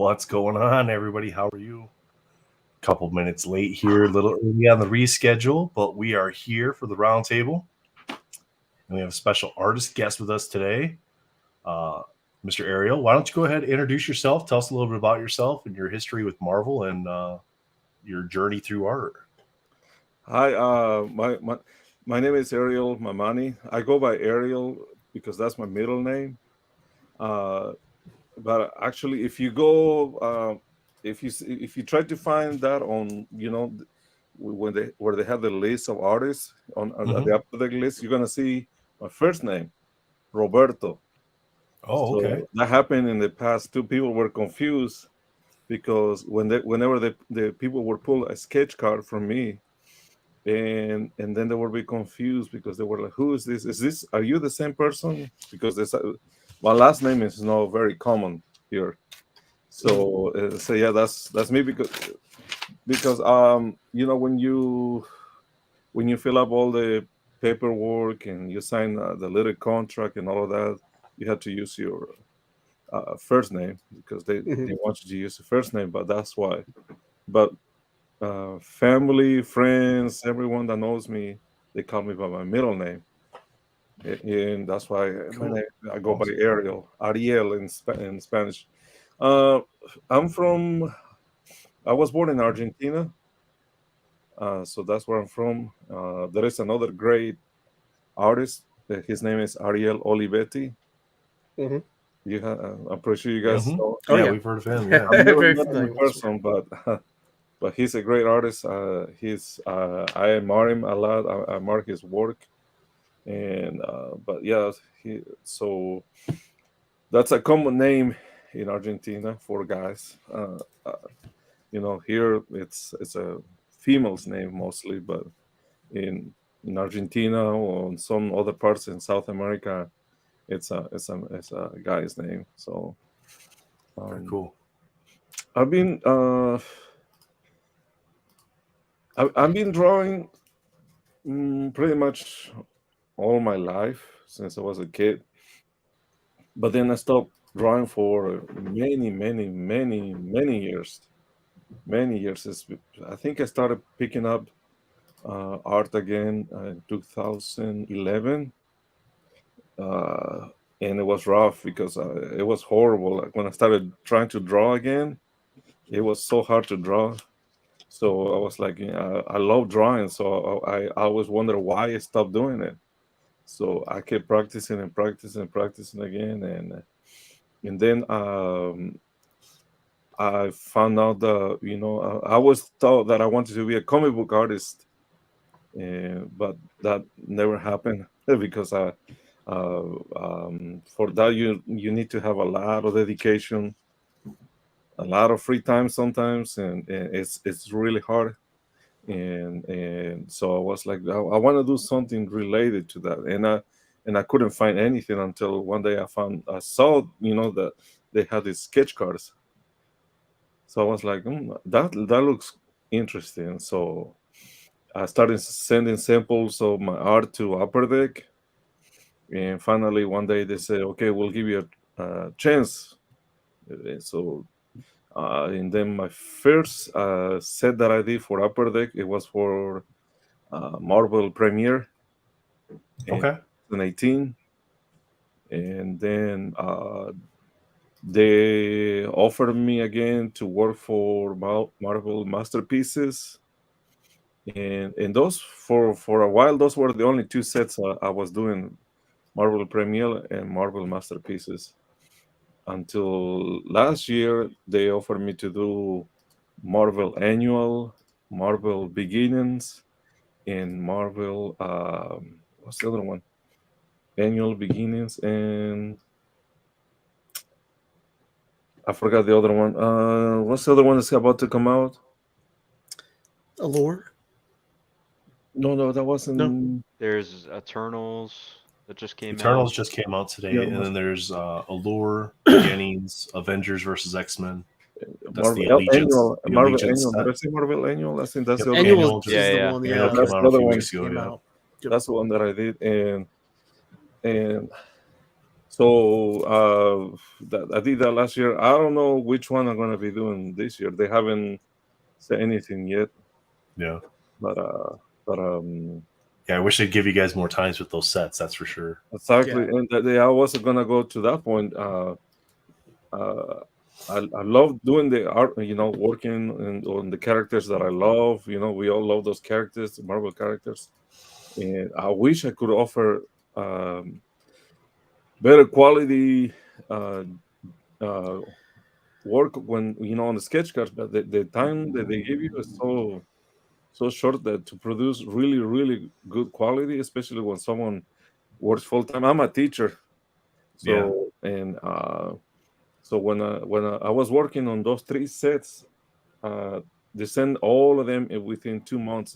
What's going on, everybody? How are you? Couple minutes late here, a little early on the reschedule, but we are here for the roundtable, and we have a special artist guest with us today, uh, Mr. Ariel. Why don't you go ahead and introduce yourself? Tell us a little bit about yourself and your history with Marvel and your journey through art. Hi, my name is Ariel Mamani. I go by Ariel because that's my middle name. Uh, but actually, if you go, if you try to find that on, when they where they have the list of artists on Mm-hmm. the upper list, you're gonna see my first name, Roberto. Oh, okay. So that happened in the past. Two people were confused because whenever the people would pull a sketch card from me, and then they will be confused because they were like, "Who is this? Is this? Are you the same person?" Because my last name is not very common here. So yeah, that's me because when you fill up all the paperwork and you sign the little contract and all of that, you have to use your first name because they want you to use the first name, but that's why. But family, friends, everyone that knows me, they call me by my middle name, and that's why my Cool. name I go by Awesome. Ariel in Spanish. Uh, I'm from. I was born in Argentina, so that's where I'm from. There is another great artist. His name is Ariel Olivetti. Mm-hmm. I'm pretty sure you Yep. guys Mm-hmm. know. Oh Yeah, yeah. we've heard of him. Yeah. I've never Very met him in familiar with this one. person, but he's a great artist. I admire him a lot. I admire his work, and but yeah, so that's a common name in Argentina for guys. Here it's a female's name mostly, but in Argentina or in some other parts in South America, it's a guy's name. So Very um, cool. I've been I've been drawing pretty much all my life since I was a kid. But then I stopped drawing for many, many, many, many years. Many years. I think I started picking up art again in 2011, uh, and it was rough because it was horrible. Like when I started trying to draw again, it was so hard to draw. So I was like, I love drawing, so I always wonder why I stopped doing it. So I kept practicing and practicing and practicing again, and then I found out that I always thought that I wanted to be a comic book artist, but that never happened because for that you need to have a lot of dedication, a lot of free time sometimes, and it's really hard. And so I was like, I want to do something related to that, and I couldn't find anything until one day I saw that they had these sketch cards. So I was like, that looks interesting. So I started sending samples of my art to Upper Deck, and finally one day they said, "Okay, we'll give you a chance." So, and then my first set that I did for Upper Deck, it was for Marvel Premiere in Okay. 2018, and then they offered me again to work for Marvel Masterpieces, and those for a while those were the only two sets I was doing, Marvel Premiere and Marvel Masterpieces, until last year they offered me to do Marvel Annual, Marvel Beginnings, and Marvel what's the other one? Annual Beginnings, and I forgot the other one. What's the other one that's about to come out? Allure? No, no, that No. wasn't. There's Eternals that just came Eternals out. just came out Yeah, today, and then there's Allure, Beginnings, Avengers versus X-Men. That's the Allegiance. The Marvel Allegiance Annual. set. Did I say Marvel Annual? I think that's Yep. the other one. Annual Annual just is Yeah, the yeah. one. Annual Yeah, came That's out the a other few that one. weeks just ago. came Yeah. out. Yep. That's the one that I did, and and So I did that last year. I don't know which one I'm gonna be doing this year. They haven't said anything yet, Yeah. but Yeah, I wish they'd give you guys more times with those sets. That's for sure. exactly. Yeah. And I wasn't gonna go to that point. Uh, I love doing the art, working on the characters that I love. We all love those characters, the Marvel characters, and I wish I could offer better quality uh, uh, work when on the sketch cards, but the time that they give you is so short that to produce really really good quality, especially when someone works full time. I'm a teacher, Yeah. so and so when I was working on those three sets, they sent all of them within 2 months,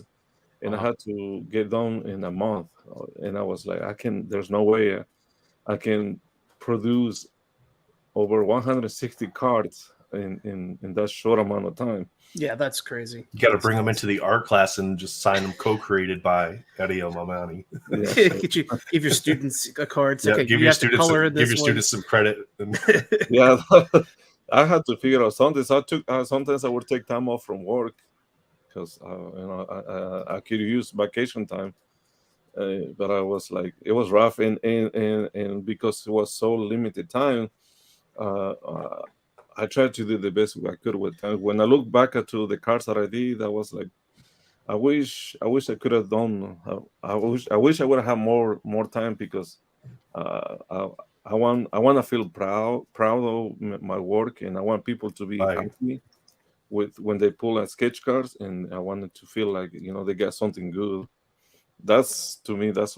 and I Uh-huh. had to get done in a month. And I was like, there's no way I can produce over 160 cards in that short amount of time. Yeah, that's crazy. You got to That's bring them nuts. into the art class and just sign them co-created by Ariel Mamani. Yeah, Give your students a card. It's Yeah, okay, give you your have to students color in give this your one. students some credit. And yeah. I had to figure out something. So sometimes I would take time off from work because I could use vacation time. But I was like, it was rough, and because it was so limited time, uh, uh, I tried to do the best I could with time. When I look back at to the cards that I did, I was like, I wish I could have done. I wish I would have had more time because uh, I, I want to feel proud of my work, and I want people to be Right. happy with when they pull out sketch cards, and I wanted to feel like they get something good. That's to me that's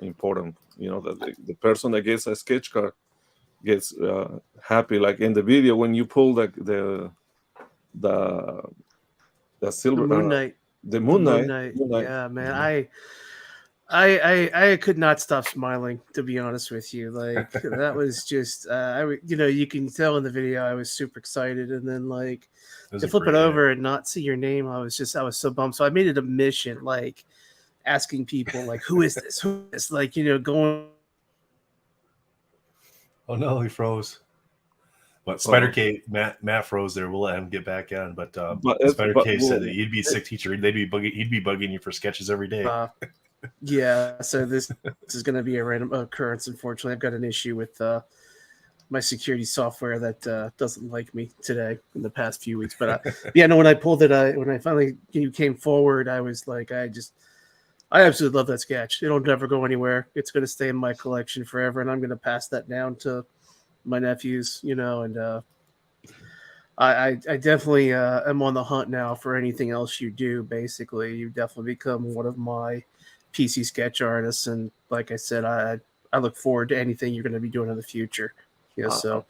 important. That the person that gets a sketch card gets happy. Like in the video when you pull the The silver Moon Knight. the The Moon Moon Knight. Knight. Moon Knight. Yeah, man. I could not stop smiling, to be honest with you. Like that was just you can tell in the video I was super excited, and then like it was to a flip it great over and not see your name, I was so bummed. So I made it a mission, like asking people like, who is this? Who is this? Like, going. Oh no, he froze. But Oh, Spider K, Matt froze there. We'll let him get back on. But but Spider but K said that well, you'd be a sick teacher. He'd be bugging you for sketches every day. Yeah, so this is going to be a random occurrence. Unfortunately, I've got an issue with my security software that doesn't like me today in the past few weeks. But yeah, no, when I pulled it, when I finally came forward, I was like, I absolutely love that sketch. It'll never go anywhere. It's going to stay in my collection forever, and I'm going to pass that down to my nephews. And I definitely am on the hunt now for anything else you do. Basically, you definitely become one of my PC sketch artists, and like I said, I look forward to anything you're going to be doing in the future. So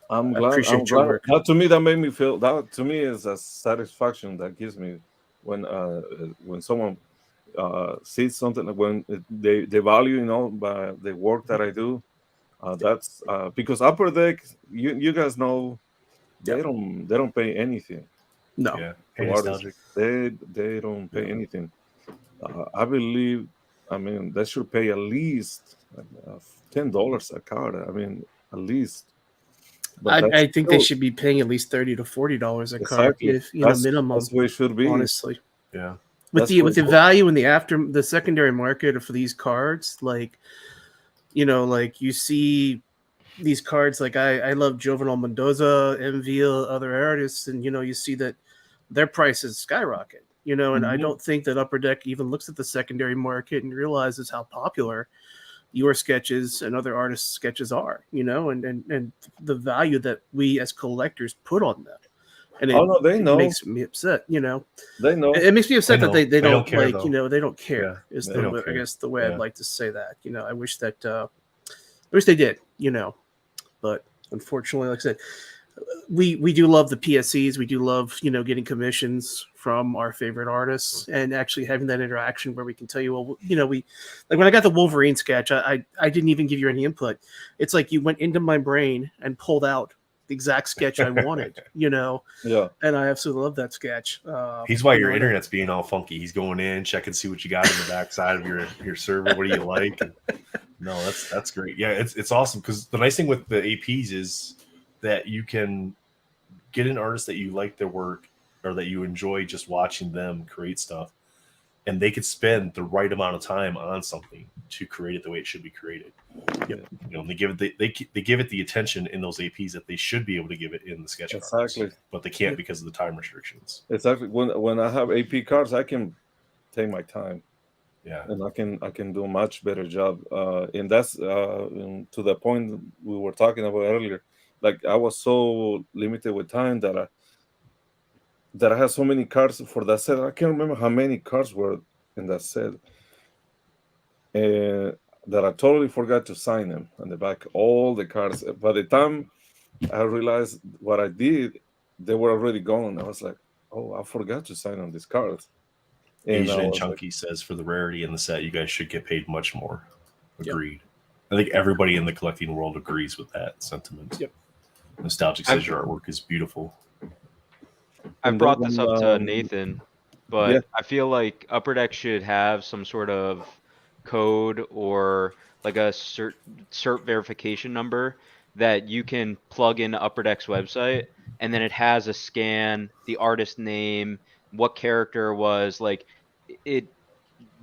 I'm I glad. appreciate your work. That to me, that made me feel. That to me is a satisfaction that gives me when someone sees something, when they value by the work that I do. That's because Upper Deck, you guys know, they Yep. don't pay anything No. Yeah, to hey, artists. nostalgic. They don't pay anything. I believe. I mean, they should pay at least $10 a card. I mean, at least. But that's I think they should be paying at least $30 to $40 a card, exactly if minimum. that's where it should be. Honestly, Yeah, with the value in the secondary market for these cards, like like you see these cards, like I love Jovenel Mendoza, Envil, other artists, and you see that their prices skyrocket. And I don't think that Upper Deck even looks at the secondary market and realizes how popular your sketches and other artists' sketches are, and the value that we as collectors put on them. And they know. it makes me upset, They know. It makes me upset that they don't care, like, though. they don't care. Yeah, Is they don't care. I guess the way Yeah. I'd like to say that. I wish that I wish they did, but unfortunately, like I said, we do love the PSCs. We do love, getting commissions from our favorite artists and actually having that interaction where we can tell you, well, we like when I got the Wolverine sketch, I didn't even give you any input. It's like you went into my brain and pulled out the exact sketch I wanted, Yeah. and I absolutely love that sketch. He's why your internet's being all funky. He's going in, checking, see what you got in the backside of your server. What do you like? And No, that's great. Yeah, it's awesome because the nice thing with the APs is that you can get an artist that you like their work or that you enjoy just watching them create stuff, and they could spend the right amount of time on something to create it the way it should be created. Yep. You know, they give it they give it the attention in those APs that they should be able to give it in the sketch cards, Exactly. but they can't because of the time restrictions. Exactly. When I have AP cards, I can take my time. Yeah, And I can do a much better job. And that's to the point we were talking about earlier. Like I was so limited with time that I had so many cards for that set. I can't remember how many cards were in that set, and that I totally forgot to sign them on the back. All the cards. By the time I realized what I did, they were already gone. I was like, oh, I forgot to sign on these cards. And I Asian and was like, Chunky says for the rarity in the set, you guys should get paid much more. Yep. Agreed. I think everybody in the collecting world agrees with that sentiment. Yep. Nostalgic says your artwork is beautiful. I and brought then this up to Nathan, but yeah. I feel like Upper Deck should have some sort of code or like a cert verification number that you can plug into Upper Deck's website, and then it has a scan, the artist name, what character was like it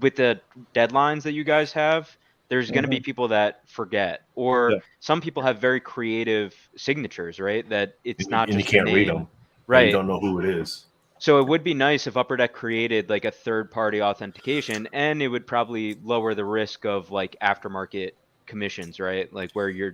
with the deadlines that you guys have. There's going to be people that forget, or Yeah. some people have very creative signatures, right? That it's not And you just your can't read name. them. Right. You don't know who it is. So it would be nice if Upper Deck created like a third-party authentication, and it would probably lower the risk of like aftermarket commissions, right? Like where you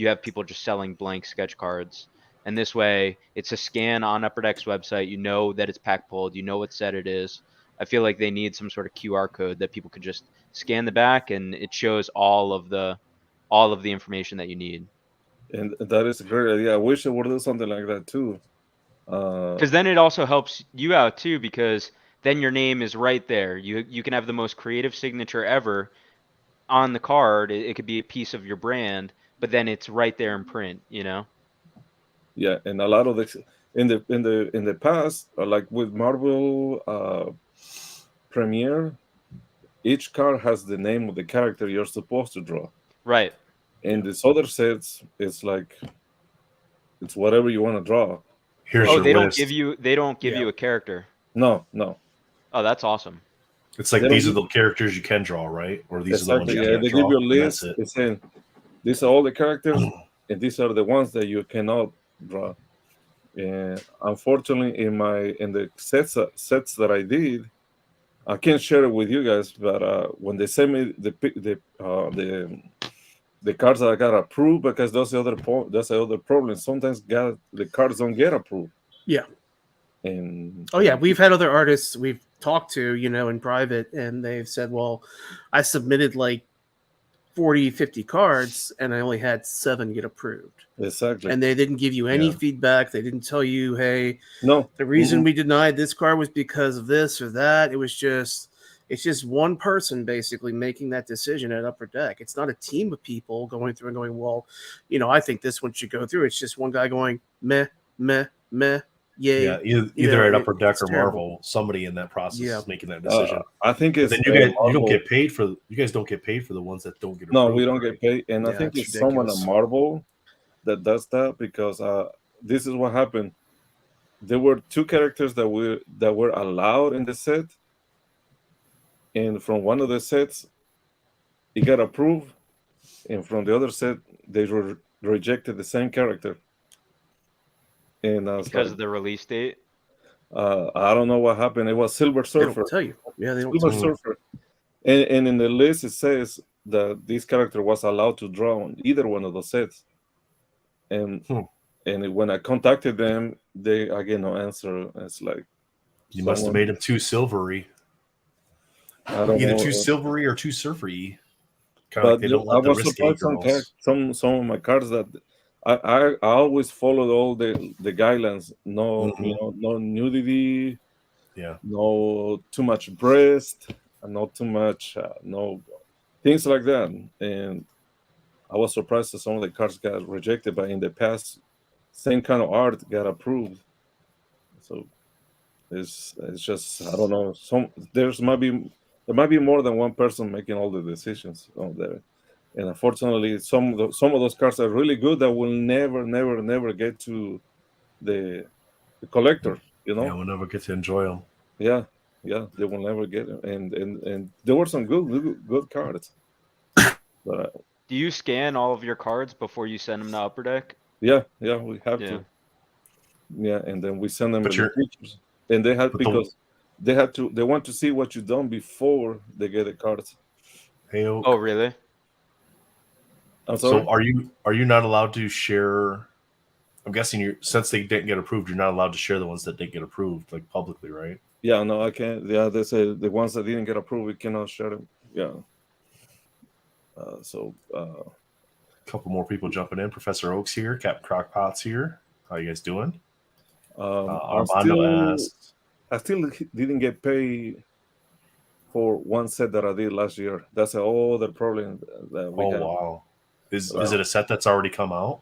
have people just selling blank sketch cards. And this way, it's a scan on Upper Deck's website. You know that it's pack pulled. You know what set it is. I feel like they need some sort of QR code that people could just scan the back, and it shows all of the information that you need. And that is a great idea. I wish I would do something like that too. Because then it also helps you out too, because then your name is right there. You can have the most creative signature ever on the card. It could be a piece of your brand, but then it's right there in print, you know? Yeah, and a lot of the in the past, like with Marvel Premiere, each card has the name of the character you're supposed to draw. Right. In these other sets, it's like it's whatever you want to draw. Here's Oh, your they don't list. give you a character. No. Oh, that's awesome. It's like They these are don't the characters you can draw, right? Or these are the ones exactly. you Yeah, can't they draw. give you a and list. that's it. It's saying these are all the characters, and these are the ones that you cannot draw. And unfortunately, in the sets that I did, I can't share it with you guys. But when they sent me the cards that I got approved, because that's the other problem. Sometimes the cards don't get approved. Yeah. And Oh yeah, we've had other artists we've talked to, in private, and they've said, well, I submitted like 40, 50 cards and I only had 7 get approved. exactly. And they didn't give you any Yeah. feedback. They didn't tell you, hey, No, the reason we denied this card was because of this or that. It's just one person basically making that decision at Upper Deck. It's not a team of people going through and going, well, I think this one should go through. It's just one guy going, meh, meh, meh, yay. Yeah, either at Upper Deck it's or terrible. Marvel, somebody in that process Yeah. is making that decision. I think But it's then you guys Marvel. you guys don't get paid for the ones that don't get approved. No, we don't right? get paid, and I Yeah, think it's it's someone ridiculous. at Marvel that does that because this is what happened. There were 2 characters that were allowed in the set, and from one of the sets, it got approved, and from the other set, they rejected the same character. And I was Because like, of the release date. I don't know what happened. It was Silver They Surfer. don't tell you. Yeah, they don't Silver tell you. Surfer. And in the list, it says that this character was allowed to draw on either one of those sets. And when I contacted them, I get no answer. It's like You must have made them too silvery. I don't Either know. too silvery or too surfery. Kind of But like they don't I let the was risque surprised girls. some of my cards that I always followed all the guidelines. No, no nudity. Yeah. No too much breast. Not too much. No things like that. And I was surprised that some of the cards got rejected, but in the past, same kind of art got approved. So it's just I don't know. There might be more than one person making all the decisions on there. And unfortunately, some of those cards are really good that will never get to the collector. You Yeah, know, we'll never get to enjoy them. yeah, yeah, they will never get it. And there were some good cards, but Do you scan all of your cards before you send them to Upper Deck? yeah, we have Yeah. to. Yeah, and then we send them But the you're pictures, and they had but the because they want to see what you done before they get the cards. hey Oh, Oak. really? I'm So sorry. are you not allowed to share? I'm guessing you since they didn't get approved, you're not allowed to share the ones that didn't get approved like publicly, right? Yeah, no, I can't. Yeah, they say the ones that didn't get approved, we cannot share them. Yeah. So A couple more people jumping in. Professor Oak's here. Captain Crockpot's here. How you guys doing? I Armando still asks. I still didn't get paid for one set that I did last year. That's all the problem that we Oh have. wow. Is it Well, a set that's already come out?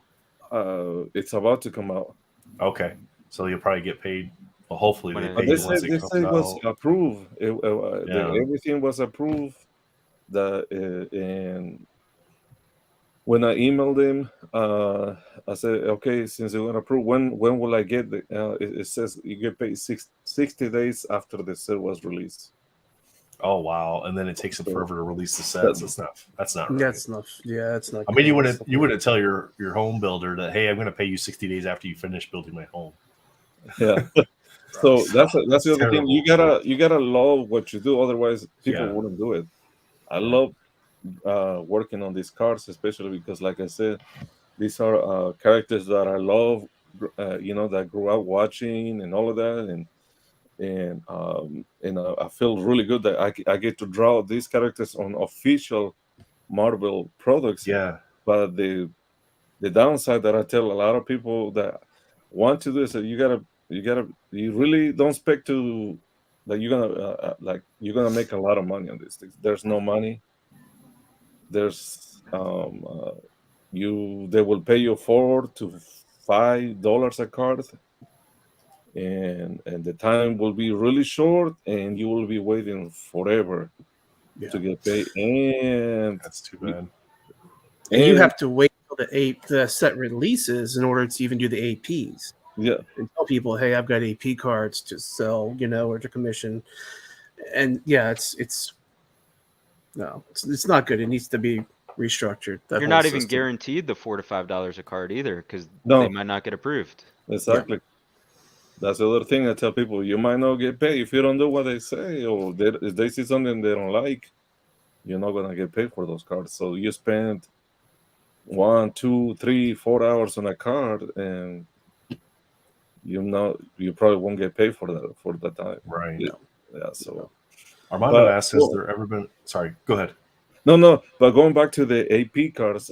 it's about to come out. Okay. So you'll probably get paid. Well, hopefully When they it But pay you once they it say comes it was out. approved. Yeah. Everything was approved. And when I emailed him, I said, okay, since you're gonna approve, when will I get the? It says you get paid 60 days after the set was released. Oh wow. And then it takes them So forever to release the sets. that, That's not right. That's not. Yeah, that's not I mean, good. you wouldn't tell your home builder that, hey, I'm going to pay you 60 days after you finish building my home. yeah. So that's the other thing. Terrible. You gotta love what you do, otherwise people Yeah. wouldn't do it. I Yeah. love working on these cars, especially because, like I said, these are characters that I love. That grew up watching and all of that, and I feel really good that I get to draw these characters on official Marvel products. Yeah. But the downside that I tell a lot of people that want to do is that you really don't expect to that you're gonna you're gonna make a lot of money on these things. There's no money. There's you they will pay you $4 to $5 a card, and the time will be really short, and you will be waiting forever Yeah, to get paid, and That's too bad. and you and have to wait till the set releases in order to even do the APs yeah. and tell people, hey, I've got AP cards to sell, or to commission. And yeah, it's no, it's not good. It needs to be restructured. That You're whole not even system. guaranteed the $4 to $5 a card either, because No. they might not get approved. Exactly. That's the other thing I tell people. You might not get paid if you don't do what they say, or if they see something they don't like. You're not gonna get paid for those cards. So you spend 1, 2, 3, 4 hours on a card, and you probably won't get paid for that time. Right. Yeah. So, Armando but asks, has there ever been, sorry, go ahead. no. But going back to the AP cards,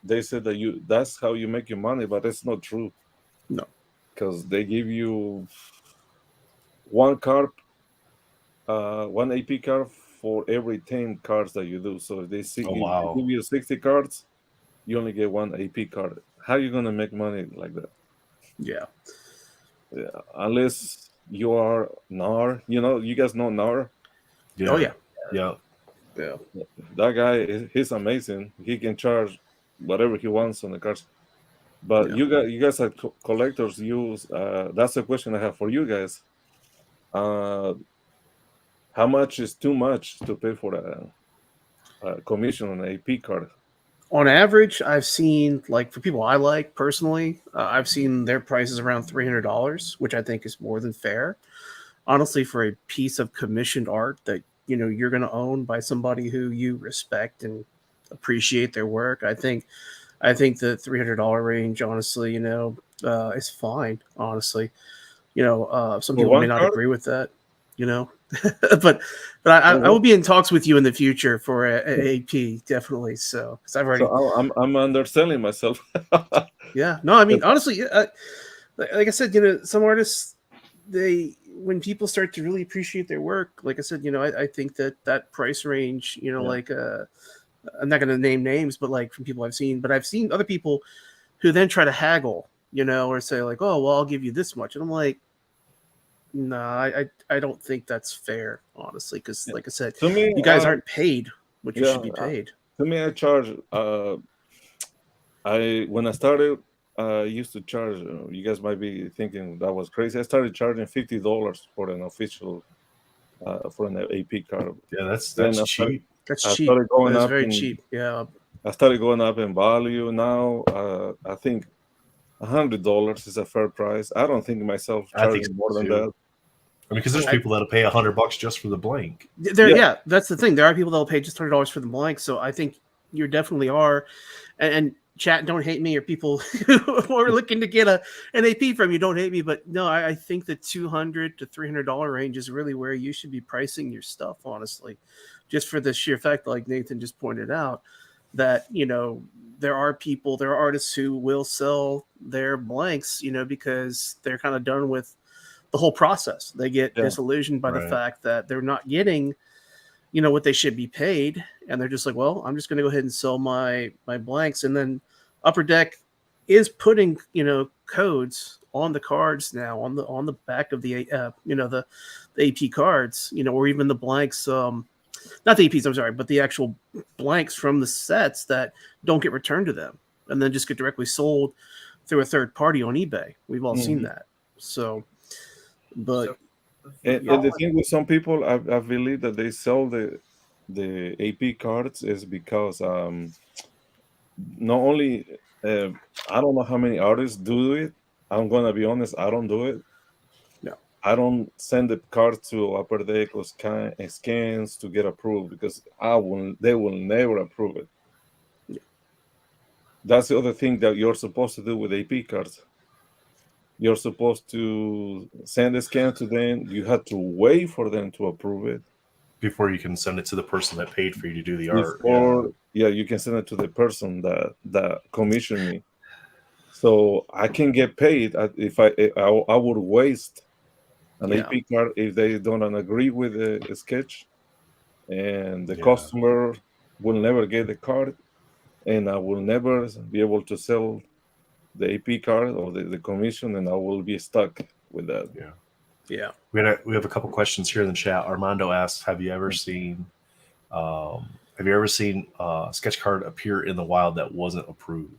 they said that's how you make your money, but it's not true. No. Because they give you one card, one AP card for every 10 cards that you do. So if they Oh, wow. give you 60 cards, you only get one AP card. How are you gonna make money like that? Yeah. Yeah, unless you are NAR. You guys know NAR. Yeah. Oh yeah. Yeah. Yeah. That guy, he's amazing. He can charge whatever he wants on the cards. But Yeah. you guys are collectors. Use that's the question I have for you guys. How much is too much to pay for a commission on an AP card? On average, I've seen, like, for people I like personally, I've seen their prices around $300, which I think is more than fair. Honestly, for a piece of commissioned art that you're going to own by somebody who you respect and appreciate their work, I think the $300 range, honestly, is fine. Honestly, some For people may one not card? agree with that, but I will be in talks with you in the future for a AP, definitely. So, because I've already, So I'm underselling myself. yeah, no, I mean, honestly, like I said, some artists, when people start to really appreciate their work, like I said, I think that price range, like I'm not going to name names, but like from people I've seen, but I've seen other people who then try to haggle, or say like, oh, well, I'll give you this much, and I'm like, no, I don't think that's fair, honestly, because like I said, To me, you guys aren't paid what you should be paid. To me, I charge. I when I started, I used to charge. You guys might be thinking that was crazy. I started charging $50 for an official for an AP card. Yeah, Then that's cheap. That's I cheap. started going That is up very in cheap. Yeah. I started going up in value. Now I think $100 is a fair price. I don't think myself I think charging more so than too. that. I mean, because there's I- people that'll pay $100 just for the blank. There, Yeah. yeah, that's the thing. There are people that will pay just $100 for the blank. So I think you definitely are. And chat, don't hate me, or people who are looking to get an AP from you, don't hate me. But no, I think the $200 to $300 range is really where you should be pricing your stuff, honestly, just for the sheer fact, like Nathan just pointed out, that there are people, there are artists who will sell their blanks, because they're kind of done with the whole process. They get Yeah. disillusioned by the Right. fact that they're not getting what they should be paid, and they're just like, well, I'm just going to go ahead and sell my blanks. And then Upper Deck is putting codes on the cards now, on the back of the the AP cards, or even the blanks, not the APs, I'm sorry, but the actual blanks from the sets that don't get returned to them and then just get directly sold through a third party on eBay. We've all seen Mhm. that. So, but So, And the thing with some people, I believe that they sell the AP cards is because not only I don't know how many artists do it. I'm gonna be honest, I don't do it. No. I don't send the card to Upper Deck or scans to get approved because they will never approve it. Yeah. That's the other thing that you're supposed to do with AP cards. You're supposed to send a scan to them. You have to wait for them to approve it Before you can send it to the person that paid for you to do the art. before. Yeah, you can send it to the person that commissioned me. So I can get paid if I would waste an Yeah. AP card if they don't agree with the sketch, and the Yeah. customer will never get the card, and I will never be able to sell the AP card or the commission, and I will be stuck with that. Yeah. yeah. We have a couple questions here in the chat. Armando asks, have you ever seen a sketch card appear in the wild that wasn't approved?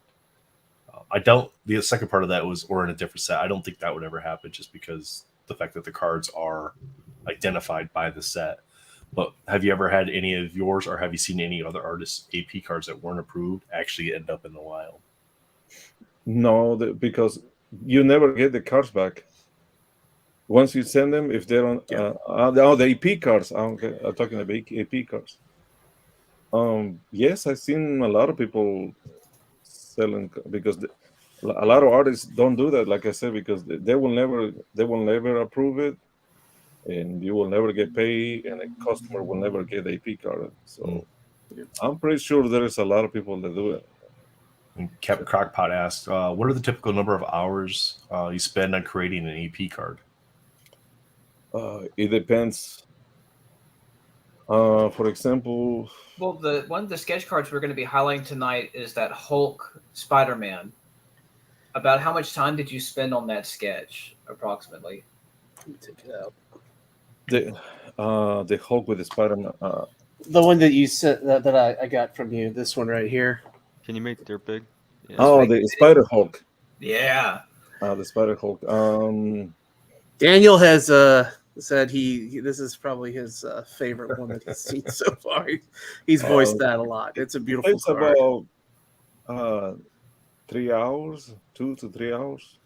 I don't. The second part of that was, or in a different set. I don't think that would ever happen, just because the fact that the cards are identified by the set. But have you ever had any of yours, or have you seen any other artists' AP cards that weren't approved actually end up in the wild? No, because you never get the cards back. Once you send them, if they don't, the AP cards. I'm talking about AP cards. Yes, I've seen a lot of people selling because a lot of artists don't do that. Like I said, because they will never approve it, and you will never get paid, and the customer will never get the AP card. So I'm pretty sure there is a lot of people that do it. And Captain Crockpot asked, what are the typical number of hours you spend on creating an AP card? It depends. For example, well, one of the sketch cards we're going to be highlighting tonight is that Hulk Spider-Man. About how much time did you spend on that sketch, approximately? Let me take it out. the Hulk with the Spider-Man. The one that you sent that I got from you, this one right here. Can you make dirt big? Yeah. Oh, the Spider Hulk. Yeah. The Spider Hulk. Daniel has said he this is probably his favorite one that he's seen so far. He's voiced that a lot. It's a beautiful It's card. about 3 hours, 2 to 3 hours.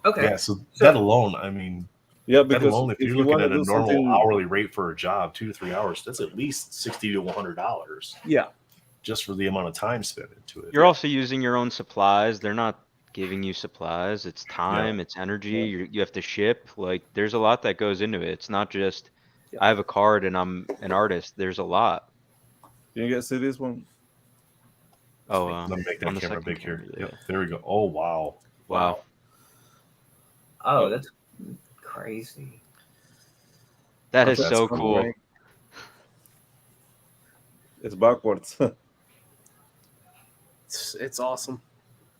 Okay. Yeah, so that alone, I mean, Yeah, that because alone, if you're you looking wanna at a do normal something- hourly rate for a job, 2 to 3 hours, that's at least $60 to $100 Yeah. just for the amount of time spent into it. You're also using your own supplies. They're not giving you supplies. It's time, it's energy. You have to ship. Like, there's a lot that goes into it. It's not just I have a card and I'm an artist. There's a lot. Can you guys see this one? Oh, Let me make on that the camera second big here. camera, Yep, there we go. Oh, wow. Wow. Oh, that's crazy. That is That's so kinda cool. great. It's backwards. It's awesome.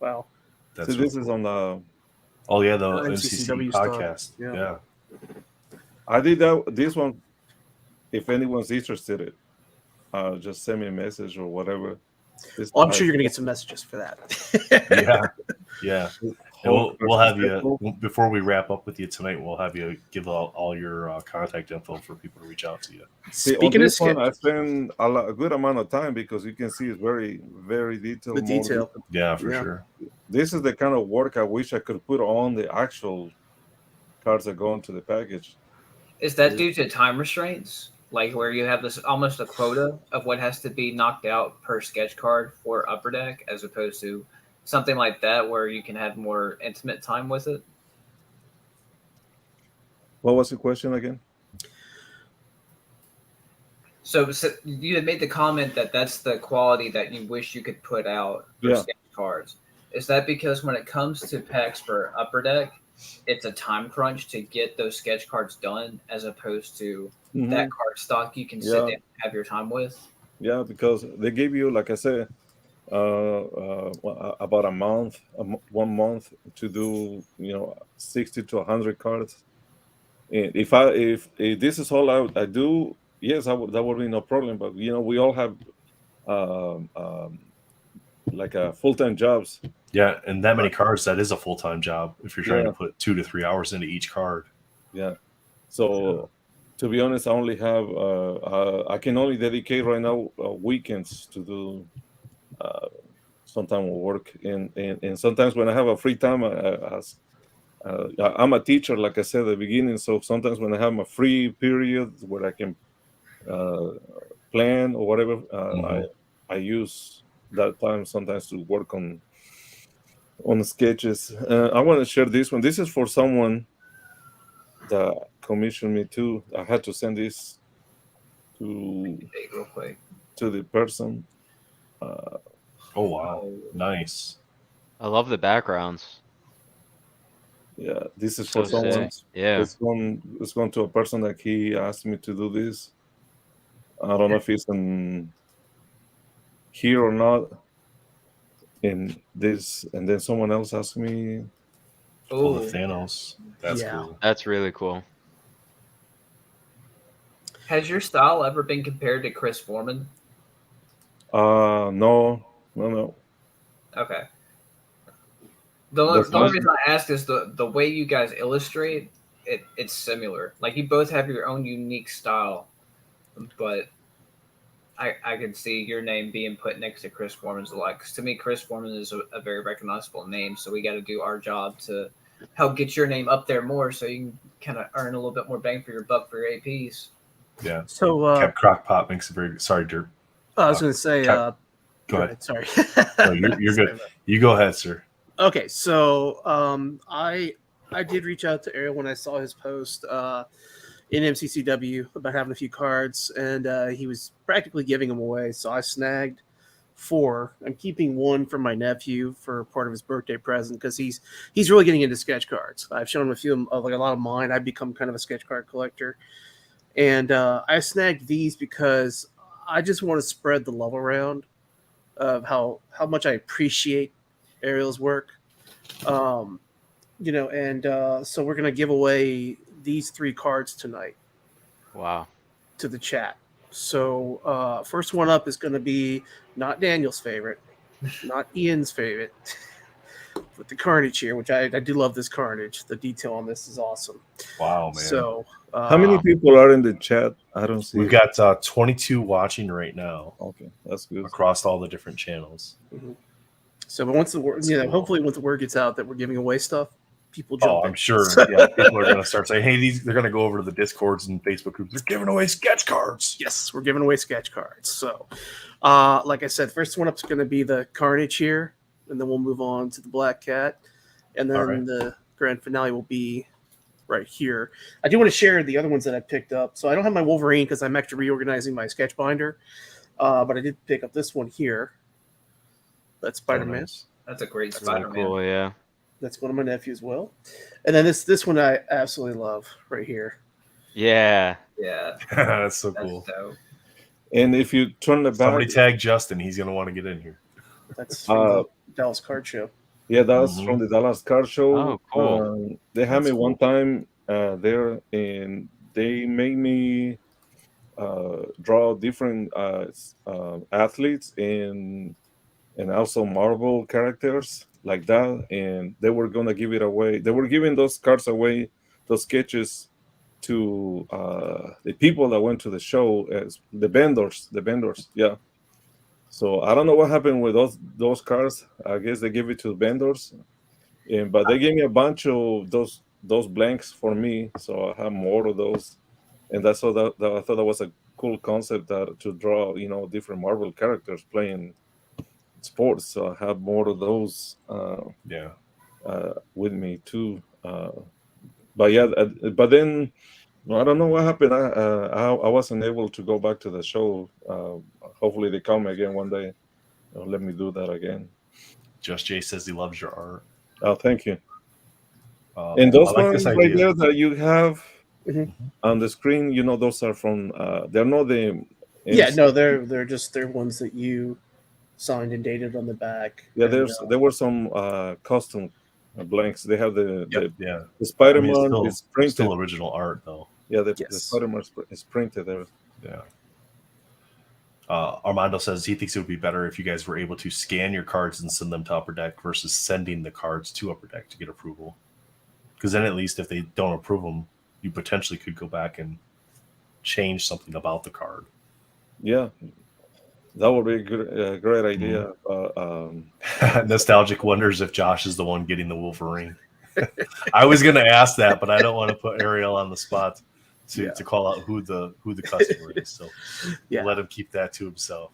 Wow. That's See, this is on the. oh, yeah, the MCCW MCC stuff. podcast. Yeah. Yeah. I did this one. If anyone's interested, just send me a message or whatever. Well, I'm sure you're gonna get some messages for that. Yeah. And Hulk we'll have versus you Deadpool. before we wrap up with you tonight. We'll have you give all your contact info for people to reach out to you. See, on Speaking of this one, I sketch, spend a good amount of time because you can see it's very, very detailed. the more detail. detailed. Yeah, for Yeah. sure. This is the kind of work I wish I could put on the actual cards that go into the package. Is that due to time restraints? Like where you have this almost a quota of what has to be knocked out per sketch card for Upper Deck, as opposed to something like that where you can have more intimate time with it? What was the question again? So you had made the comment that that's the quality that you wish you could put out for Yeah. sketch cards. Is that because when it comes to packs for Upper Deck, it's a time crunch to get those sketch cards done, as opposed to that card stock you can sit Yeah. down and have your time with? Yeah, because they give you, like I said, about a month, 1 month to do, 60 to 100 cards. And if this is all I do, yes, that would be no problem. But we all have um, um, like a full-time jobs. Yeah, and that many cards, that is a full-time job if you're trying Yeah. to put 2 to 3 hours into each card. Yeah. So to be honest, I only have I can only dedicate right now weekends to do some time of work, and sometimes when I have a free time, I'm a teacher, like I said at the beginning. So sometimes when I have my free period where I can plan or whatever, I use that time sometimes to work on the sketches. I want to share this one. This is for someone that commissioned me too. I had to send this to Hey, real quick. the person. Oh wow, nice. I love the backgrounds. Yeah, this is So for someone. sick. Yeah. It's going to a person that he asked me to do this. I don't know if he's in here or not. In this, and then someone else asked me. Oh, the Ooh. Thanos. That's Yeah. cool. That's really cool. Has your style ever been compared to Chris Foreman? No. Okay. The only reason I ask is the way you guys illustrate it's similar. Like you both have your own unique style, but I can see your name being put next to Chris Foreman's a lot. Because to me, Chris Foreman is a very recognizable name. So we got to do our job to help get your name up there more, so you can kind of earn a little bit more bang for your buck for your APs. Yeah. So Cap Crockpot makes a very sorry, Dirt. I was going to say, Go ahead. Sorry. No, you're good. You go ahead, sir. Okay, so I did reach out to Ariel when I saw his post in MCCW about having a few cards, and he was practically giving them away. So I snagged 4. I'm keeping 1 for my nephew for part of his birthday present because he's really getting into sketch cards. I've shown him a few of like a lot of mine. I've become kind of a sketch card collector, and I snagged these because I just want to spread the love around of how much I appreciate Ariel's work. So we're gonna give away these 3 cards tonight Wow. to the chat. So first one up is gonna be not Daniel's favorite, not Ian's favorite, but the Carnage here, which I do love this Carnage. The detail on this is awesome. Wow, man. So How many people are in the chat? I don't see. We've it. got 22 watching right now Okay, that's good. across all the different channels. but once the word, Cool. hopefully once the word gets out that we're giving away stuff, people jump Oh, in. I'm sure. Yeah, people are going to start saying, "Hey, they're going to go over to the Discords and Facebook groups. They're giving away sketch cards." Yes, we're giving away sketch cards. So, like I said, first one up is going to be the Carnage here, and then we'll move on to the Black Cat, and then All right. the grand finale will be right here. I do want to share the other ones that I picked up. So I don't have my Wolverine because I'm actually reorganizing my sketch binder, but I did pick up this one here. That's Spider-Man. Oh, nice. That's a great Really Spider-Man. cool. Yeah. That's one of my nephews as well. And then this one I absolutely love right here. Yeah. Yeah, That's so that's cool. dope. And if you turn the back, Somebody tag Justin. He's going to want to get in here. That's from the Dallas Card Show. yeah, that's Mhm. from the Dallas Card Show. Oh, cool. They had That's me one time there, and they made me draw different athletes, and and also Marvel characters like that, and they were gonna give it away. They were giving those cards away, those sketches, to the people that went to the show as the vendors. The vendors, yeah. So I don't know what happened with those cards. I guess they gave it to the vendors, and but they gave me a bunch of those blanks for me, so I have more of those. And that's what I thought that was a cool concept, that to draw, different Marvel characters playing sports. So I have more of those Yeah. with me too. But yeah, but then I don't know what happened. I wasn't able to go back to the show. Hopefully they come again one day. Let me do that again. Just Jay says he loves your art. Oh, thank you. And I those like this ones right idea. there that you have Mhm. on the screen, those are from. They're not the. Yeah, no, they're ones that you signed and dated on the back. Yeah, and, there were some custom blanks. They have the Yeah. the I Spider mean, it's Man is still printed. original art though. Yeah, the Yes. Spider Man is printed there. Yeah. Armando says he thinks it would be better if you guys were able to scan your cards and send them to Upper Deck versus sending the cards to Upper Deck to get approval. Because then at least if they don't approve them, you potentially could go back and change something about the card. Yeah, that would be a great idea. Nostalgic wonders if Josh is the one getting the Wolverine. I was going to ask that, but I don't want to put Ariel on the spot to call out who the customer is. So let him keep that to himself.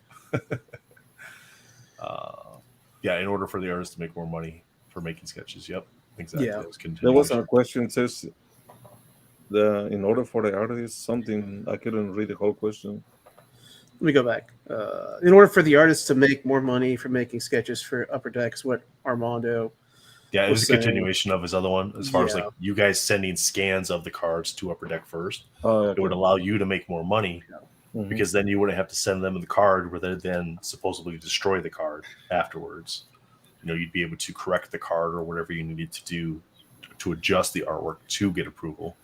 In order for the artist to make more money for making sketches. Yep, exactly. Yeah. There was a question says in order for the artist something. I couldn't read the whole question. Let me go back. In order for the artist to make more money from making sketches for Upper Decks, what Armando. Yeah, it was a saying, continuation of his other one. As far as like you guys sending scans of the cards to Upper Deck first, it would allow you to make more money because then you wouldn't have to send them the card where they then supposedly destroy the card afterwards. You'd be able to correct the card or whatever you needed to do to adjust the artwork to get approval.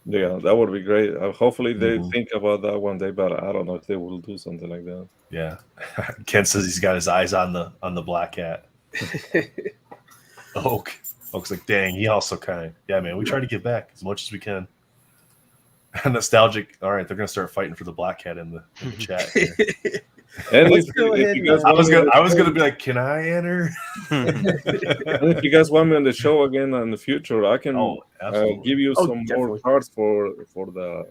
Yeah, that would be great. Hopefully they think about that one day, but I don't know if they will do something like that. Yeah. Ken says he's got his eyes on the black cat. Oak's like, dang, he also yeah, man, we try to get back as much as we can. Nostalgic. All right, they're gonna start fighting for the black cat in the chat here. And I was gonna be like, can I enter? And if you guys want me on the show again in the future, I can give you some more cards for the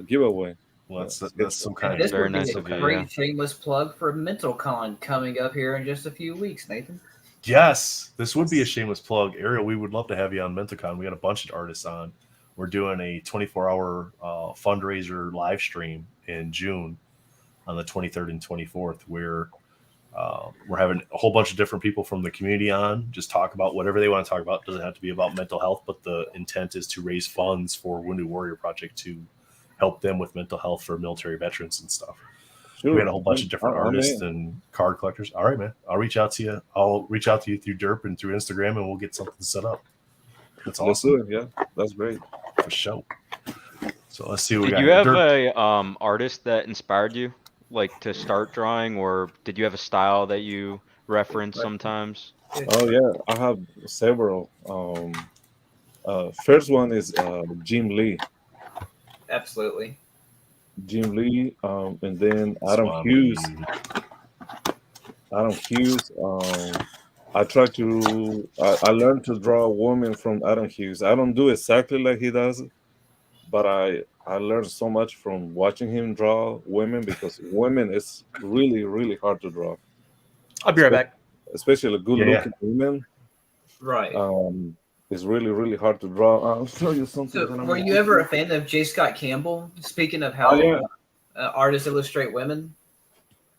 giveaway. Well, that's some kind of very nice a of you. Great shameless plug for MentalCon coming up here in just a few weeks, Nathan. Yes, this would be a shameless plug. Ariel, we would love to have you on MentalCon. We got a bunch of artists on. We're doing a 24-hour fundraiser live stream in June on the 23rd and 24th, where we're having a whole bunch of different people from the community on, just talk about whatever they want to talk about. It doesn't have to be about mental health, but the intent is to raise funds for Wounded Warrior Project to help them with mental health for military veterans and stuff. Sure. We had a whole bunch of different artists and card collectors. All right, man. I'll reach out to you. I'll reach out to you through Derp and through Instagram, and we'll get something set up. That's awesome. Yeah, that's great. For sure. So let's see what we got. Did you have a artist that inspired you, like to start drawing, or did you have a style that you reference sometimes? Oh yeah, I have several. First one is Jim Lee. Absolutely. Jim Lee, and then Adam Hughes. Adam Hughes. I learned to draw a woman from Adam Hughes. I don't do exactly like he does, but I learned so much from watching him draw women, because women is really, really hard to draw. I'll be right back. Especially good-looking women. Right. It's really, really hard to draw. I'll show you something. So, were you ever a fan of J. Scott Campbell? Speaking of how artists illustrate women.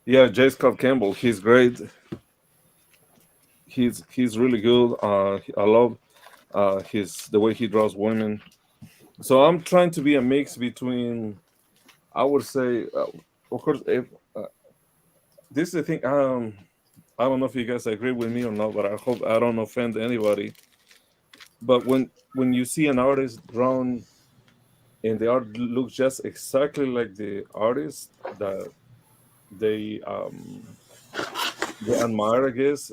Yeah, J. Scott Campbell. He's great. He's really good. I love the way he draws women. So I'm trying to be a mix between, I would say, of course, if this is the thing. I don't know if you guys agree with me or not, but I hope I don't offend anybody. But when you see an artist drawn and the art looks just exactly like the artist, that they admire, I guess.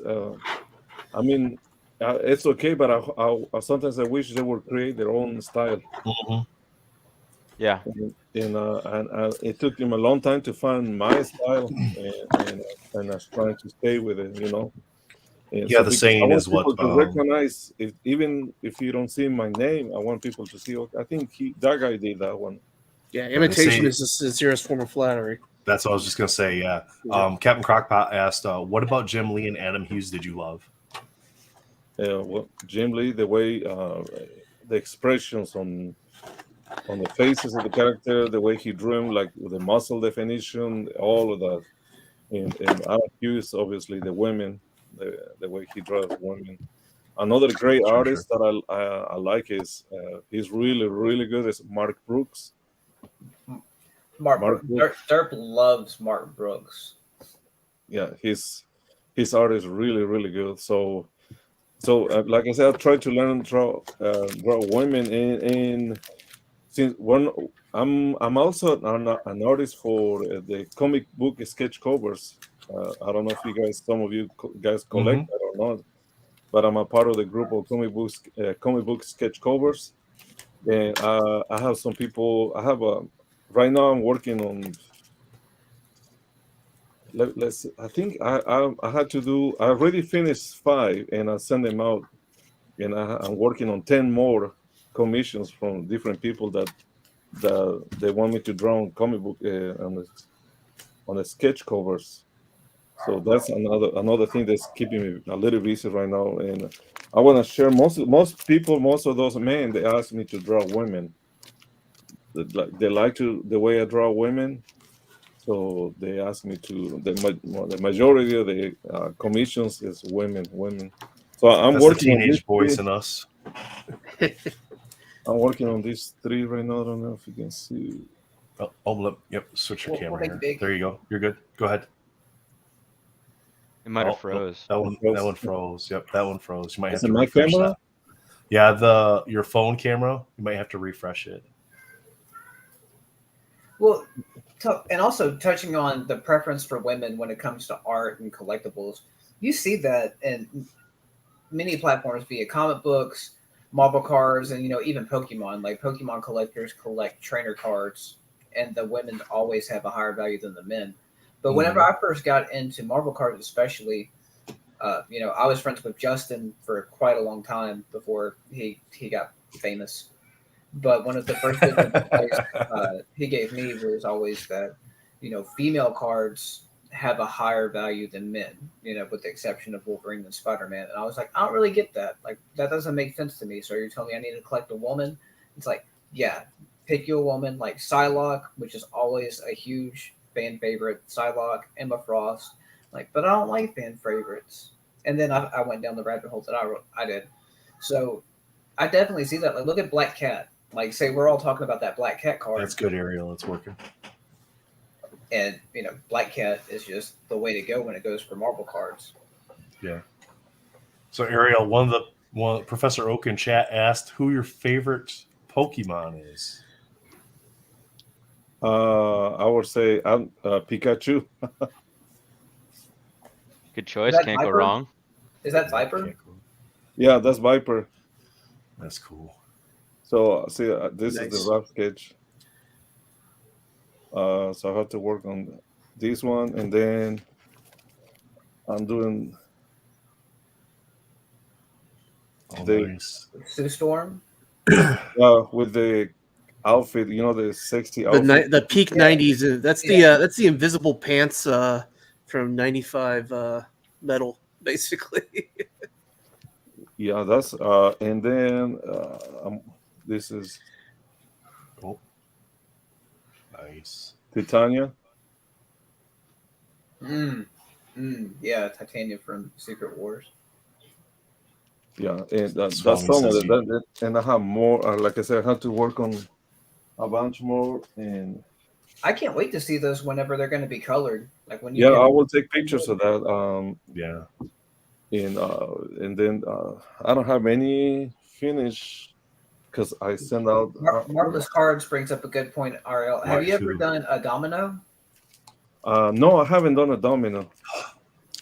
I mean, it's okay, but sometimes I wish they would create their own style. Mhm. Yeah. And it took him a long time to find my style, and I was trying to stay with it, you know. And Yeah, so the because I saying want is what people to recognize, even if you don't see my name, I want people to see. Okay, I think that guy did that one. Yeah, they imitation say. is the sincerest form of flattery. That's what I was just gonna say. Yeah. Yeah. Captain Crockpot asked, "What about Jim Lee and Adam Hughes? Did you love?" Well, Jim Lee, the way the expressions on the faces of the character, the way he drew him, like with the muscle definition, all of that. And Adam Hughes, obviously, the women, the way he draws women. Another great Sure. artist that I like is he's really really good is Mark Brooks. Mark Mark Brooks. Brooks, Derp loves Mark Brooks. yeah, his art is really really good. So like I said, I try to learn draw women in since one. I'm also an artist for the comic book sketch covers. I don't know if you guys, some of you guys collect Hmm. that or not, but I'm a part of the group of comic book sketch covers. And I have some people. I have a right now. I'm working on. Let's. I think I had to do. I already finished 5, and I sent them out. And I'm working on 10 more commissions from different people that they want me to draw on comic book on the sketch covers. So that's another thing that's keeping me a little busy right now. And I want to share most people, most of those men, they ask me to draw women. They like to the way I draw women, so they ask me to. The majority of the commissions is women. So I'm That's the working on these teenage voice three. in us. I'm working on these 3 right now. I don't know if you can see. Yep. Switch your We'll camera make here. it big. There you go. You're good. Go ahead. It might have Oh, froze. that one froze. Yep, that one froze. You might have Is it to my refresh camera? that. Yeah, your phone camera. You might have to refresh it. Well, and also touching on the preference for women when it comes to art and collectibles, you see that in many platforms, be it comic books, Marvel cards, and even Pokemon. Like Pokemon collectors collect trainer cards, and the women always have a higher value than the men. But whenever Mhm. I first got into Marvel cards, especially, I was friends with Justin for quite a long time before he got famous. But one of the first bits of advice he gave me was always that, female cards have a higher value than men, with the exception of Wolverine and Spider Man. And I was like, I don't really get that. Like, that doesn't make sense to me. So you're telling me I need to collect a woman? It's like, yeah, pick you a woman like Psylocke, which is always a huge fan favorite. Psylocke, Emma Frost. Like, but I don't like fan favorites. And then I went down the rabbit hole that I did. So I definitely see that. Like, look at Black Cat. Like, say we're all talking about that Black Cat card, That's good, Ariel. It's working. and Black Cat is just the way to go when it goes for Marvel cards. Yeah. So Ariel, one Professor Oak in chat asked who your favorite Pokemon is. I would say Pikachu. Good Is choice. that Can't go Viper? wrong. Is that Viper? Can't go- Yeah, that's Viper. That's cool. So see, this is the Nice. rough sketch. So I have to work on this one, and then I'm doing Oh, the nice. Sue Storm. with the outfit. You know, the sexy The outfit. the peak Yeah. '90s. That's Yeah. that's the invisible pants from '95 metal, basically. Yeah, that's and then this is Oh, nice. Titania. Yeah, Titania from Secret Wars. Yeah, and that's Swami some of says it. And I have more. Like I said, I have to work on a bunch more. And I can't wait to see those whenever they're going to be colored. Like when you yeah, I can. will take pictures of that. Yeah. And then I don't have any finish because I send out Marvelous Cards brings up a good point, Ariel. Have Mark you ever II. done a domino? No, I haven't done a domino.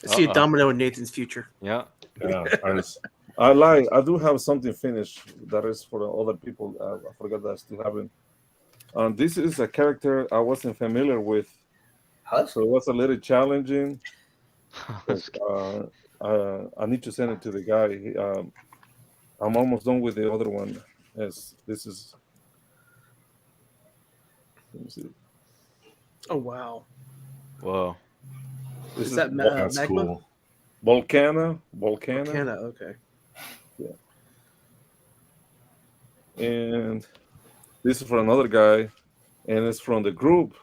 I see a Uh-oh. domino in Nathan's future. Yeah. Yeah, I do have something finished that is for the other people. I forgot that I still haven't. This is a character I wasn't familiar with, Husk? so it was a little challenging. I need to send it to the guy. I'm almost done with the other one. Yes, this is. Let me see. Oh wow! Whoa. This Is that that's magma? cool. Volcana. Volcano, okay. And this is for another guy, and it's from the group.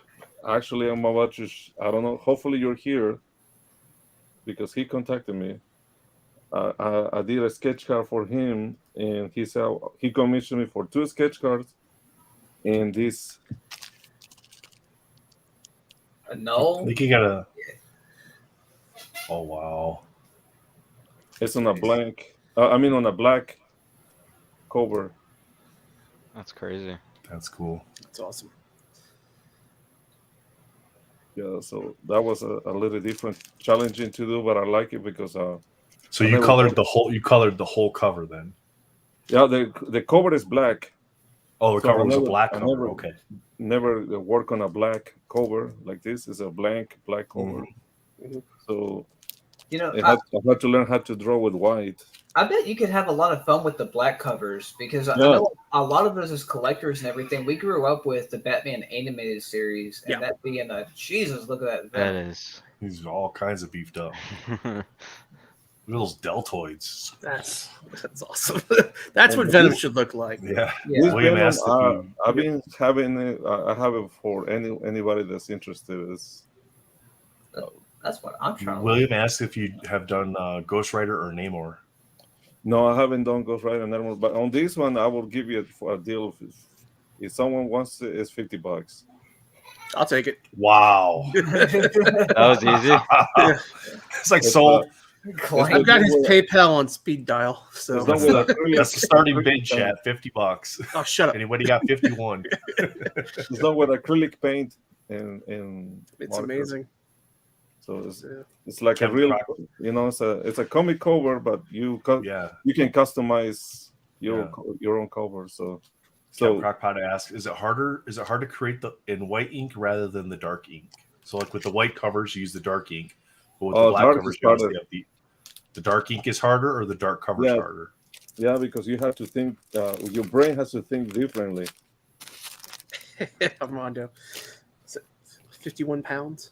Actually, I'm about to. I don't know. Hopefully, you're here because he contacted me. I did a sketch card for him, and he said he commissioned me for 2 sketch cards, and this. A I null? think you gotta. Oh wow! It's on a blank. On a black cover. That's crazy. That's cool. That's awesome. Yeah, so that was a little different, challenging to do, but I like it because So I you never colored thought- the whole. You colored the whole cover then. yeah, the cover is black. Oh, the So cover I was a never- black I cover. never- Okay. Never work on a black cover like this. It's a black cover. Mhm. So You know, I had to learn how to draw with white. I bet you could have a lot of fun with the black covers because I Yeah. know a lot of us as collectors and everything, we grew up with the Batman animated series and Yeah. that being a Jesus, look at that. That Venom. is. These are all kinds of beefed up. Look at those deltoids. That's awesome. That's what And Venom this- should look like. Yeah. Yeah. This William Venom, asked if you. I've been having it. I have it for anybody that's interested. That's what I'm trying to William asked if you have done Ghost Rider or Namor. No, I haven't done Ghost Rider anymore. But on this one, I will give you a deal. If someone wants it, it's $50. I'll take it. Wow. That was easy. It's like It's, sold. Clank. I've got his Well- PayPal on speed dial. So It's not That's with acrylic- That's the starting bid, acrylic paint. chat. $50. oh, shut up. Anybody got 51? It's done with acrylic paint and It's marker. amazing. So Yeah. it's like Kevin a real, Crockett. it's a comic cover, but you Yeah. you can customize Yeah. your own cover. So So Crockpot asks, is it hard to create in white ink rather than the dark ink? So like with the white covers, you use the dark ink. But with the black dark covers, is you obviously harder. have the dark ink is harder or the dark cover is Yeah. harder? yeah, because you have to think. Your brain has to think differently. Armando. Is it 51 pounds?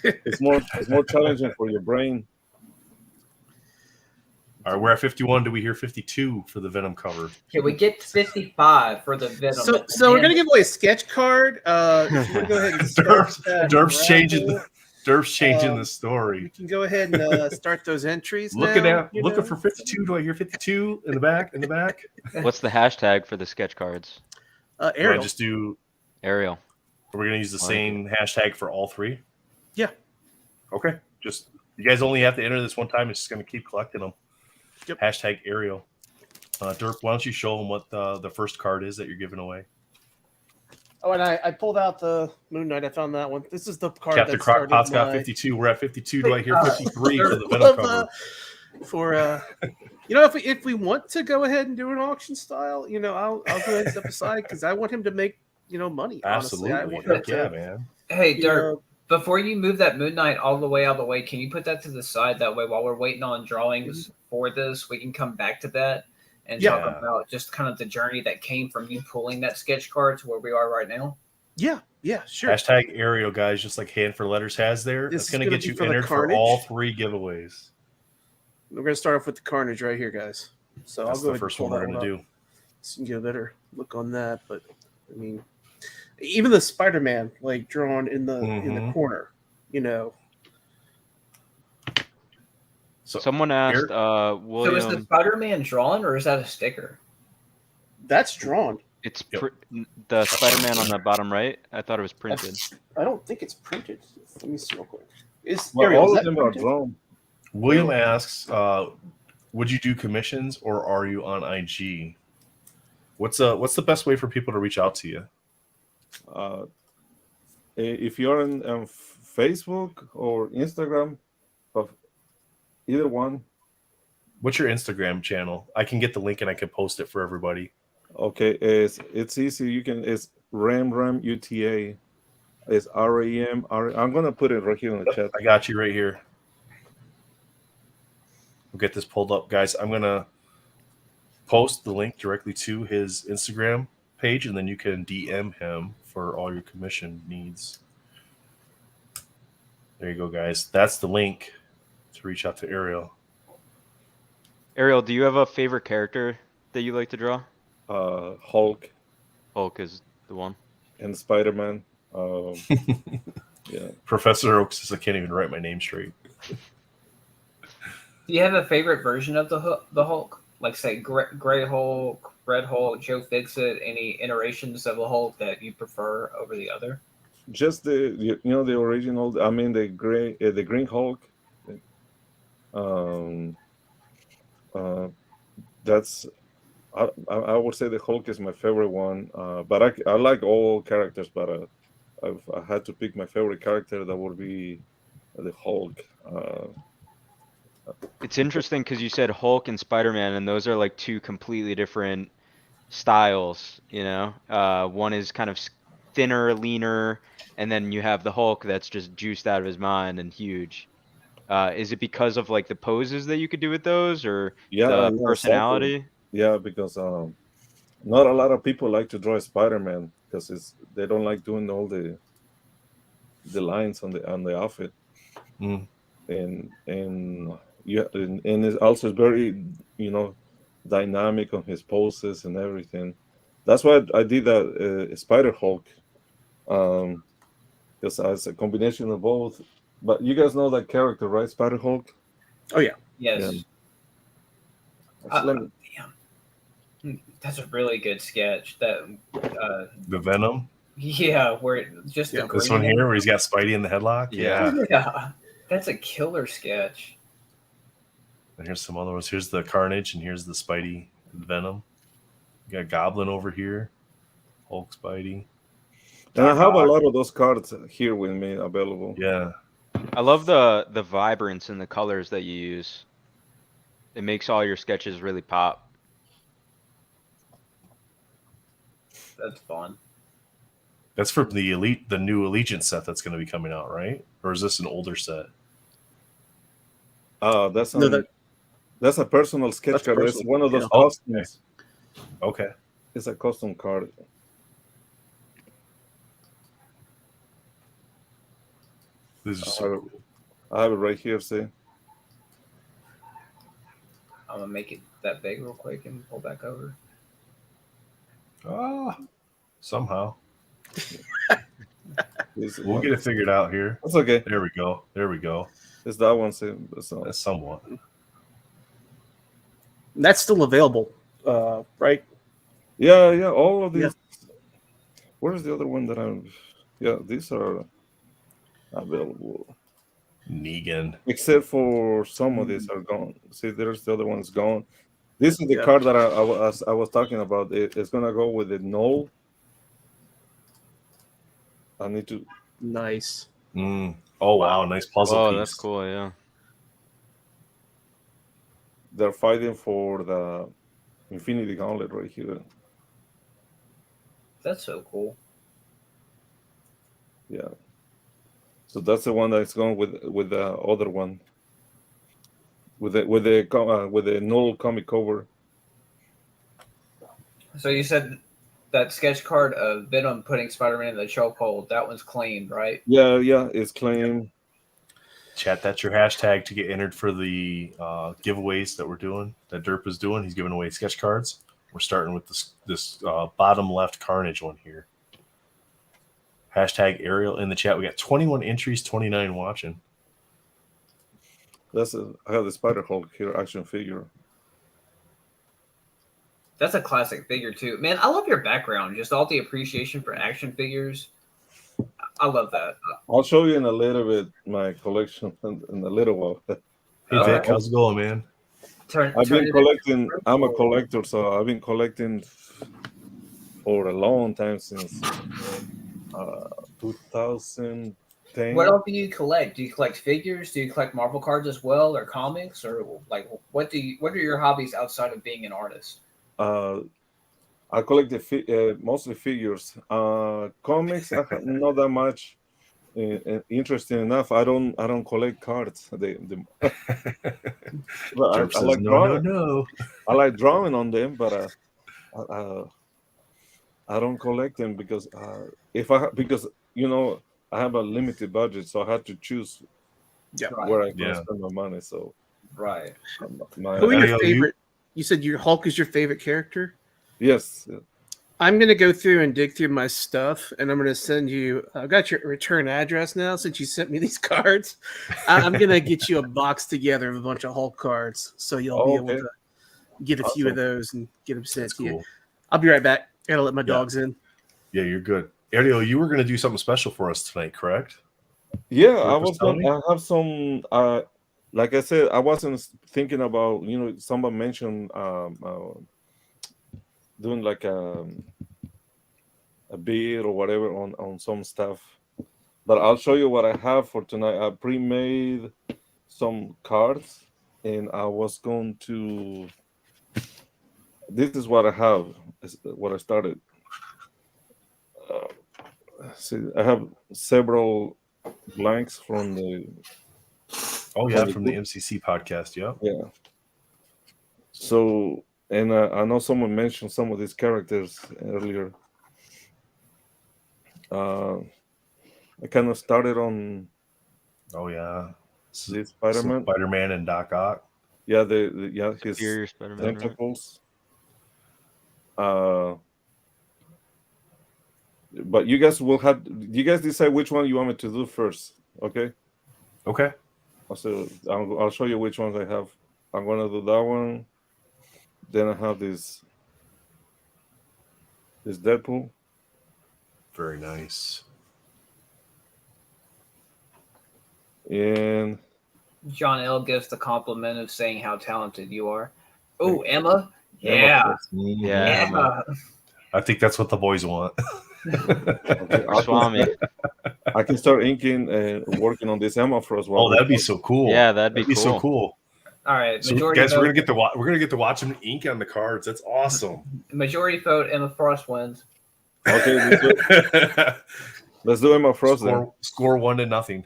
It's more challenging for your brain. All right, we're at 51. Do we hear 52 for the Venom cover? Can we get 55 for the Venom? So we're gonna give away a sketch card. If you want to go ahead and start that Derp's changing raffle, Derp's changing Um, the you story. can go ahead and start those entries. Looking now, you looking know? for 52. Do I hear 52 in the back? In the back? What's the hashtag for the sketch cards? Do I Ariel. just do? Ariel. Are we gonna use the Like same hashtag for all three? Yeah. Okay. Just you guys only have to enter this one time. It's just gonna keep collecting them. Yep. Hashtag Ariel. Derp, why don't you show them what the first card is that you're giving away? Oh, and I pulled out the Moon Knight. I found that one. This is the card Captain that started Crockpot's got my 52. We're at 52. Do I hear 53 for the Venom love, cover? for you know, if we want to go ahead and do an auction style, you know, I'll go ahead and step aside because I want him to make money. Honestly, I Absolutely. want him Heck to, yeah, man. Hey, you Dirk, know, before you move that Moon Knight all the way out of the way, can you put that to the side? That way, while we're waiting on drawings for this, we can come back to that and Yeah. talk about just kind of the journey that came from you pulling that sketch card to where we are right now. yeah, sure. Hashtag Ariel, guys, just like Hand for Letters has there. This That's is going to gonna get be you for the entered for Carnage. all three giveaways. We're gonna start off with the Carnage right here, guys. So That's I'll go the ahead first and pull one we're that going to one up. do. So you can get a better look on that. But I mean, even the Spider-Man, like drawn in the Mhm. corner, you know. So, Someone asked So is the William. Spider-Man drawn or is that a sticker? That's drawn. It's Yep. the Spider-Man on the bottom right. I thought it was printed. I don't think it's printed. Let me see real quick. Is Well, Ariel, is all that of them are printed? drawn. William asks, would you do commissions or are you on IG? What's the best way for people to reach out to you? If you're on Facebook or Instagram, of either one. What's your Instagram channel? I can get the link and I can post it for everybody. Okay, it's easy. You can it's Ram UTA. It's RAM. I'm gonna put it right here in the chat. I got you right here. We'll get this pulled up, guys. I'm gonna post the link directly to his Instagram page, and then you can DM him for all your commission needs. There you go, guys. That's the link to reach out to Ariel. Ariel, do you have a favorite character that you like to draw? Hulk Hulk is the one. and Spider-Man. Yeah. Professor Oak says I can't even write my name straight. Do you have a favorite version of the Hulk? Like, say, Gray Hulk, Red Hulk, Joe Fixit, any iterations of the Hulk that you prefer over the other? Just the the original. I mean the Green Hulk. That's I would say the Hulk is my favorite one. But I like all characters. But if I had to pick my favorite character, that would be the Hulk. It's interesting because you said Hulk and Spider-Man, and those are like two completely different styles, you know? One is kind of thinner, leaner, and then you have the Hulk that's just juiced out of his mind and huge. Is it because of like the poses that you could do with those, or the personality? Exactly. Yeah, because not a lot of people like to draw Spider-Man because they don't like doing all the lines on the outfit. Mm. And it's also very dynamic on his poses and everything. That's why I did that Spider Hulk, because it's a combination of both. But you guys know that character, right? Spider Hulk. Oh yeah. Yes. Yeah. Damn. That's a really good sketch. That The Venom. yeah, where just the This green one here, where he's got Spidey in the headlock. Yeah. Yeah, that's a killer sketch. And here's some other ones. Here's the Carnage, and here's the Spidey Venom. You got Goblin over here, Hulk, Spidey. And I have a lot of those cards here with me available. Yeah. I love the vibrance and the colors that you use. It makes all your sketches really pop. That's fun. That's for the new Allegiance set that's going to be coming out, right? Or is this an older set? That's a personal sketch card. It's one of those customs. Okay. It's a custom card. This is so cool. I have it right here. See. I'm gonna make it that big real quick and pull back over. Somehow. We'll One. get it figured out here. That's okay. There we go. It's that one. That's somewhat. That's still available, right? Yeah. All of these. Yeah. Where's the other one that I'm? Yeah, these are available. Negan. Except for some of these are gone. See, there's the other one's gone. This is the card that I was talking about. It's gonna go with the null. I need to. Nice. Oh wow, nice puzzle piece. That's cool. Yeah. They're fighting for the Infinity Gauntlet right here. That's so cool. Yeah. So that's the one that's going with the other one. With the null comic cover. So you said that sketch card of Venom putting Spider-Man in the chokehold, that one's claimed, right? Yeah, it's claimed. Chat, that's your hashtag to get entered for the giveaways that we're doing, that Derp is doing. He's giving away sketch cards. We're starting with this bottom left Carnage one here. Hashtag Ariel in the chat. We got 21 entries, 29 watching. I have the Spider Hulk here, action figure. That's a classic figure too. Man, I love your background. Just all the appreciation for action figures. I love that. I'll show you in a little bit my collection in a little while. Hey Vic, how's it going, man? I've been collecting. I'm a collector, so I've been collecting for a long time, since 2010, 10. What else do you collect? Do you collect figures? Do you collect Marvel cards as well, or comics, or like what are your hobbies outside of being an artist? I collect mostly figures. Comics, not that much. Interesting enough, I don't collect cards. Well, Jerp I says like no, drawing. no. I like drawing on them, but I don't collect them because because I have a limited budget, so I had to choose Yeah. Right. where I can Yeah. spend my money. So Right. Who are your Ariel, favorite? You said your Hulk is your favorite character. yes, I'm gonna go through and dig through my stuff, and I'm gonna send you. I've got your return address now since you sent me these cards. I'm gonna get you a box together of a bunch of Hulk cards, so you'll be able okay, to get a few of awesome. those and get them sent That's to you. cool. I'll be right back. I gotta let my Yeah. dogs in. Yeah, you're good. Ariel, you were going to do something special for us tonight, correct? Yeah, You I were was just telling going. me? I have some. Like I said, I wasn't thinking about. Someone mentioned doing like a bid or whatever on some stuff. But I'll show you what I have for tonight. I pre-made some cards, and I was going to. This is what I have. What I started. See, I have several blanks from the Oh, yeah, the from the book. MCC podcast. Yeah. Yeah. So, and I know someone mentioned some of these characters earlier. I kind of started on Oh, yeah. this So Spider-Man. Spider-Man and Doc Ock. Yeah, his Superior Spider-Man, right? tentacles. But you guys will have. You guys decide which one you want me to do first. Okay. Okay. So I'll show you which ones I have. I'm gonna do that one. Then I have this Deadpool. Very nice. And John L gives the compliment of saying how talented you are. Oh, Emma. Emma Yeah. first. Yeah, Emma. I think that's what the boys want. Okay, Or Swami. I can start inking and working on this Emma Frost. Oh, that'd be so cool. Yeah, that'd be so cool. cool. All right. So Majority guys, vote. we're gonna get to watch them ink on the cards. That's awesome. Majority vote. Emma Frost wins. Okay, let's do Emma Frost then. Score 1-0.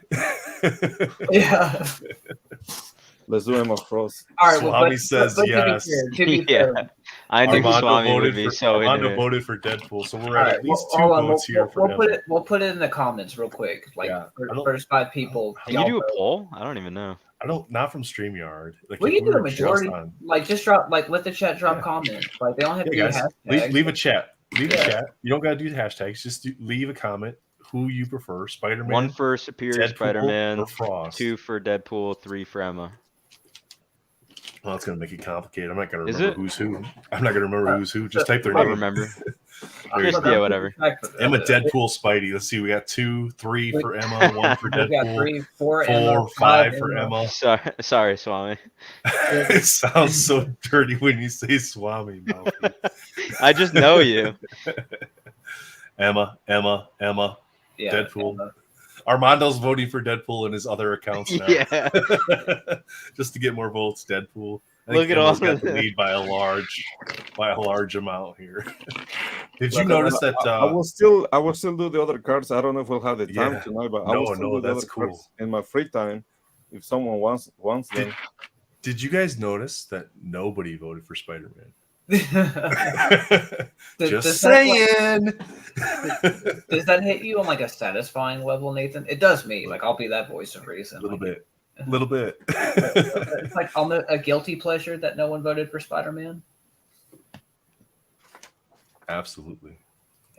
Yeah. Let's do Emma Frost. All right. Swami says yes. To be Yeah. fair, I knew Armando Swami would be so Armando into it. voted for Deadpool, so we're all at right. least two hold on, votes here for Emma. We'll put it in the comments real quick. Like Yeah. first 5 people. Can you y'all do a vote. poll? I don't even know. Not from StreamYard. Like Well, if you we do a were just majority. on- Like just drop. Like let the chat drop Yeah. comments. Like they don't have to Yeah, do guys, hashtags. leave a chat. Leave a Yeah. chat. You don't gotta do hashtags. Just leave a comment. Who you prefer, Spider-Man, 1 for Superior Deadpool, Spider-Man, or Frost? 2 for Deadpool, 3 for Emma. Well, it's gonna make it complicated. I'm not gonna Is remember it? who's who. I'm not gonna remember who's who. Just type their I name. remember. There you Just, go. yeah, whatever. Emma, Deadpool, Spidey. Let's see. We got 2, 3 for Emma, 1 for We got Deadpool, 3, 4, 4, Emma, 5 for Emma. Sorry, Swami. It sounds so dirty when you say Swami. Malfi. I just know you. Emma, Yeah, Deadpool. Emma. Armando's voting for Deadpool in his other accounts now. Yeah. Just to get more votes, Deadpool. I Look think at Emma's all got of the that. lead by a large amount here. Did you Look, notice that? I will still do the other cards. I don't know if we'll have the time Yeah. tonight, but I No, will still no, do the that's other cool. cards in my free time if someone wants them. Did you guys notice that nobody voted for Spider-Man? Just does saying. Does that hit you on like a satisfying level, Nathan? It does me. Like I'll be that voice of reason. A little Like, bit. A little bit. It's like almost a guilty pleasure that no one voted for Spider-Man. Absolutely.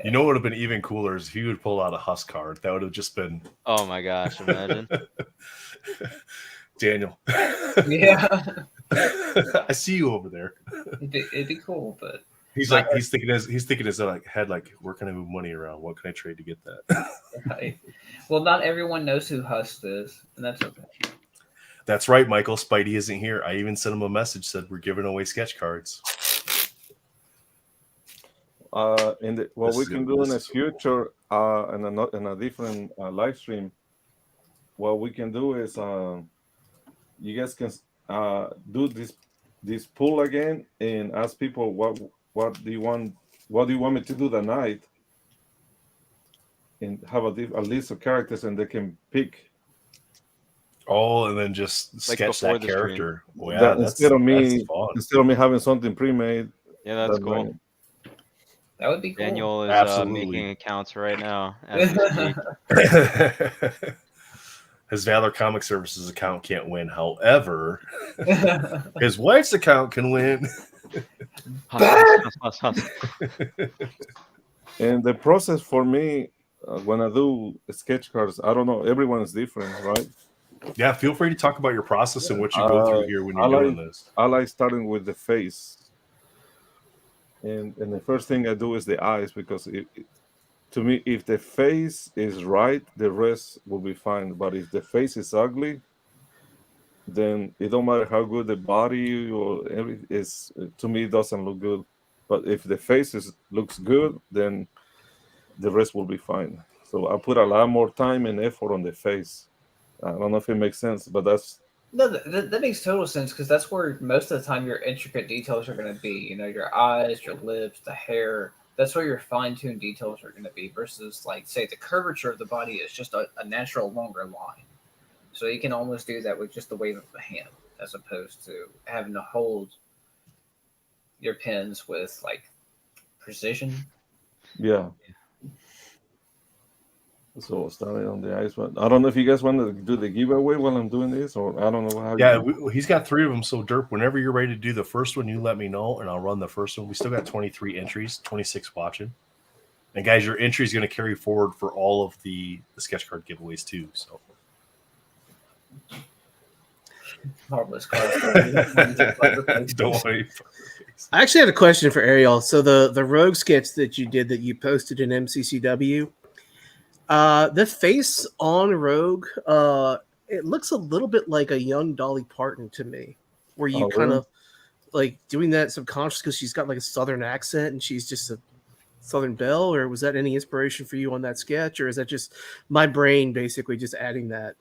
You know what would have been even cooler is if you would pull out a Husk card. That would have just been Oh my gosh, imagine. Daniel. Yeah, I see you over there. it'd be cool, but He's thinking his like head like, where can I move money around? What can I trade to get that? right. Well, not everyone knows who Hust is, and that's okay. That's right, Michael. Spidey isn't here. I even sent him a message said we're giving away sketch cards. What we can do in the This is so future in a different live stream, what we can do is you guys can do this poll again and ask people what do you want me to do that night, and have a list of characters, and they can pick Oh, and then just Like sketch before that the stream. character. Well, yeah, that that's fun. instead of me having something pre-made. Yeah, that's that cool. night. That would be cool. Daniel is Absolutely. making accounts right now as we speak. His Valor Comic Services account can't win. However, his wife's account can win. Hustle. And the process for me, when I do sketch cards, I don't know, everyone is different, right? Yeah, feel free to talk about your process and what you go through here when you're doing this. I like starting with the face. And the first thing I do is the eyes, because to me, if the face is right, the rest will be fine. But if the face is ugly, then it don't matter how good the body or everything is. To me, it doesn't look good. But if the face looks good, then the rest will be fine. So I put a lot more time and effort on the face. I don't know if it makes sense, but that's No, that makes total sense, because that's where most of the time your intricate details are going to be. You know, your eyes, your lips, the hair. That's where your fine-tuned details are going to be, versus, like, say, the curvature of the body is just a natural longer line. So you can almost do that with just the wave of the hand, as opposed to having to hold your pens with, like, precision. yeah. So starting on the ice, but I don't know if you guys want to do the giveaway while I'm doing this, or I don't know how. Yeah, he's got 3 of them. So, Derp, whenever you're ready to do the first one, you let me know, and I'll run the first one. We still got 23 entries, 26 watching. And, guys, your entry is going to carry forward for all of the sketch card giveaways, too. So, Harmless card. don't worry. I actually had a question for Ariel. So the rogue sketch that you did that you posted in MCCW, the face on Rogue, it looks a little bit like a young Dolly Parton to me. Were you kind really? of like doing that subconscious because she's got like a Southern accent and she's just a Southern belle, or was that any inspiration for you on that sketch, or is that just my brain basically just adding that?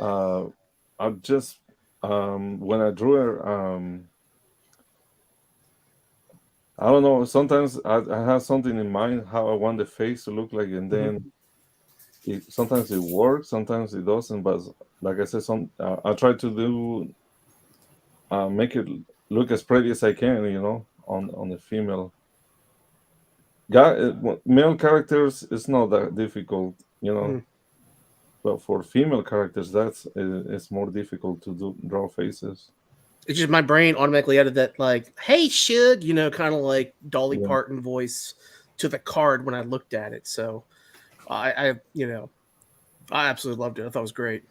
I just when I drew her, I don't know. Sometimes I have something in mind how I want the face to look like, and then sometimes it works, sometimes it doesn't. But like I said, I try to do make it look as pretty as I can, on the female. Male characters, it's not that difficult, but for female characters, it's more difficult to draw faces. It's just my brain automatically added that, like, hey, should, kind of like Dolly Yeah. Parton voice to the card when I looked at it. So I absolutely loved it. I thought it was great.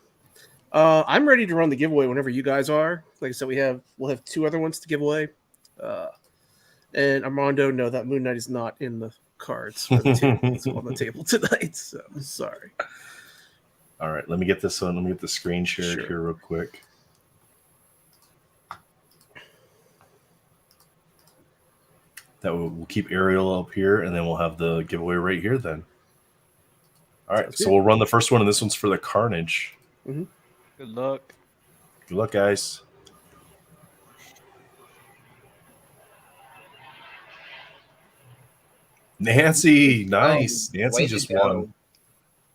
I'm ready to run the giveaway whenever you guys are. Like I said, we'll have 2 other ones to give away. And Armando, no, that Moon Knight is not in the cards for the table. It's on the table tonight. So sorry. All right, let me get this one. Let me get the screen shared here real quick. That we'll keep Ariel up here, and then we'll have the giveaway right here then. All right, so we'll run the first one, and this one's for the Carnage. Mm-hmm. Good luck. Good luck, guys. Nancy, nice. Nancy just won.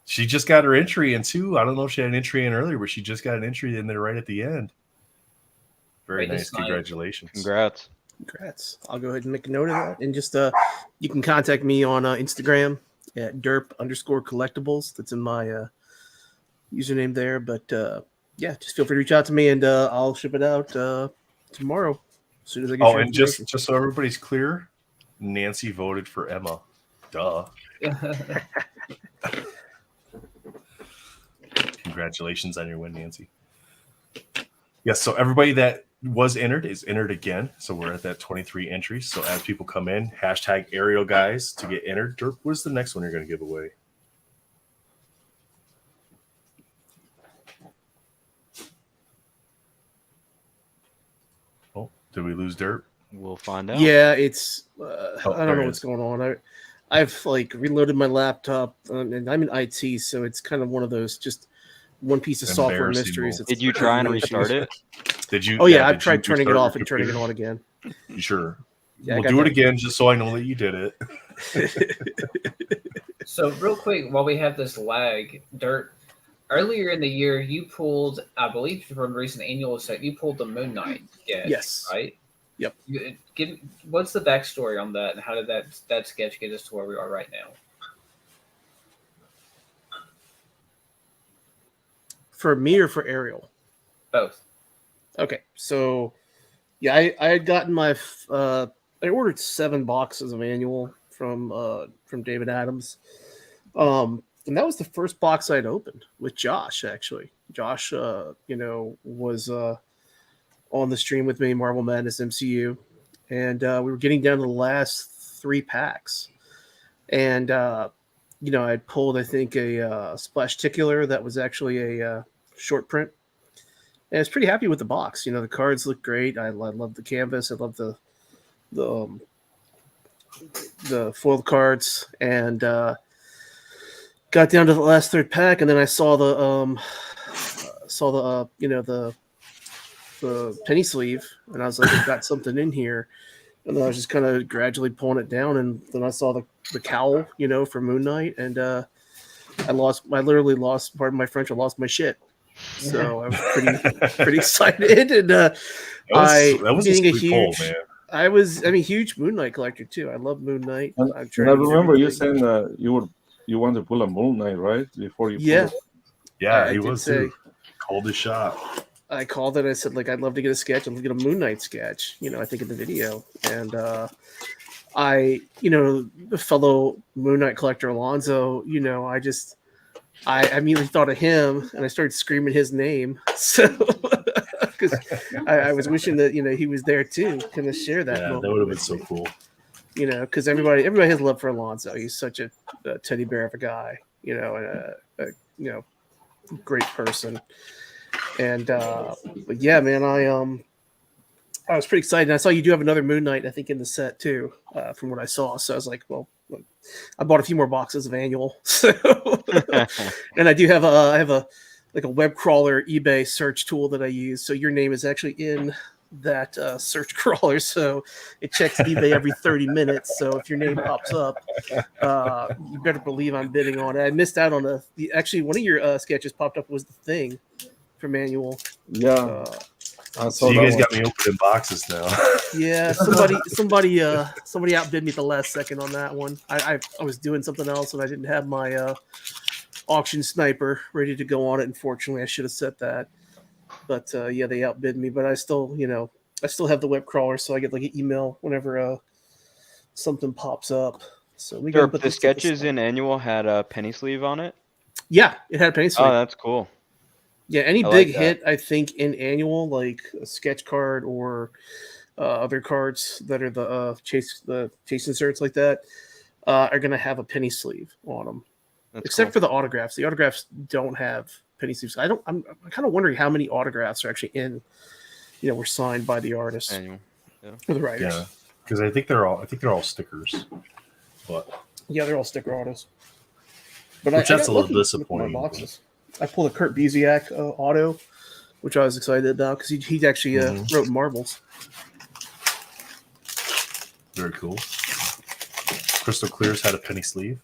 She just got her entry in too. I don't know if she had an entry in earlier, but she just got an entry in there right at the end. Very nice. Congratulations. Congrats. I'll go ahead and make a note of that. And just you can contact me on Instagram at derp_collectibles. That's in my username there. But just feel free to reach out to me, and I'll ship it out tomorrow as soon as I get your and just so everybody's clear, Nancy voted for Emma. Duh. Congratulations on your win, Nancy. Yes, so everybody that was entered is entered again. So we're at that 23 entries. So as people come in, hashtag Ariel guys to get entered. Dirk, what is the next one you're going to give away? Oh, did we lose Dirk? We'll find out. Yeah, it's I don't know what's going on. I've like reloaded my laptop, and I'm in IT, so it's kind of one of those just one piece of software Embarrassing mysteries. moment. Did you try and issues. restart it? Did you? Oh yeah, did I've tried you turning it restart off your and turning it computer? on again. You sure? Yeah, I We'll got do it that. again just so I know that you did it. So real quick, while we have this lag, Dirt, earlier in the year you pulled, I believe from a recent annual set, you pulled the Moon Knight sketch, Yes. right? Yep. What's the backstory on that, and how did that sketch get us to where we are right now? For me or for Ariel? Both. Okay, so yeah, I had gotten my I ordered 7 boxes of annual from David Adams, and that was the first box I'd opened with Josh. Actually, Josh, was on the stream with me, Marvel Madness MCU, and we were getting down to the last 3 packs, and I had pulled I think a Splashticular that was actually a short print. And I was pretty happy with the box. The cards look great. I love the canvas. I love the foil cards, and got down to the last 3rd pack, and then I saw the the penny sleeve, and I was like, I've got something in here, and then I was just kind of gradually pulling it down, and then I saw the cowl, for Moon Knight, and I literally lost, pardon my French, I lost my shit. So I was pretty excited, and That was being a a sweet huge, pull, man. I'm a huge Moon Knight collector too. I love Moon Knight. And, I'm and trying I to get remember you everything. saying that you wanted to pull a Moon Knight, right? Before you Yeah, pull it. Yeah, I he did was say- too. Called his shot. I called it. I said, I'd love to get a sketch. I'd love to get a Moon Knight sketch. I think in the video, and the fellow Moon Knight collector Alonzo. I immediately thought of him, and I started screaming his name. So, because I was wishing that he was there too, kind of share that Yeah, moment. that would have been with so me. cool. Because everybody has love for Alonzo. He's such a teddy bear of a guy. And a great person. And but yeah, man, I was pretty excited. I saw you do have another Moon Knight, I think, in the set too, from what I saw. So I was like, well, I bought a few more boxes of annual. So, and I do have a web crawler eBay search tool that I use. So your name is actually in that search crawler. So it checks eBay every 30 minutes. So if your name pops up, you better believe I'm bidding on it. I missed out on actually one of your sketches popped up was the Thing from annual. Yeah. So you guys got me opening boxes now. Yeah, somebody outbid me at the last second on that one. I was doing something else and I didn't have my auction sniper ready to go on it. Unfortunately, I should have set that. But yeah, they outbid me. But I still have the web crawler, so I get an email whenever something pops up. So we Sure, the sketches in annual had a penny sleeve on it. Yeah, it had a penny sleeve. Oh, that's cool. Yeah, any I big like that. hit, I think, in annual, like a sketch card or other cards that are the chase inserts like that, are going to have a penny sleeve on them. That's Except cool. for the autographs. The autographs don't have penny sleeves. I'm kind of wondering how many autographs are actually in, were signed by the artists Annual. or the writers. Yeah, because I think they're all stickers, but Yeah, they're all sticker autos. But Which that's got a little lucky with disappointing. my boxes. I pulled a Kurt Busiek auto, which I was excited about because he actually wrote Marvels. very cool. Crystal Clears had a penny sleeve.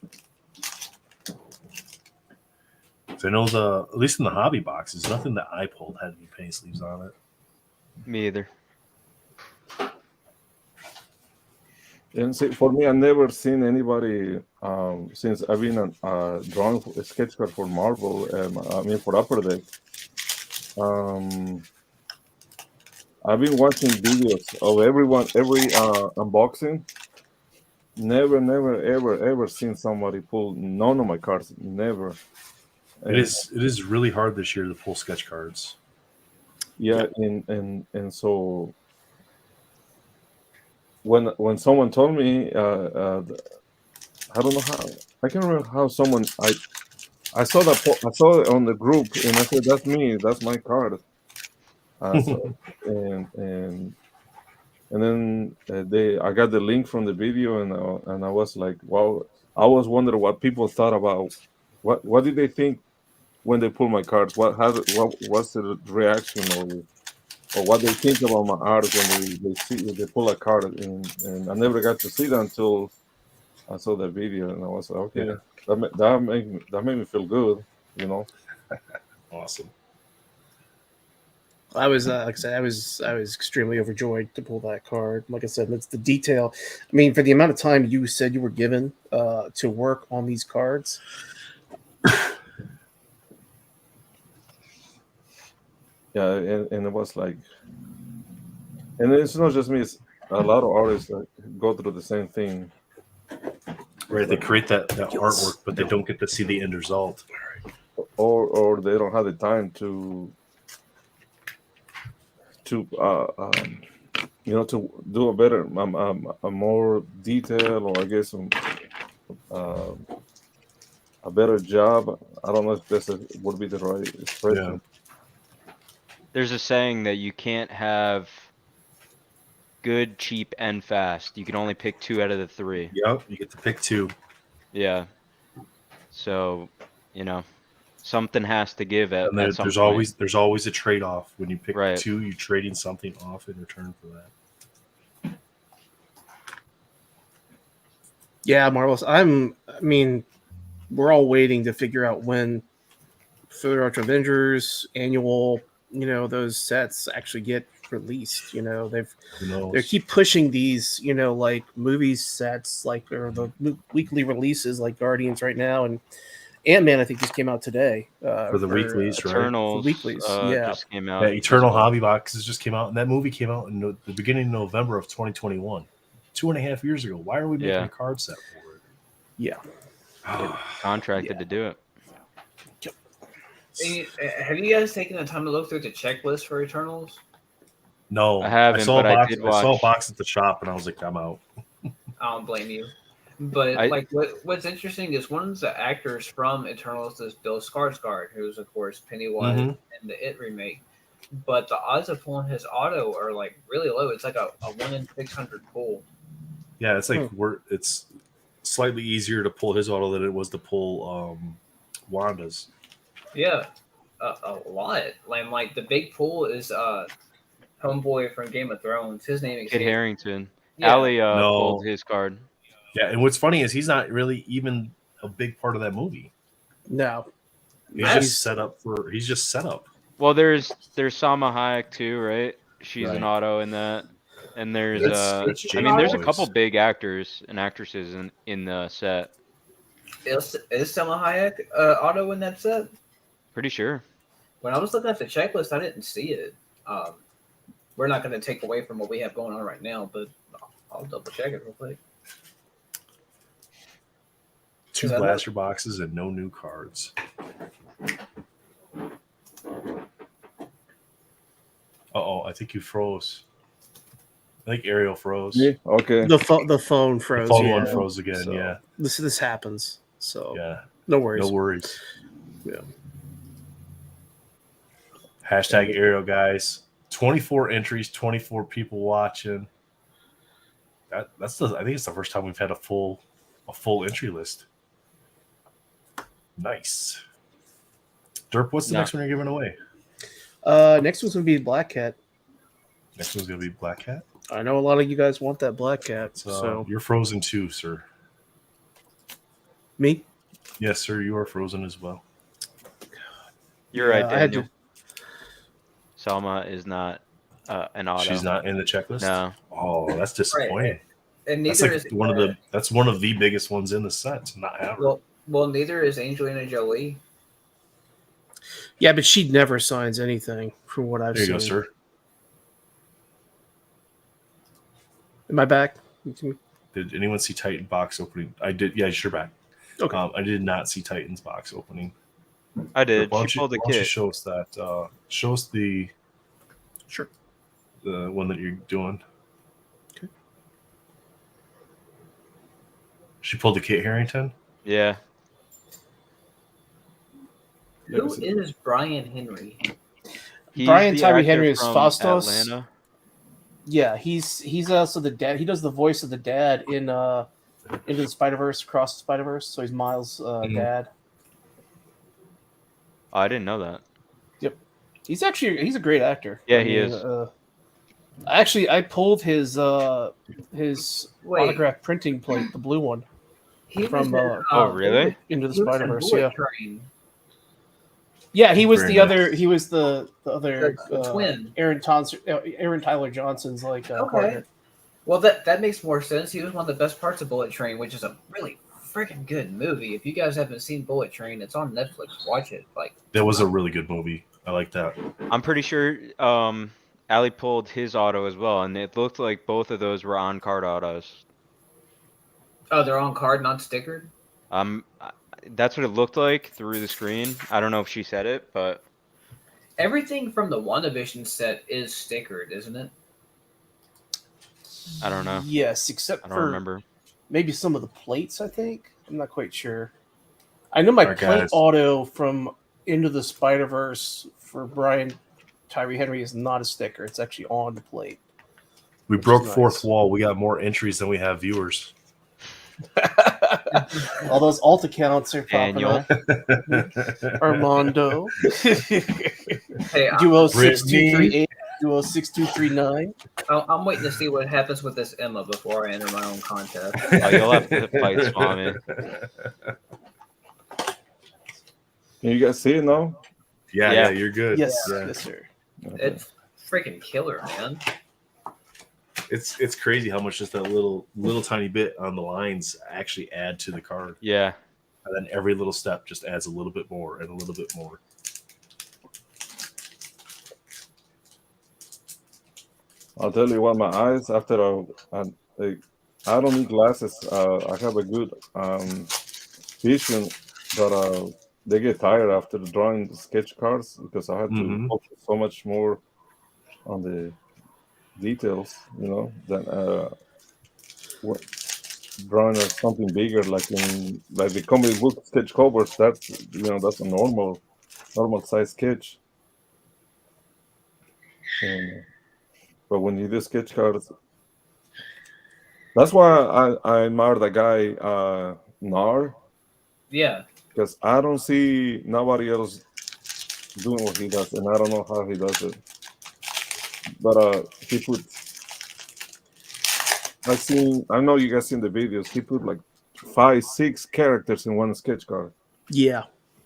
So I know at least in the hobby boxes, nothing that I pulled had any penny sleeves on it. Me either. And see, for me, I've never seen anybody since I've been drawing a sketch card for Marvel. For Upper Deck. I've been watching videos of every unboxing. Never, ever seen somebody pull none of my cards. Never. It is really hard this year to pull sketch cards. Yeah, and so when someone told me, I don't know how, I can't remember how someone I saw it on the group and I said, that's me, that's my card. And then I got the link from the video and I was like, wow, I was wondering what people thought about what did they think when they pull my cards, what's the reaction or what they think about my art when they pull a card, and I never got to see that until I saw that video, and I was like, okay, Yeah. that made me feel good, you know. Awesome. I was like I said, I was extremely overjoyed to pull that card. Like I said, it's the detail. I mean, for the amount of time you said you were given to work on these cards. Yeah, and it was like, and it's not just me; it's a lot of artists that go through the same thing. Right, they create that artwork, but they don't get to see the end result. Or they don't have the time to to do a better, a more detail, or I guess a better job. I don't know if would be the right expression. There's a saying that you can't have good, cheap, and fast. You can only pick 2 out of the 3. Yep, you get to pick 2. Yeah. So, something has to give at And some there's point. always a trade off. When you pick Right. 2, you're trading something off in return for that. Yeah, marvelous. I mean, we're all waiting to figure out when Further Arch Avengers annual, those sets actually get released. They keep pushing these, like movie sets, like or the weekly releases, like Guardians right now, and Ant-Man I think just came out today For the weeklies, right? Eternals For weeklies, yeah. just came out. Yeah, Eternal Hobby Boxes just came out, and that movie came out in the beginning of November of 2021, 2.5 years ago. Why are we making a card set for it? Yeah. Contracted to do it. Have you guys taken the time to look through the checklist for Eternals? No, I haven't, saw but a box, I did watch. I saw a box at the shop, and I was like, I'm out. I don't blame you. But what's interesting is one of the actors from Eternals is Bill Skarsgård, who's of course Pennywise in the It remake. But the odds of pulling his auto are like really low. It's like a 1 in 600 pull. Yeah, it's like it's slightly easier to pull his auto than it was to pull Wanda's. Yeah, a lot. Like the big pull is homeboy from Game of Thrones. His name is Kit Harington. Yeah. Allie pulled his card. Yeah, and what's funny is he's not really even a big part of that movie. No, he's just set up. Well, there's Salma Hayek too, right? She's an auto in that, and there's there's a couple big actors and actresses in the set. Is Salma Hayek auto in that set? Pretty sure. When I was looking at the checklist, I didn't see it. We're not going to take away from what we have going on right now, but I'll double check it real quick. 2 blaster boxes and no new cards. I think you froze. I think Ariel froze. Yeah, okay. The phone froze. The phone one froze again. So, yeah. This happens. So yeah, no worries. No worries. Yeah. Hashtag Ariel, guys. 24 entries, 24 people watching. I think it's the first time we've had a full entry list. Nice. Derp, what's the next one you're giving away? Next one's gonna be Black Cat. Next one's gonna be Black Cat. I know a lot of you guys want that Black Cat. So you're frozen too, sir. Me? Yes, sir. You are frozen as well. You're right, Daniel. Salma is not an auto. She's not in the checklist. No. Oh, that's disappointing. Right. And neither is that's one of the biggest ones in the set to not have her. Well, neither is Angelina Jolie. Yeah, but she never signs anything from what I've seen. There you go, sir. Am I back? Did anyone see Titan box opening? I did. Yeah, you're back. Okay. I did not see Titan's box opening. I did. She pulled the kit. Show us that. Show us the one that you're doing. Okay. She pulled the Kit Harington. Yeah. Who is Brian Henry? Brian Tyree Henry is Fastos. Atlanta. Yeah, he's also the dad. He does the voice of the dad in Into the Spider-Verse, Across the Spider-Verse. So he's Miles' dad. Oh, I didn't know that. He's a great actor. Yeah, he is. Actually, I pulled his Wait. autograph printing plate, the blue one, He from was in, Oh, really? Into the he was in Spider-Verse. Bullet Yeah, Train. yeah, he was Very the nice. other. He was the other The twin. Aaron Tyler Johnson's like Okay. partner. Well, that makes more sense. He was one of the best parts of Bullet Train, which is a really freaking good movie. If you guys haven't seen Bullet Train, it's on Netflix. Watch it. Like, That was a really good movie. I like that. I'm pretty sure Ali pulled his auto as well, and it looked like both of those were on card autos. oh, they're on card, not stickered. That's what it looked like through the screen. I don't know if she said it, but Everything from the WandaVision set is stickered, isn't it? I don't know. Yes, except I don't for remember. maybe some of the plates. I think I'm not quite sure. I know my Alright, plate guys. auto from Into the Spider-Verse for Brian Tyree Henry is not a sticker. It's actually on the plate. We Which broke is nice. fourth wall. We got more entries than we have viewers. All those alt accounts are popping Daniel. up. Armando. Hey, Duo 6238. Duo 6239. I'm waiting to see what happens with this Emma before I enter my own contest. Oh, you'll have to fight Swami. Can you guys see it now? Yeah, you're good. Yes, Yeah. yes, sir. Okay. It's freaking killer, man. It's crazy how much just that little tiny bit on the lines actually add to the card. Yeah. And then every little step just adds a little bit more and a little bit more. I'll tell you what, my eyes after I don't need glasses. I have a good vision, but they get tired after drawing the sketch cards because I had to Mhm. focus so much more on the details, than what drawing of something bigger like the comic book sketch covers. That's a normal size sketch. But when you do sketch cards, that's why I admire the guy Nar, Yeah. because I don't see nobody else doing what he does, and I don't know how he does it. But he put, I know you guys seen the videos. He put like 5-6 characters in one sketch card, Yeah.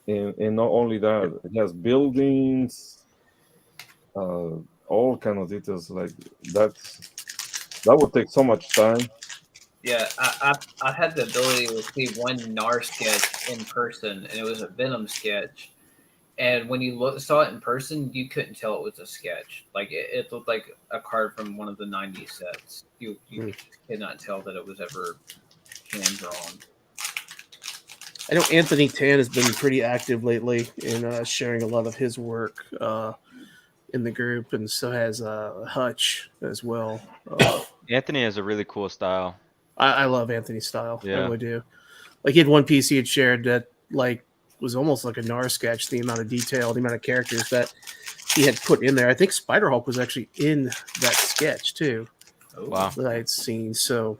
and not only that, it has buildings, all kind of details like that. That would take so much time. Yeah, I had the ability to see one NAR sketch in person, and it was a Venom sketch. And when you saw it in person, you couldn't tell it was a sketch. Like it looked like a card from one of the '90s sets. You could not tell that it was ever hand drawn. I know Anthony Tan has been pretty active lately in sharing a lot of his work in the group, and so has Hutch as well. Anthony has a really cool style. I love Anthony's style. I Yeah. really do. Like he had one piece he had shared that like was almost like a NAR sketch. The amount of detail, the amount of characters that he had put in there. I think Spider-Hulk was actually in that sketch too. Wow. That I had seen. So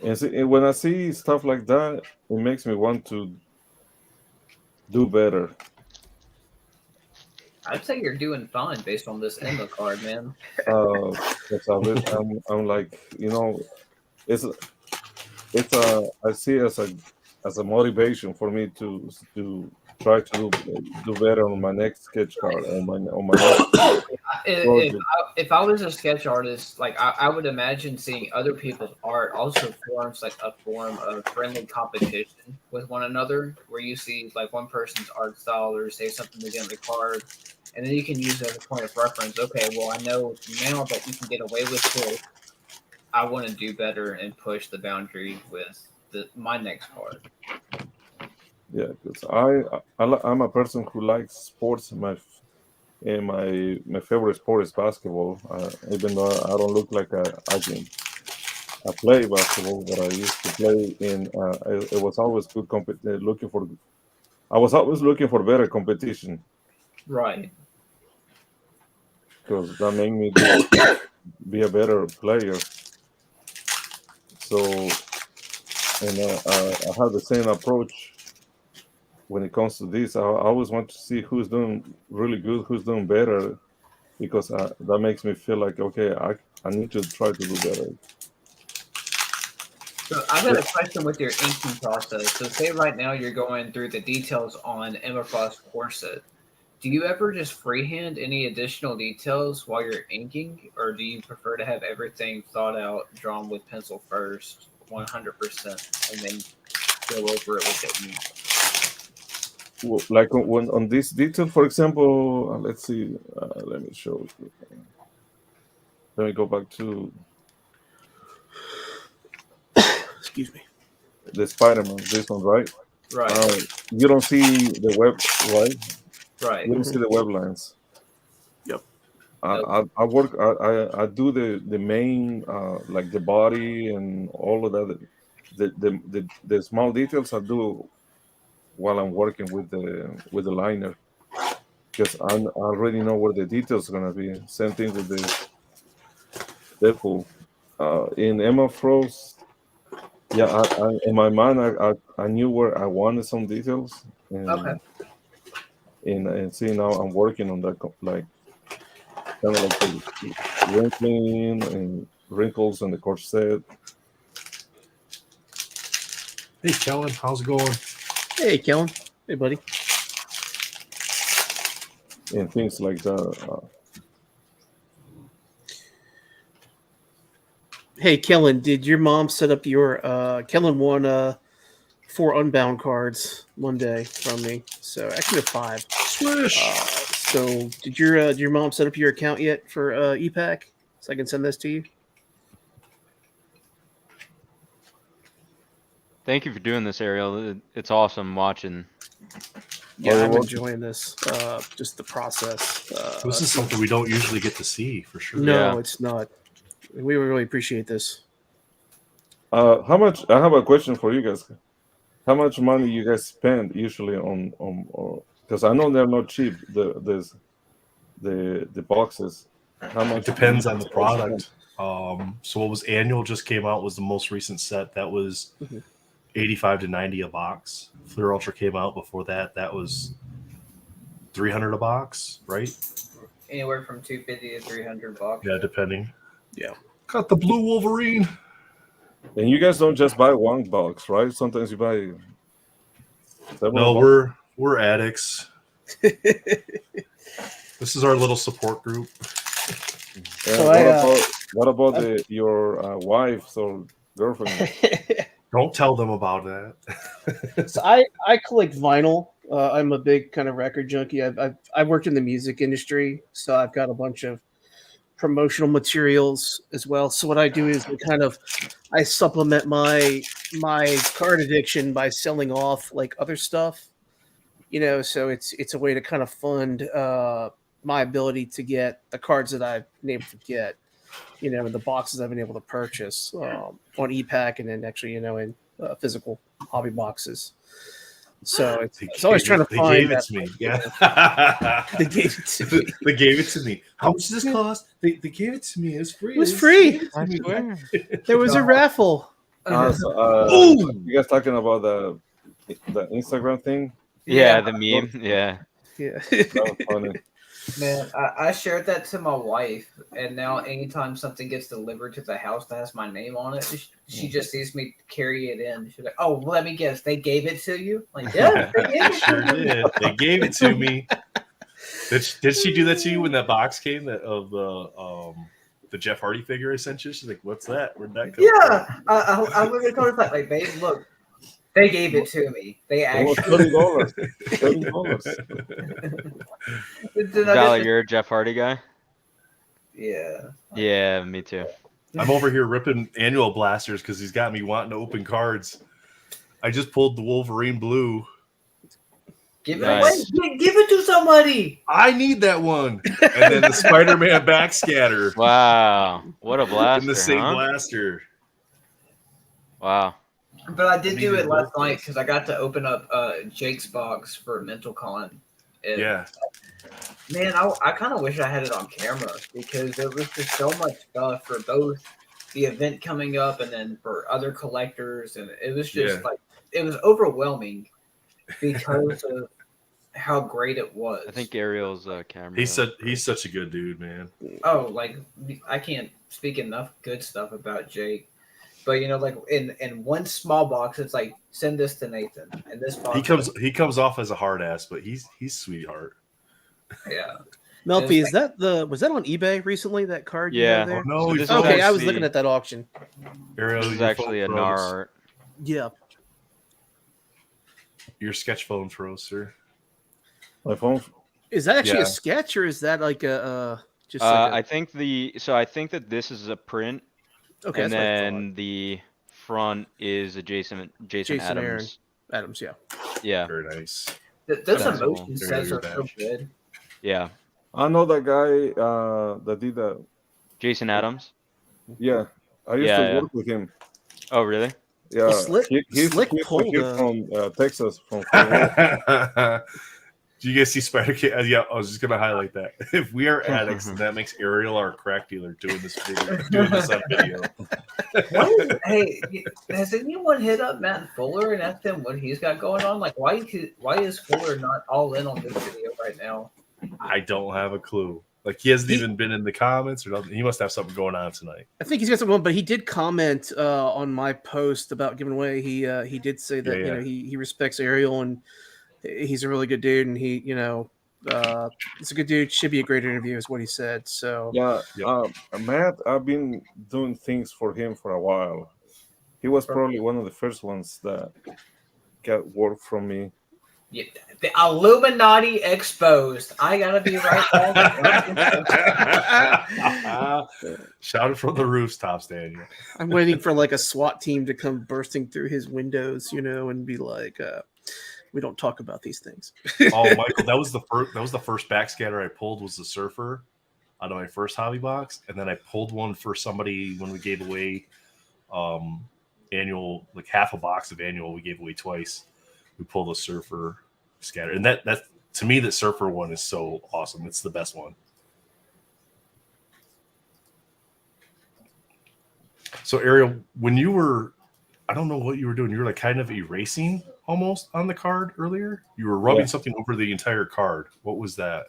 And when I see stuff like that, it makes me want to do better. I'd say you're doing fine based on this Emma card, man. Because I'm like, it's I see it as a motivation for me to try to do better on my next sketch card on my next If I was a sketch artist, like I would imagine seeing other people's art also forms like a form of friendly competition with one another, where you see like one person's art style or say something to get on the card, and then you can use it as a point of reference. Okay, well I know now that you can get away with this. I want to do better and push the boundary with my next card. Yeah, because I'm a person who likes sports. My favorite sport is basketball. Even though I don't look like I play basketball, but I used to play in. It was always good I was always looking for better competition Right. because that made me be a better player. So, and I have the same approach when it comes to this. I always want to see who's doing really good, who's doing better, because that makes me feel like, okay, I need to try to do better. So I've got a question with your inking process. So say right now you're going through the details on Emma Frost corset. Do you ever just freehand any additional details while you're inking, or do you prefer to have everything thought out, drawn with pencil first, 100%, and then go over it with the ink? Like on this detail, for example, let's see. Let me show you. Let me go back to Excuse me. the Spider-Man. This one, right? Right, You don't see the web, right? right. You don't see the web lines. Yep. I work. I do the main like the body and all of that. The small details I do while I'm working with the liner, because I already know where the details are gonna be. Same thing with the Deadpool. In Emma Frost, yeah, in my mind, I knew where I wanted some details, Okay. and see now I'm working on that, like kind of like the wrinkling and wrinkles and the corset Hey, Kellen, how's it going? Hey, Kellen. Hey, buddy. and things like that. Hey, Kellen, did your mom set up your Kellen won 4 Unbound cards Monday from me. So actually 5. Swish. So did your mom set up your account yet for EPAC? So I can send this to you? Thank you for doing this, Ariel. It's awesome watching. Yeah, you're I'm welcome. enjoying this. Just the process. This is something we don't usually get to see for sure. No, Yeah. it's not. We really appreciate this. How much? I have a question for you guys. How much money you guys spend usually on because I know they're not cheap. The boxes. How much? It depends on the product. So what was annual just came out was the most recent set. That was Mhm. 85 to 90 a box. Fleer Ultra came out before that. That was 300 a box, right? Anywhere from 250 to 300 bucks. Yeah, depending. Yeah. Got the blue Wolverine. And you guys don't just buy one box, right? Sometimes you buy several. No, boxes. we're addicts. This is our little support group. So what about your wife or girlfriend? Don't tell them about that. So I collect vinyl. I'm a big kind of record junkie. I've worked in the music industry, so I've got a bunch of promotional materials as well. So what I do is I supplement my card addiction by selling off like other stuff. So it's a way to kind of fund my ability to get the cards that I've been able to get, the boxes I've been able to purchase on ePack and then actually, in physical hobby boxes. So it's always trying to They find gave it that. to me. Yeah. They gave it to me. They gave it to me. How much does this cost? They gave it to me. It's free. It was They free. gave it to I me. swear. There was a raffle. Boom! You guys talking about the Instagram thing? Yeah, the meme. Yeah. Yeah. That was funny. Man, I shared that to my wife, and now anytime something gets delivered to the house that has my name on it, she just sees me carry it in. She's like, "Oh, let me guess, they gave it to you?" Like, yeah, they gave They it sure to me. did. They gave it to me. Did she do that to you when that box came of the Jeff Hardy figure I sent you? She's like, "What's that? Where'd that come Yeah, from?" I literally told her like, babe, look, they gave it to me. They It was actually. $30. Valley, you're a Jeff Hardy guy? Yeah. Yeah, me too. I'm over here ripping annual blasters because he's got me wanting to open cards. I just pulled the Wolverine blue. Give it Nice. away. Give it to somebody. I need that one. And then the Spider-Man backscatter Wow. What a blaster, in the same huh? blaster. Wow. But I did I do needed it last both night those. because I got to open up Jake's box for Mental Con. And, Yeah. Man, I kind of wish I had it on camera because there was just so much stuff for both the event coming up and then for other collectors. And it was just Yeah. like, it was overwhelming. because of how great it was. I think Ariel's camera. He's such a good dude, man. Oh, like I can't speak enough good stuff about Jake. But like in one small box, it's like send this to Nathan, and this box He comes off as a hard ass, but he's sweetheart. yeah. Melfi, was that on eBay recently? That card? Yeah. You have there? Oh, no, So he this is froze. Okay, I was actually- looking at that auction. Ariel, This is your actually a phone NAR froze. art. Yeah. Your sketch phone froze, sir. My phone. Is that actually Yeah. a sketch or is that like a just like a, I think that this is a print, okay? and That's what I then the front is a Jason Jason Adams. thought. Adams, yeah. Yeah, Very nice. Those That's emotion cool. sets Very are so badge. good. yeah. I know that guy that did that. Jason Adams. Yeah, I used Yeah, to yeah. work with him. Oh, really? Yeah, Slick he's pulled here from Texas. From Do you guys see Spider Kid? Yeah, I was just gonna highlight that. If we are addicts, then that makes Ariel our crack dealer doing this on video. Hey, has anyone hit up Matt Fuller and asked him what he's got going on? Like, why is Fuller not all in on this video right now? I don't have a clue. Like he hasn't even been in the comments or nothing. He must have something going on tonight. I think he's got something, but he did comment on my post about giving away. He did say that Yeah. he respects Ariel and he's a really good dude, and he he's a good dude. Should be a great interview, is what he said. So yeah, Yep. Matt, I've been doing things for him for a while. He was probably one of the first ones that got work from me. Yeah, the Illuminati exposed. I gotta be right back. Shout it from the rooftops, Daniel. I'm waiting for like a SWAT team to come bursting through his windows, and be like, "We don't talk about these things." Oh, Michael, that was the first backscatter I pulled was the Surfer out of my first hobby box, and then I pulled one for somebody when we gave away annual, like half a box of annual. We gave away twice. We pulled a Surfer scatter, and that to me, the Surfer one is so awesome. It's the best one. So Ariel, when you were, I don't know what you were doing. You were like kind of erasing almost on the card earlier. You were rubbing something over the entire card. What was that?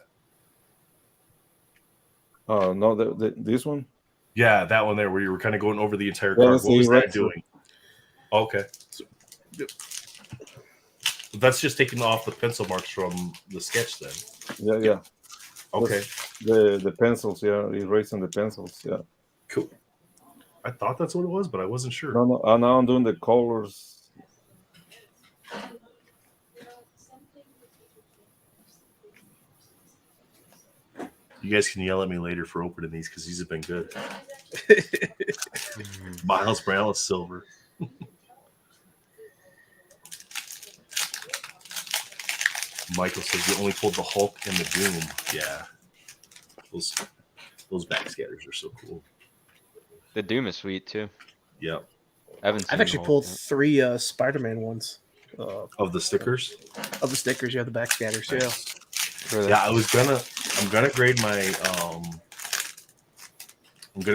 No, this one. Yeah, that one there where you were kind of going over the entire Yeah, card. that's What was the that eraser. doing? Okay. That's just taking off the pencil marks from the sketch then. Yeah. Okay. The pencils, erasing the pencils, yeah. Cool. I thought that's what it was, but I wasn't sure. No, now I'm doing the colors. You guys can yell at me later for opening these because these have been good. Miles Morales silver. Michael says you only pulled the Hulk and the Doom. Yeah. Those backscatters are so cool. The Doom is sweet too. Yep. I've actually pulled 3 Spider-Man ones Of the stickers. of the stickers. Yeah, the backscatters. Yeah. Yeah, I'm gonna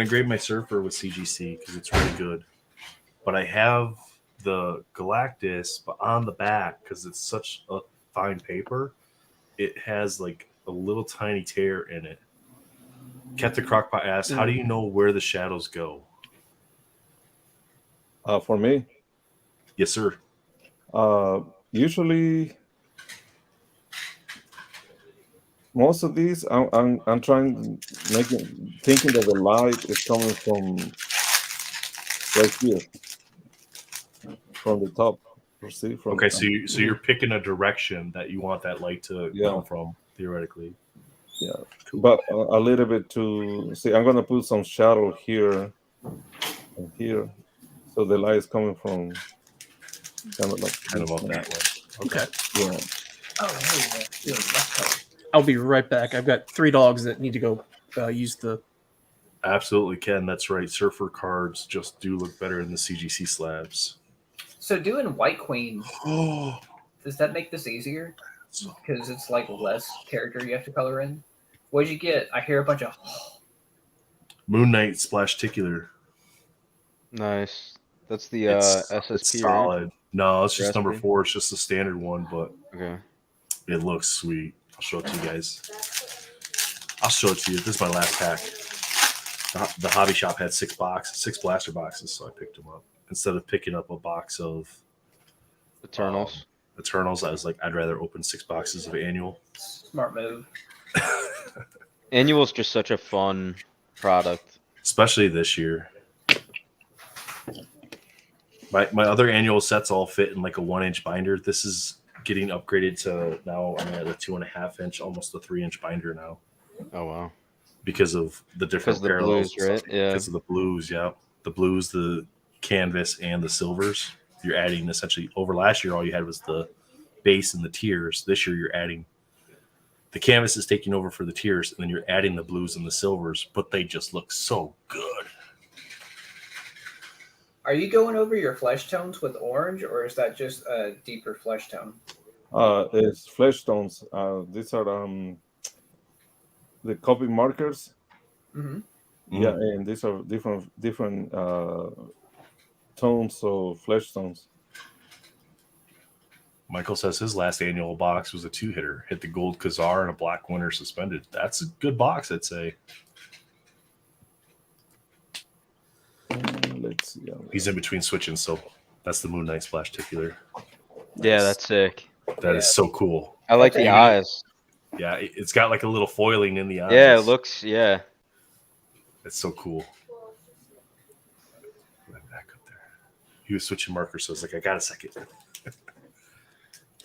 grade my Surfer with CGC because it's really good. But I have the Galactus, but on the back because it's such a fine paper, it has like a little tiny tear in it. Captain Crockpot asked, "How do you know where the shadows go?" For me, Yes, sir. usually most of these I'm trying thinking that the light is coming from right here, from the top. See, from Okay, so you're picking a direction that you want that light to come from, theoretically. yeah, but a little bit to see. I'm gonna put some shadow here and here, so the light is coming from kind of up that way. Okay. Yeah. Oh, hey, yeah, that's cool. I'll be right back. I've got 3 dogs that need to go use the. Absolutely, Ken. That's right. Surfer cards just do look better in the CGC slabs. So doing White Queen, Oh, does that make this easier? Because it's like less character you have to color in. What'd you get? I hear a bunch of. Moon Knight Splash Ticular. Nice. That's the It's SSP, right? solid. No, it's just number Recipe? 4. It's just the standard one, but Okay. it looks sweet. I'll show it to you guys. I'll show it to you. This is my last pack. The hobby shop had 6 blaster boxes, so I picked them up instead of picking up a box of Eternals. Eternals. I was like, I'd rather open 6 boxes of annual. Smart move. Annual's just such a fun product. Especially this year. My other annual sets all fit in like a 1-inch binder. This is getting upgraded to now I'm at a 2.5-inch, almost a 3-inch binder now Oh wow. because of the different Because the parallels. blues, right? Yeah. Because of the blues, yeah. The blues, the canvas, and the silvers. You're adding essentially over last year, all you had was the base and the tiers. This year, you're adding the canvas is taking over for the tiers, and then you're adding the blues and the silvers, but they just look so good. Are you going over your flesh tones with orange, or is that just a deeper flesh tone? It's flesh tones. These are the copy markers. Mm-hmm. Yeah, and these are different tones, so flesh tones. Michael says his last annual box was a 2-hitter. Hit the gold Khazar and a black winter suspended. That's a good box, I'd say. Let's see. He's in between switching, so that's the Moon Knight Splash Ticular. Yeah, that's sick. That is so cool. I like the Even- eyes. Yeah, it's got like a little foiling in the eyes. Yeah, it looks. Yeah. It's so cool. Back up there. He was switching markers, so I was like, I got a second.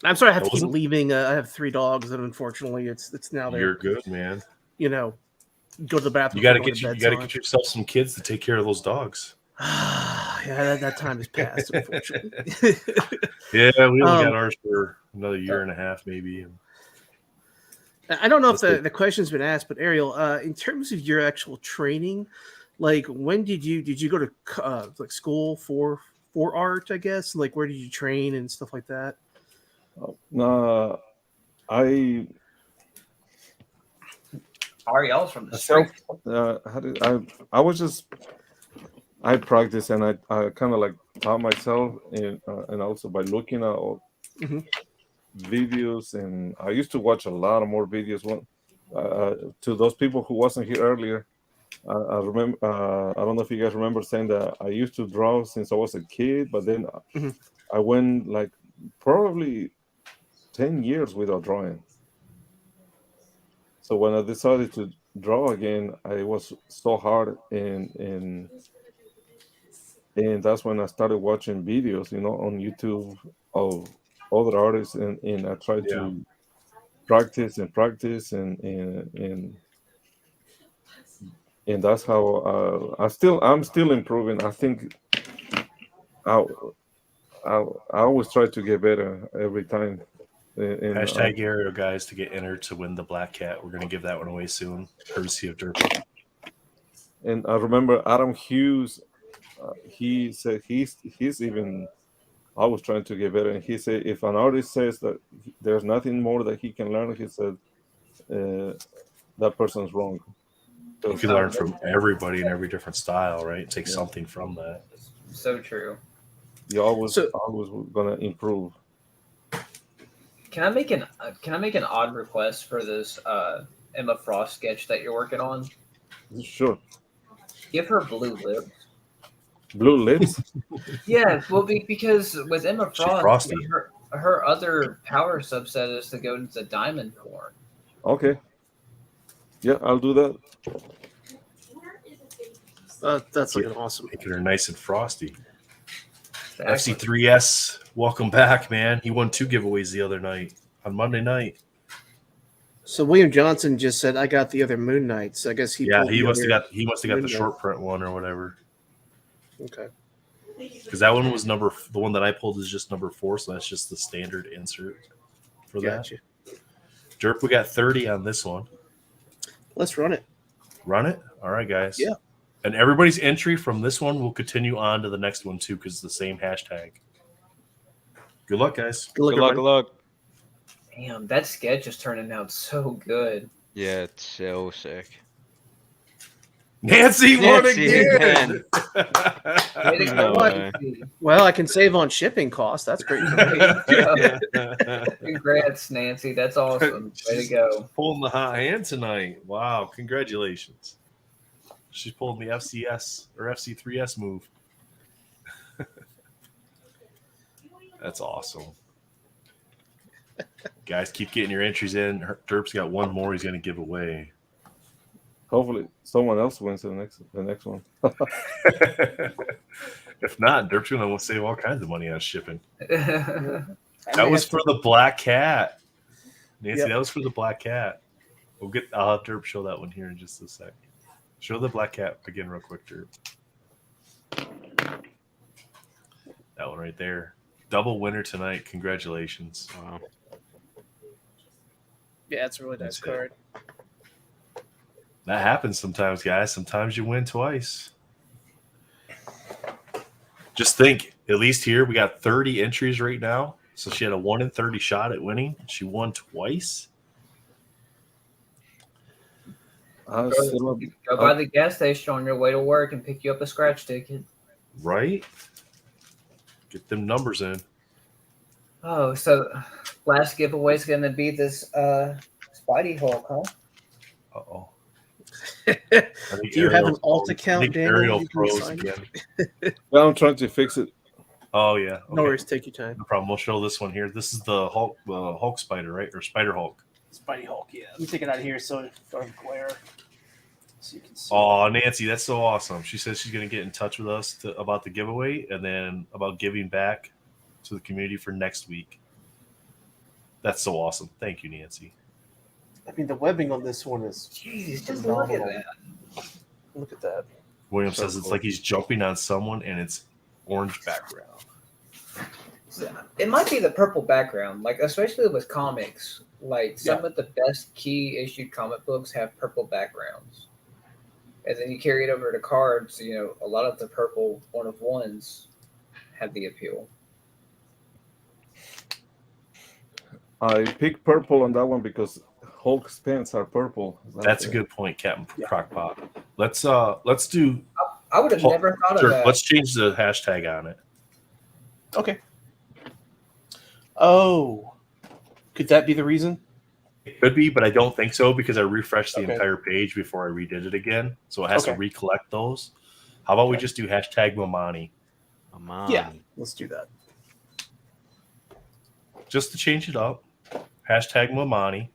I'm sorry, I have to Was keep it? leaving. I have 3 dogs, and unfortunately, it's now they're You're good, man. Go to the bathroom. You got to before get bedtime. yourself some kids to take care of those dogs. Yeah, that time has passed, unfortunately. Yeah, we only got ours for another year and a half, maybe. I don't know if That's the question's been asked, but Ariel, in terms of your actual training, like when did you go to like school for art? I guess like where did you train and stuff like that? I Ariel's from the myself, street. I practice and I kind of like taught myself and also by looking at all Mhm. videos, and I used to watch a lot of more videos. To those people who wasn't here earlier, I remember I don't know if you guys remember saying that I used to draw since I was a kid, but then Mhm. I went like probably 10 years without drawing. So when I decided to draw again, it was so hard, and that's when I started watching videos, on YouTube of other artists, and I tried Yeah. to practice and that's how I'm still improving. I think I always try to get better every time. And, Hashtag Ariel, guys, to get entered to win the Black Cat. We're going to give that one away soon, courtesy of Derp. and I remember Adam Hughes. He said he's even. I was trying to get better, and he said if an artist says that there's nothing more that he can learn, he said that person's wrong. You can learn from everybody in every different style, right? Take something from that. So true. You're always gonna improve. Can I make an odd request for this Emma Frost sketch that you're working on? Sure. Give her blue lips. Blue lips. Yeah, well, because with Emma She's Frost, frosty. her other power subset is to go into diamond form. Okay. Yeah, I'll do that. That's looking awesome. Making her nice and frosty. Exactly. FC3S, welcome back, man. He won 2 giveaways the other night on Monday night. So William Johnson just said, "I got the other Moon Knight." So I guess he He must have got Moon the Knight. short print one or whatever. Okay. Because that one was the one that I pulled is just number 4, so that's just the standard insert for Gotcha. that. Derp, we got 30 on this one. Let's run it. Run it? All right, guys. Yeah. And everybody's entry from this one will continue on to the next one, too, because it's the same hashtag. Good luck, guys. Good luck. Good luck. everybody. Good luck. Damn, that sketch is turning out so good. Yeah, it's so sick. Nancy won Nancy again. Way to No go, way. Nancy. Well, I can save on shipping costs. That's great for me. Congrats, Nancy. That's awesome. Way to go. Pulling the hot hand tonight. Wow, congratulations. She's pulling the FCS or FC3S move. That's awesome. Guys, keep getting your entries in. Derp's got one more he's going to give away. Hopefully, someone else wins the next one. If not, Derp's going to save all kinds of money on shipping. That's That was for the black cat. Nancy, Yep. that was for the black cat. I'll have Derp show that one here in just a sec. Show the black cat again real quick, Derp. That one right there. Double winner tonight. Congratulations. Wow. Yeah, it's a really nice That's it. card. That happens sometimes, guys. Sometimes you win twice. Just think, at least here we got 30 entries right now. So she had a 1 in 30 shot at winning. She won twice. I Go, still, go by the gas station on your way to work and pick you up a scratch ticket. Right? Get them numbers in. Oh, so last giveaway is going to be this Spidey Hulk, huh? Uh-oh. Do you have an alt account, I think Daniel? Ariel You can froze sign? again. I'm trying to fix it. Oh, yeah. No Okay. worries, take your time. No problem. We'll show this one here. This is the Hulk spider, right? Or Spider Hulk. Spidey Hulk, yeah. Let me take it out of here so it doesn't glare. So you can see. Oh, Nancy, that's so awesome. She says she's going to get in touch with us about the giveaway and then about giving back to the community for next week. That's so awesome. Thank you, Nancy. I mean, the webbing on this one is. Jeez, just look at that. Look at that. William So says it's cool. like he's jumping on someone and it's orange background. It might be the purple background, like especially with comics. Like some of the best key issued comic books have purple backgrounds, and then you carry it over to cards. You know, a lot of the purple 1-of-1s have the appeal. I picked purple on that one because Hulk's pants are purple. That's a good point, Captain Yeah. Crockpot. Let's do I would have Hulk- never thought sure, of that. let's change the hashtag on it. Okay. Oh. Could that be the reason? It could be, but I don't think so because I refreshed the Okay. entire page before I redid it again. So it has to Okay. recollect those. How about we just do hashtag Mamani? Mamani. Yeah. Let's do that. Just to change it up. Hashtag Mamani.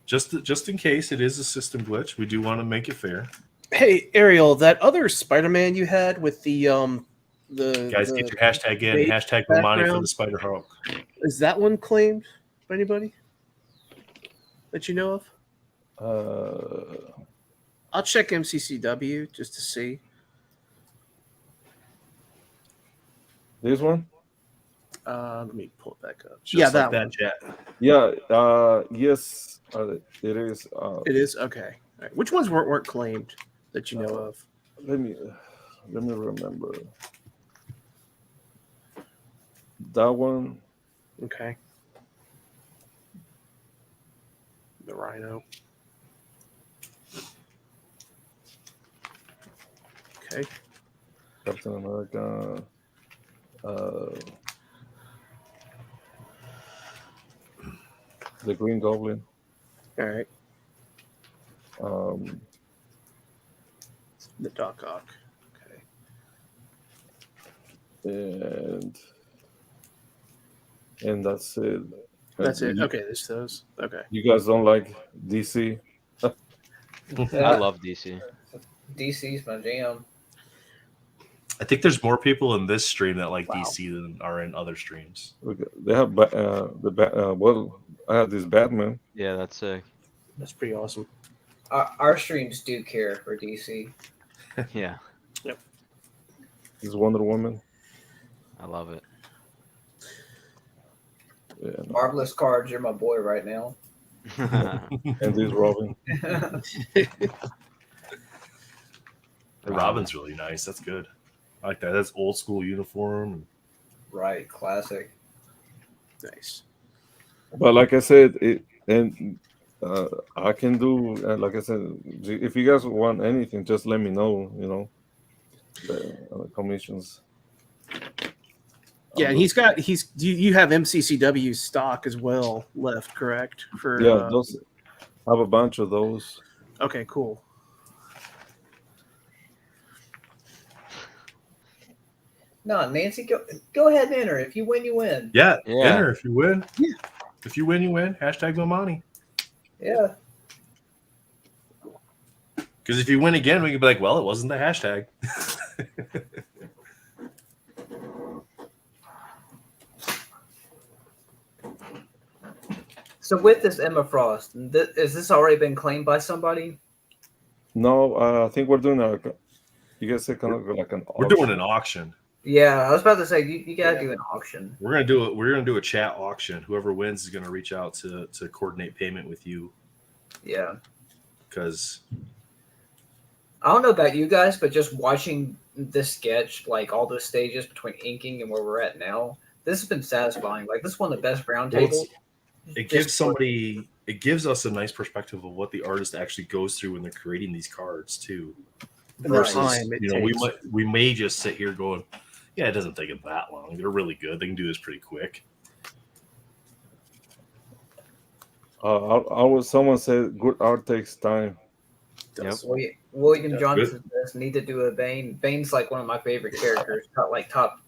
Just in case it is a system glitch, we do want to make it fair. Hey, Ariel, that other Spider-Man you had with the Guys, get your hashtag in. beige Hashtag Mamani for background. the Spider Hulk. is that one claimed by anybody that you know of? I'll check MCCW just to see. This one? Let me pull it back up. Just Yeah, like that that one. Jet. Yeah. Yes, it is. It is okay. All right. Which ones weren't claimed that you know of? Let me remember. That one. Okay. The Rhino. Okay. Captain America. The Green Goblin. All right. Um, The Doc Ock. Okay. and that's it. That's it. You- Okay, there's those. Okay. You guys don't like DC? I love DC. DC's my jam. I think there's more people in this stream that like Wow. DC than are in other streams. They have well, I have this Batman. Yeah, that's sick. That's pretty awesome. Our streams do care for DC. Yeah, This Wonder Woman. I love it. Yeah, no. Marvelous cards, you're my boy right now. And this Robin. The Robin's really nice. That's good. I like that. That's old school uniform. Right, classic. Nice. But like I said, I can do, like I said, if you guys want anything, just let me know. The commissions. Yeah, and you have MCCW stock as well left, correct? Yeah, those. I have a bunch of those. Okay, cool. No, Nancy, go ahead and enter. If you win, you win. Yeah, Yeah. enter if you win. Yeah. If you win, you win. Hashtag Mamani. Yeah. Because if you win again, we can be like, well, it wasn't the hashtag. So with this Emma Frost, has this already been claimed by somebody? No, I think we're doing you guys say kind of like an. We're doing an auction. Yeah, I was about to say you gotta do an auction. We're gonna do a chat auction. Whoever wins is gonna reach out to coordinate payment with you. Yeah. Because I don't know about you guys, but just watching this sketch, like all those stages between inking and where we're at now, this has been satisfying. Like this is one of the best roundtables. it gives us a nice perspective of what the artist actually goes through when they're creating these cards too. Versus, we may just sit here going, yeah, it doesn't take it that long. They're really good. They can do this pretty quick. Someone said good art takes time. Yep. William Johnson says need to do a Bane. Bane's like one of my favorite characters.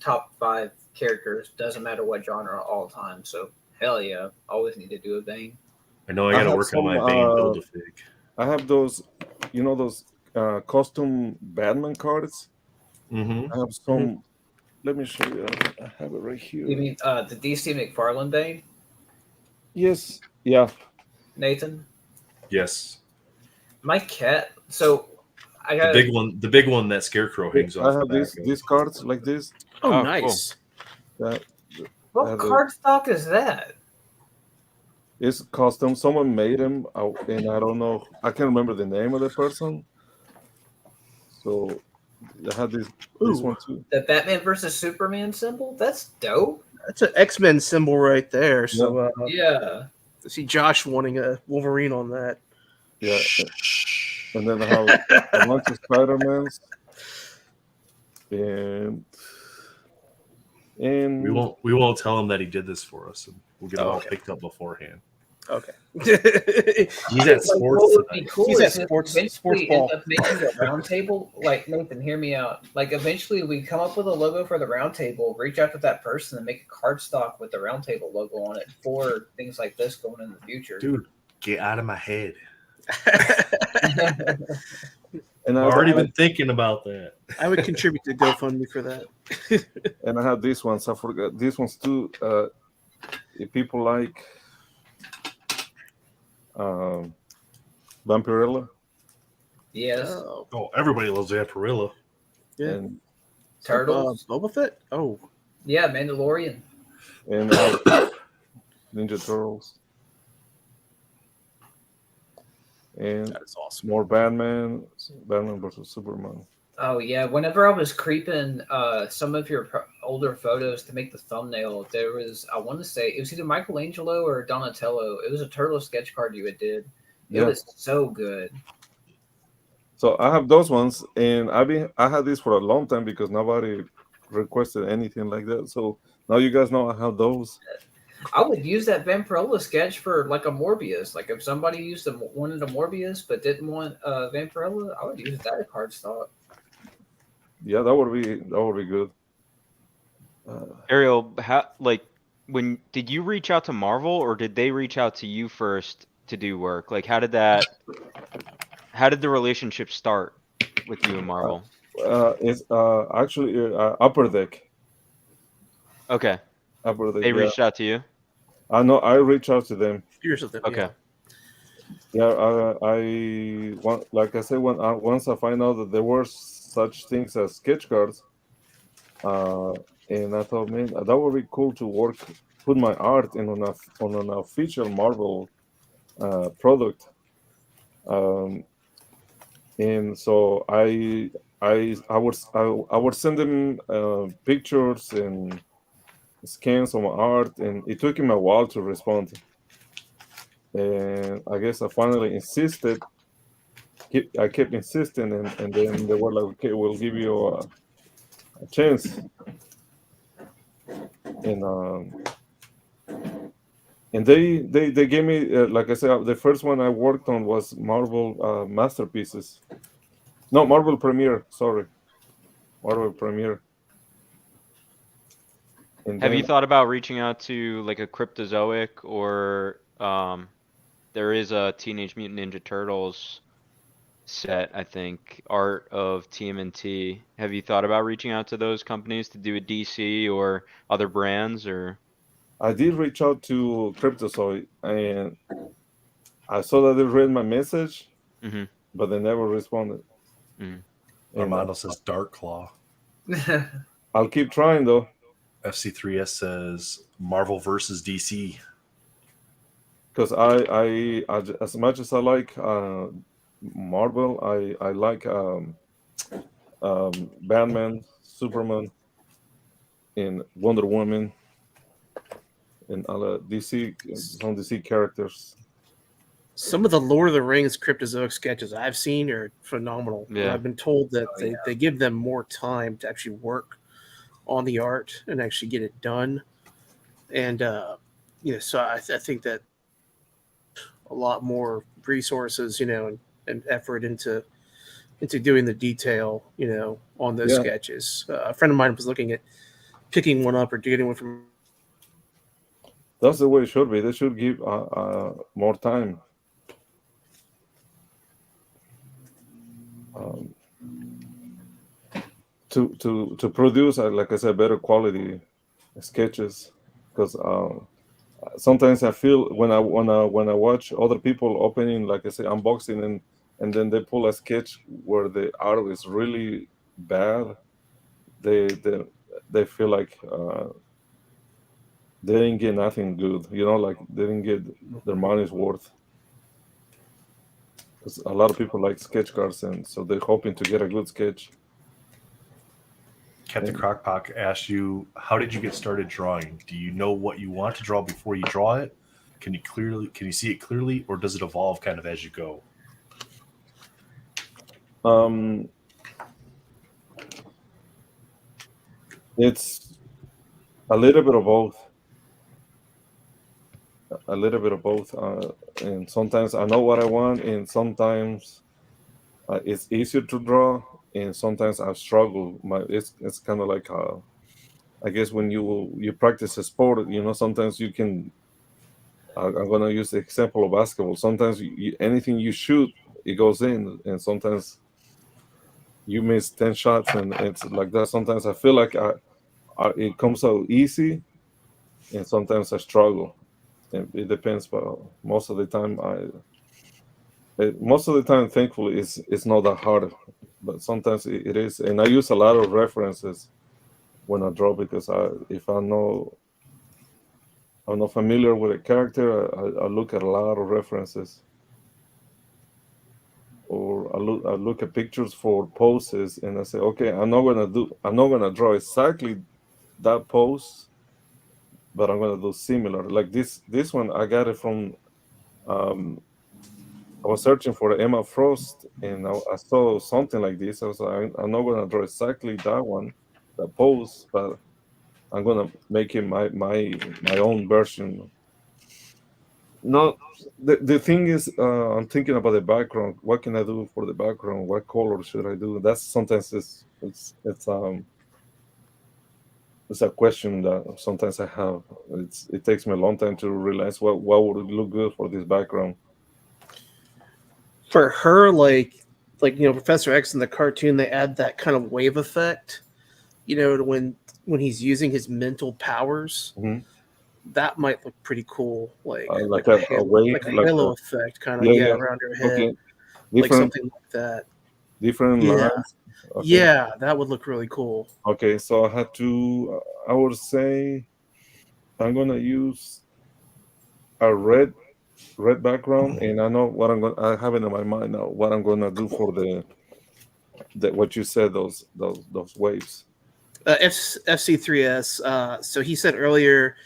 Top 5 characters. Doesn't matter what genre all the time. So hell yeah, always need to do a Bane. I know I got to work on my Bane Build-A-Fig. I have those, those custom Batman cards. Mm-hmm. I have some. Let me show you. I have it right here. You mean the DC McFarlane Bane? Yes. Yeah. Nathan? Yes. My cat. So I got the big one that Scarecrow hangs off. I have these cards like this. Oh, nice. Cool. What card stock is that? It's custom. Someone made them, and I don't know. I can't remember the name of the person. So I had this one too. The Batman versus Superman symbol? That's dope. That's an X-Men symbol right there. So yeah. I see Josh wanting a Wolverine on that. Yeah. And then I have a bunch of Spider-Mans. And we won't tell him that he did this for us, and we'll get it all picked up beforehand. Okay. He's at sports. He's at sports ball. End up making a roundtable. Like Nathan, hear me out. Like eventually, we come up with a logo for the roundtable. Reach out to that person and make a card stock with the roundtable logo on it for things like this going in the future. Dude, get out of my head. And I've already been thinking about that. I would contribute to GoFundMe for that. And I have these ones. I forgot these ones too. If people like Vampirella. Yes. Oh, everybody loves Vampirella. Yeah. And Turtles. Boba Fett? Oh. Yeah, Mandalorian. And Ninja Turtles. And that is awesome. More Batman versus Superman. Oh yeah, whenever I was creeping some of your older photos to make the thumbnail, there was, I want to say it was either Michelangelo or Donatello. It was a turtle sketch card you had did. It was so good. So I have those ones, and I had this for a long time because nobody requested anything like that. So now you guys know I have those. I would use that Vampirella sketch for like a Morbius. Like if somebody wanted a Morbius but didn't want Vampirella, I would use that card stock. Yeah, that would be good. Ariel, when did you reach out to Marvel, or did they reach out to you first to do work? Like, how did the relationship start with you and Marvel? It's actually Upper Deck. Okay. Upper Deck. They reached out to you. I know. I reached out to them. Okay. Yeah, I want, like I said, once I find out that there were such things as sketch cards, and I thought, man, that would be cool to put my art on an official Marvel product, and so I would send them pictures and scans of my art, and it took him a while to respond. and I guess I finally insisted. I kept insisting, and then they were like, "Okay, we'll give you a chance." And they gave me, like I said, the first one I worked on was Marvel Masterpieces. No, Marvel Premiere. Sorry, Marvel Premiere. And Have you then thought about reaching out to like a Cryptozoic or there is a Teenage Mutant Ninja Turtles set, I think, art of TMNT. Have you thought about reaching out to those companies to do a DC or other brands or? I did reach out to Cryptozoid, and I saw that they read my message, Mm-hmm. but they never responded. Mm-hmm. And Armando says Dark Claw. I'll keep trying though, FC3S says Marvel versus DC. because as much as I like Marvel, I like Batman, Superman, and Wonder Woman, and other DC, some DC characters. Some of the Lord of the Rings Cryptozoic sketches I've seen are phenomenal. And Yeah. I've been told that they give them more time to actually work on the art and actually get it done. And so I think that a lot more resources, and effort into doing the detail, on those Yeah. sketches. A friend of mine was looking at picking one up or getting one from. That's the way it should be. They should give more time. Um, to produce, like I said, better quality sketches, because sometimes I feel when I watch other people opening, like I say, unboxing, and then they pull a sketch where the art is really bad, they they feel like they didn't get nothing good, like they didn't get their money's worth. Because a lot of people like sketch cards, and so they're hoping to get a good sketch. Captain Crockpock asked you, how did you get started drawing? Do you know what you want to draw before you draw it? Can you see it clearly, or does it evolve kind of as you go? It's a little bit of both. A little bit of both, and sometimes I know what I want, and sometimes it's easier to draw, and sometimes I struggle. It's kind of like I guess when you practice a sport, sometimes you can. I'm gonna use the example of basketball. Sometimes anything you shoot, it goes in, and sometimes you miss 10 shots, and it's like that. Sometimes I feel like it comes out easy, and sometimes I struggle. It depends, but most of the time, thankfully, it's not that hard. But sometimes it is, and I use a lot of references when I draw, because if I'm not familiar with a character, I look at a lot of references, or I look at pictures for poses, and I say, okay, I'm not gonna draw exactly that pose, but I'm gonna do similar. Like this one, I got it from. I was searching for Emma Frost, and I saw something like this. I was like, I'm not gonna draw exactly that one, that pose, but I'm gonna make it my own version. No, the thing is, I'm thinking about the background. What can I do for the background? What color should I do? That's sometimes it's a question that sometimes I have. It takes me a long time to realize what would look good for this background. For her, like Professor X in the cartoon, they add that kind of wave effect, to when he's using his mental powers. Mhm. That might look pretty cool, like A wave, like a halo effect, kind of yeah. around her head, Okay, like different something like that. different Yeah. lines. Okay. Yeah, that would look really cool. Okay, so I would say I'm gonna use a red background, and I know I have it in my mind now what I'm gonna do for the what you said, those waves. FC3S. So he said earlier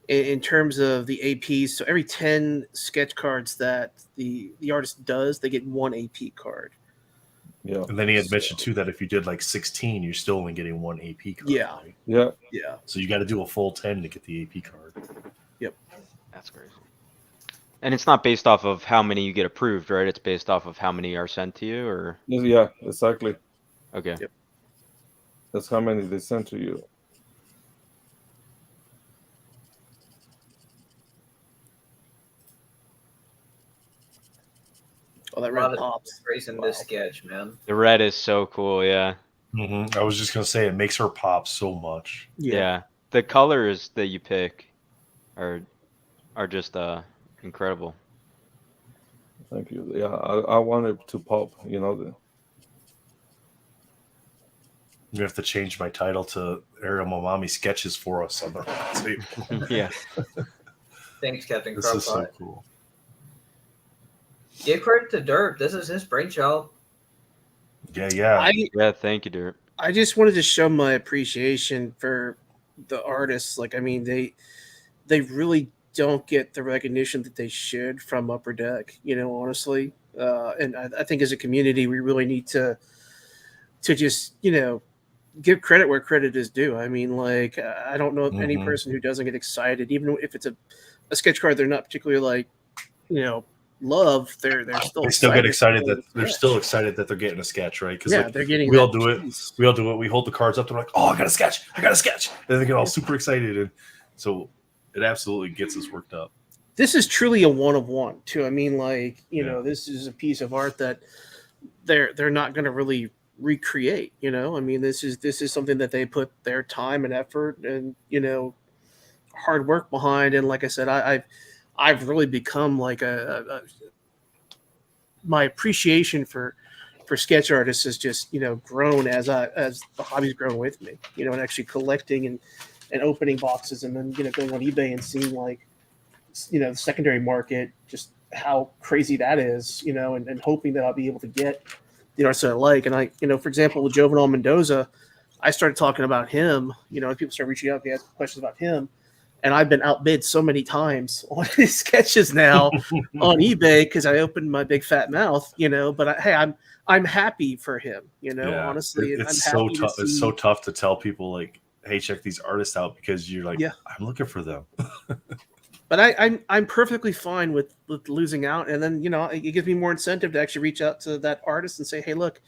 in terms of the APs. So every 10 sketch cards that the artist does, they get 1 AP card. Yeah. And then he had mentioned too that if you did like 16, you're still only getting 1 AP card. Yeah. Right? Yeah. Yeah. So you got to do a full 10 to get the AP card. That's crazy. And it's not based off of how many you get approved, right? It's based off of how many are sent to you, or Yeah, exactly. okay. Yep. That's how many they send to you. Oh, that A lot red of pops. raising this sketch, man. The red is so cool, yeah. I was just gonna say it makes her pop so much. Yeah. The colors that you pick are just incredible. Thank you. Yeah, I wanted to pop, you know. You have to change my title to Ariel Mamani sketches for us on the table. Yeah. Thanks, Captain This is so Crowpot. cool. Give credit to Derp. This is his brainchild. Yeah. Yeah, thank you, Dirt. I just wanted to show my appreciation for the artists. Like, I mean, they really don't get the recognition that they should from Upper Deck, you know, honestly. And I think as a community, we really need to just, you know, give credit where credit is due. I mean, like, I don't know any person who doesn't get excited, even if it's a sketch card they're not particularly like, you know, love. They're still They still get excited for that the they're sketch. still excited that they're getting a sketch, right? Because Yeah, they're getting. we all that do it. piece. We all do it. We hold the cards up. They're like, "Oh, I got a sketch! I got a sketch!" And they get all super excited, and so it absolutely gets us worked up. This is truly a one of one, too. I mean, like, you know, this is a piece of art that they're not going to really recreate. You know, I mean, this is something that they put their time and effort and, you know, hard work behind. And like I said, I've really become like my appreciation for sketch artists has just, you know, grown as the hobby's grown with me, you know, and actually collecting and opening boxes and then, you know, going on eBay and seeing, like, you know, the secondary market, just how crazy that is, you know, and hoping that I'll be able to get the artists that I like. And I, you know, for example, with Jovenel Mendoza, I started talking about him, you know, and people start reaching out to me, asking questions about him. And I've been outbid so many times on his sketches now on eBay because I opened my big fat mouth, you know. But hey, I'm happy for him, you know. Honestly, it's I'm so happy tough. to It's see. so tough to tell people like, "Hey, check these artists out," because you're like, "I'm looking for them." But I'm perfectly fine with losing out, and then, you know, it gives me more incentive to actually reach out to that artist and say, hey, look,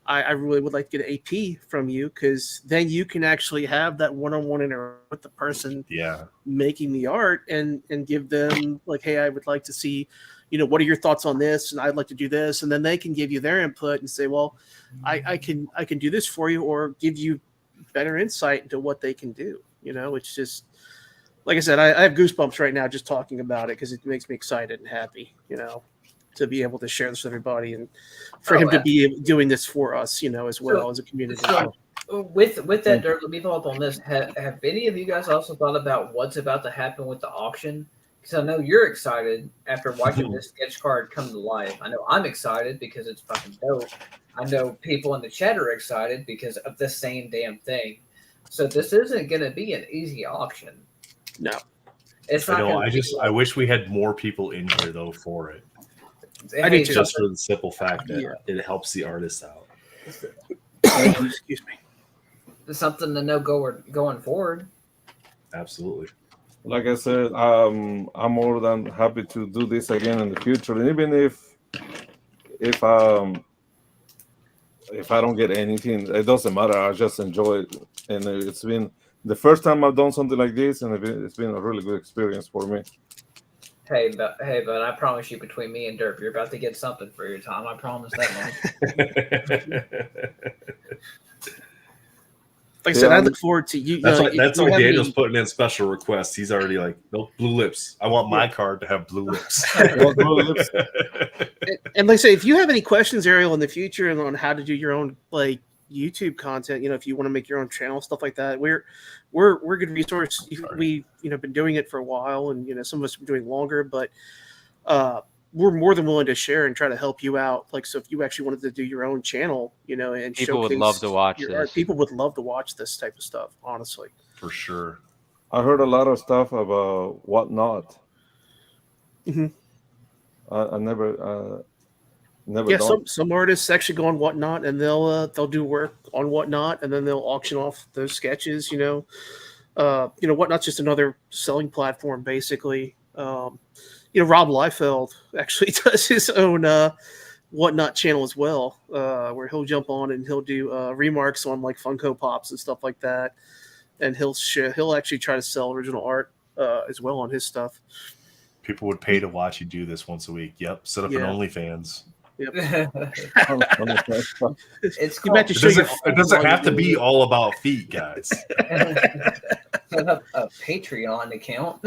I really would like to get an AP from you, because then you can actually have that one-on-one interaction with the person making the art and give them, like, hey, I would like to see, you know, what are your thoughts on this, and I'd like to do this, and then they can give you their input and say, well, I can do this for you, or give you better insight into what they can do. You know, it's just, like I said, I have goosebumps right now just talking about it, because it makes me excited and happy, you know, to be able to share this with everybody, and for him to be doing this for us, you know, as well as a community. So with that, Dirk, let me follow up on this. Have any of you guys also thought about what's about to happen with the auction? Because I know you're excited after watching this sketch card come to life. I know I'm excited because it's fucking dope. I know people in the chat are excited because of the same damn thing. So this isn't going to be an easy auction. No, it's not. I wish we had more people in here though for it. I do too. Just for the simple fact that it helps the artists out. Excuse me. It's something to know going forward. Absolutely. Like I said, I'm more than happy to do this again in the future, and even if I don't get anything, it doesn't matter. I just enjoy it, and it's been the first time I've done something like this, and it's been a really good experience for me. Hey, but I promise you, between me and Derp, you're about to get something for your time. I promise that much. Like I said, I look forward to you. That's why Daniel's putting in special requests. He's already like, no blue lips. I want my card to have blue lips. And like I say, if you have any questions, Ariel, in the future and on how to do your own like YouTube content, you know, if you want to make your own channel, stuff like that, we're a good resource. We've been doing it for a while, and some of us have been doing longer, but we're more than willing to share and try to help you out. Like, so if you actually wanted to do your own channel, and people would love to watch this. People would love to watch this type of stuff, honestly. For sure. I heard a lot of stuff about whatnot. Mhm. I never Yeah, done. some artists actually go on Whatnot, and they'll do work on Whatnot, and then they'll auction off those sketches. Whatnot's just another selling platform, basically. Rob Liefeld actually does his own Whatnot channel as well, where he'll jump on and he'll do remarks on like Funko Pops and stuff like that, and he'll actually try to sell original art as well on his stuff. People would pay to watch you do this once a week. Yep, set up an Yeah. OnlyFans. Yep. It's You meant called to show your It doesn't while have to you're be doing it. all about feet, guys. set up a Patreon account.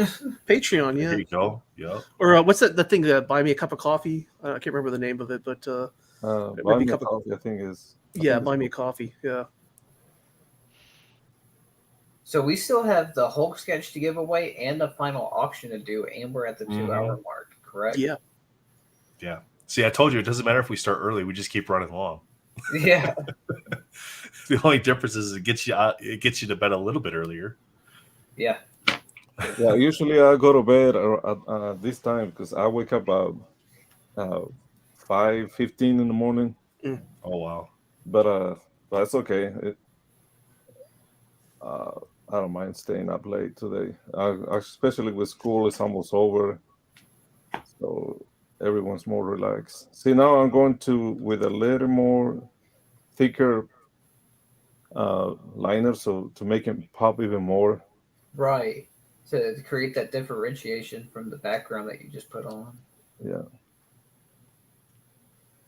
Patreon, There yeah. you go. Yep. Or what's that? The thing that buy me a cup of coffee. I can't remember the name of it, but Buy me a coffee, I think is. buy me a coffee. Yeah. So we still have the Hulk sketch to give away and the final auction to do, and we're at the 2-hour mark, correct? Yeah. Yeah. See, I told you it doesn't matter if we start early. We just keep running along. Yeah. The only difference is it gets you to bed a little bit earlier. Yeah. Yeah, usually I go to bed at this time because I wake up about 5:15 in the morning. Oh wow. But it's okay. I don't mind staying up late today, especially with school. It's almost over, so everyone's more relaxed. See, now I'm going with a little more thicker liner, so to make it pop even more. Right. To create that differentiation from the background that you just put on. Yeah.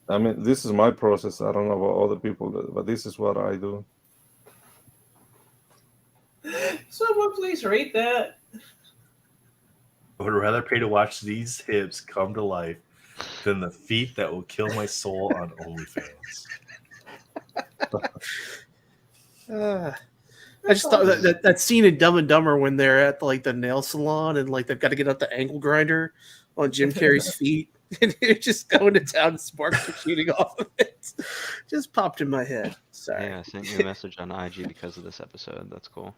I mean, this is my process. I don't know about other people, but this is what I do. Someone please rate that. I would rather pay to watch these hips come to life than the feet that will kill my soul on OnlyFans. I just thought that scene in Dumb and Dumber when they're at like the nail salon and like they've got to get out the angle grinder on Jim Carrey's feet and they're just going to town and sparks are shooting off of it. Just popped in my head. Sorry. Yeah, I sent you a message on IG because of this episode. That's cool.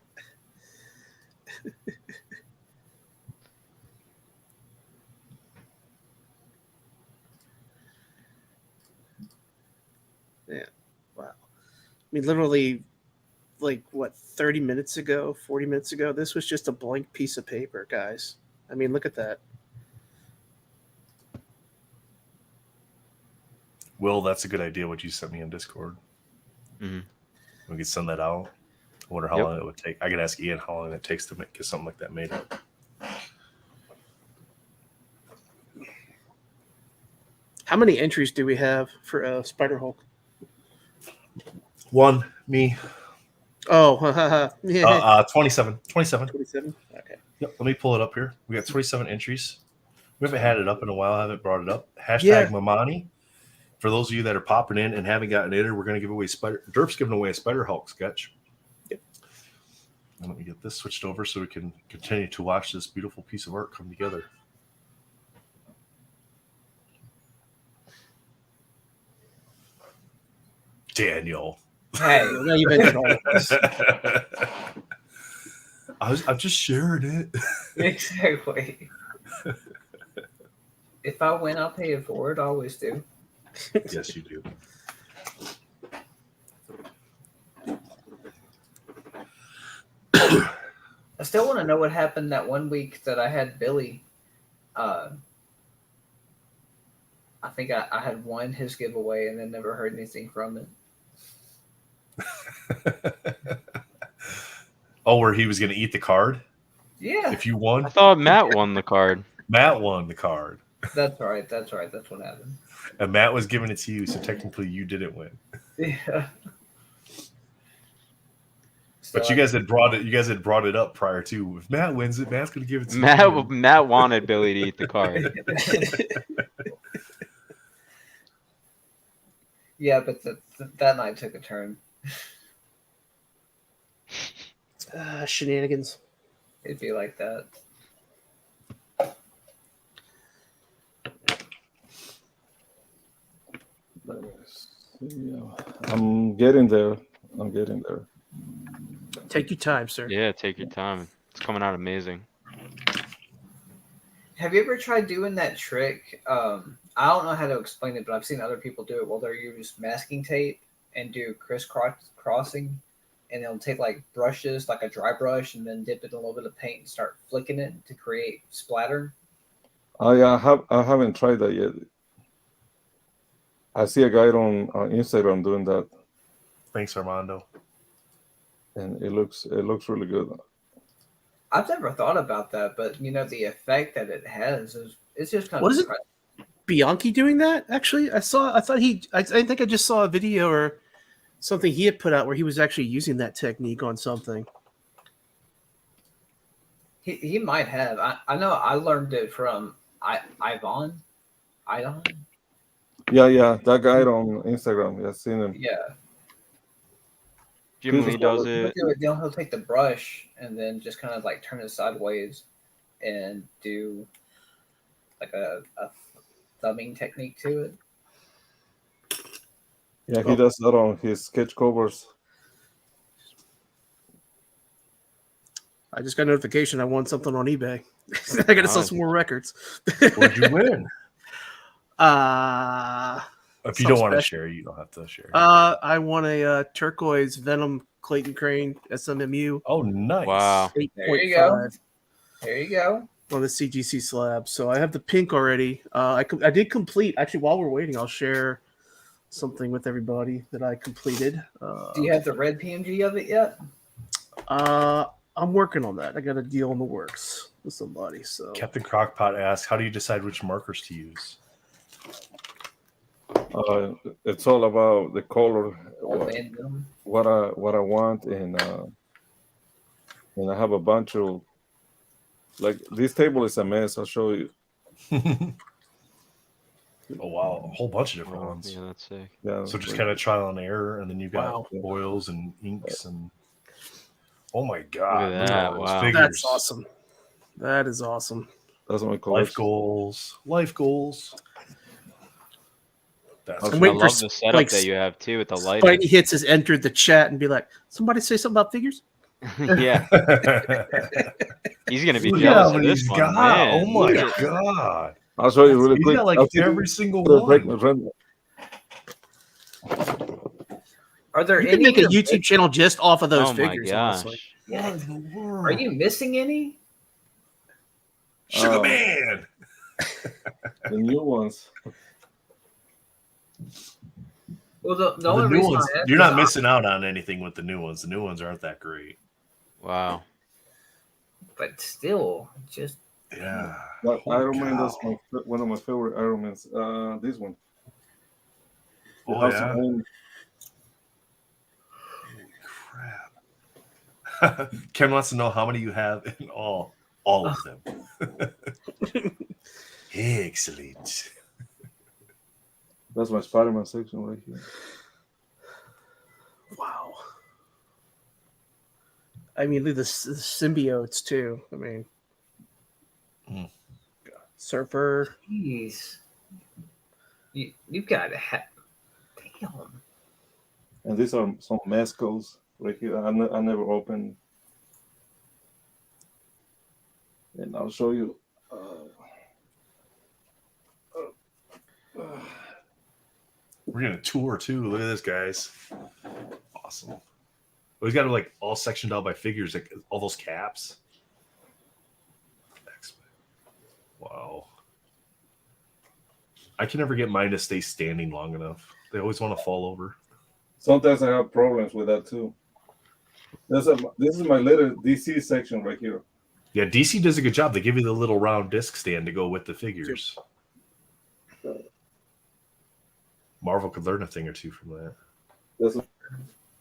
Yeah. Wow. I mean, literally, like, what, 30 minutes ago, 40 minutes ago, this was just a blank piece of paper, guys. I mean, look at that. Will, that's a good idea what you sent me in Discord. Mhm. We could send that out. I wonder how long it would take. I could ask Ian how long it takes to get something like that made up. How many entries do we have for Spider Hulk? One, me. Oh, yeah. 27. 27? Okay. Yep, let me pull it up here. We got 27 entries. We haven't had it up in a while. I haven't brought it up. Hashtag Mamani. For those of you that are popping in and haven't gotten it, we're going to give away Derp's giving away a Spider Hulk sketch. Yep. And let me get this switched over so we can continue to watch this beautiful piece of art come together. Daniel. Hey. Now you mentioned all of this. I'm just sharing it. Exactly. If I win, I'll pay it forward. I always do. Yes, you do. I still want to know what happened that one week that I had Billy. I think I had won his giveaway and then never heard anything from it. Oh, where he was going to eat the card? Yeah. If you won? I thought Matt won the card. Matt won the card. That's right. That's what happened. And Matt was giving it to you, so technically you didn't win. Yeah. But you guys had brought it up prior to. If Matt wins it, Matt's going to give it to you. Matt wanted Billy to eat the card. Yeah, but that night took a turn. Shenanigans. It'd be like that. I'm getting there. Take your time, sir. Yeah, take your time. It's coming out amazing. Have you ever tried doing that trick? I don't know how to explain it, but I've seen other people do it. Well, they use masking tape and do crisscrossing, and they'll take like brushes, like a dry brush, and then dip it in a little bit of paint and start flicking it to create splatter. I haven't tried that yet. I see a guy on Instagram doing that, Thanks, Armando. and it looks really good. I've never thought about that, but you know the effect that it has is it's just kind What of is it? Bianchi doing that? Actually, I think I just saw a video or something he had put out where he was actually using that technique on something. He might have. I know I learned it from Ivan. Yeah, that guy on Instagram. I've seen him. Yeah. Jim Lee does it. He'll take the brush and then just kind of like turn it sideways and do like a thumbing technique to it. Yeah, he does that on his sketch covers. I just got a notification I won something on eBay. I got to sell Nice. some more records. What'd you win? If you don't want to special. share, you don't have to share. I won a turquoise Venom Clayton Crane SMMU. Oh, nice. Wow. 8.5 There you go. There you go. on the CGC slab. So I have the pink already. I did complete. Actually, while we're waiting, I'll share something with everybody that I completed. Do you have the red PMG of it yet? I'm working on that. I got a deal in the works with somebody. So Captain Crockpot asks, how do you decide which markers to use? It's all about the color, Random. what I want, and I have a bunch of, like, this table is a mess. I'll show you. Oh, wow. A whole bunch of different ones. Yeah, that's sick. Yeah. So just kind of trial and error, and then you've got Wow. oils and inks and oh my Look god, at look at that, all those wow. figures. that's awesome. That is awesome. That's my Life collection. goals. That's I'm I waiting love for, the setup like, that you have too with the lighting. Spidey hits has entered the chat and be like, somebody say something about figures? Yeah, he's gonna be Look jealous at of what this he's one. got. Man. Oh my Look at- god. I'll show you really He's quick. got like I'll see every single the break one. my friend. Are there You any? could make a you're YouTube channel just off of those Oh my figures. gosh. Honestly. What in the world? Are you missing any? Sugar Man? The new ones. Well, the The only new reason ones, I asked you're is not missing out on anything with the new ones. The new ones aren't that great. Wow. but still, just Yeah. But Holy Iron Man, cow. that's one of my favorite Iron Mans. This one. The Oh, House yeah? of Pain. Crap. Ken wants to know how many you have in all. All of them. Excellent. That's my Spider-Man section right here. Wow. I mean, look at the symbiotes too. I mean, Surfer. jeez. You've got to have. Damn. And these are some Mescals right here. I never opened. And I'll show you. We're gonna tour too. Look at this, guys. Awesome. Well, he's got it like all sectioned out by figures, like all those caps. Wow. I can never get mine to stay standing long enough. They always want to fall over. Sometimes I have problems with that too. This is my little DC section right here. Yeah, DC does a good job. They give you the little round disc stand to go with the figures. Marvel could learn a thing or two from that. That's a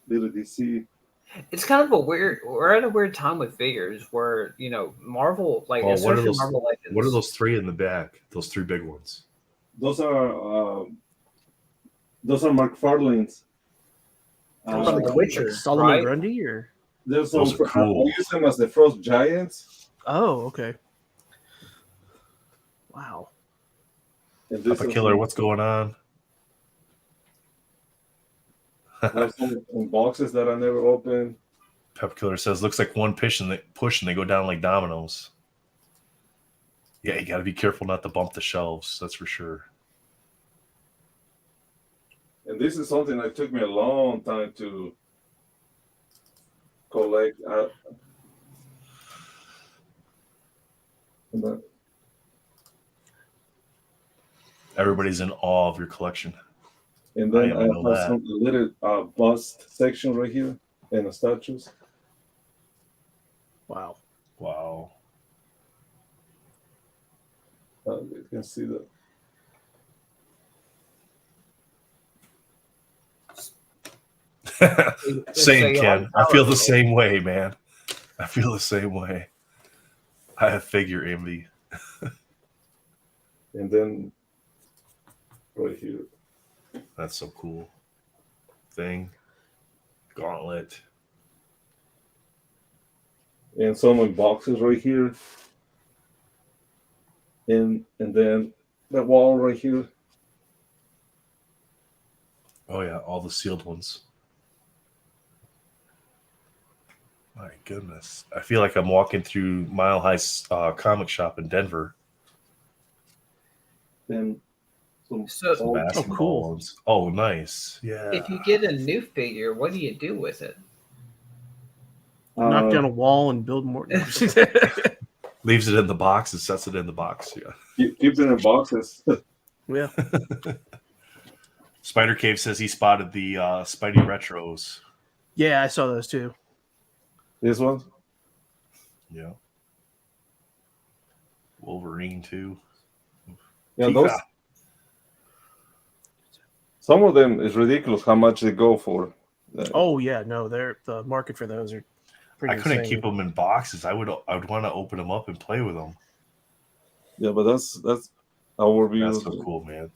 little DC. It's kind of a weird. We're at a weird time with figures where Marvel, like Oh, what are especially those? Marvel Legends. What are those three in the back? Those three big ones. Those are McFarlane's. From The Witcher, Solomon right? Grundy or There's Those some. are cool. I use them as the Frost Giants. oh, okay. Wow. And this Papa is Killer, what's going on? there's some boxes that I never opened. Pep Killer says, looks like one push and they go down like dominoes. Yeah, you got to be careful not to bump the shelves. That's for sure. And this is something that took me a long time to collect. Everybody's in awe of your collection. And then I I know have that. some little bust section right here and the statues. Wow. Wow. You can see that. Same, So Ken. you I feel the like same way, man. I feel the same way. I have figure envy. And then right here. That's so cool. Thing. Gauntlet. And some in boxes right here. And then that wall right here. Oh yeah, all the sealed ones. My goodness. I feel like I'm walking through Mile High comic shop in Denver. Then some So- Some old- basketball cool. ones. Oh, nice. Yeah. If you get a new figure, what do you do with it? Knock down a wall and build more. Leaves it in the box and sets it in the box. Yeah. keep it in boxes. Yeah. Spider Cave says he spotted the Spidey retros. Yeah, I saw those too. This one? Yeah. Wolverine too. Yeah, Tika. those. Some of them is ridiculous how much they go for. Oh yeah, no, they're the market for those are pretty I couldn't insane. keep them in boxes. I would want to open them up and play with them. Yeah, but that's our view. That's so cool, man.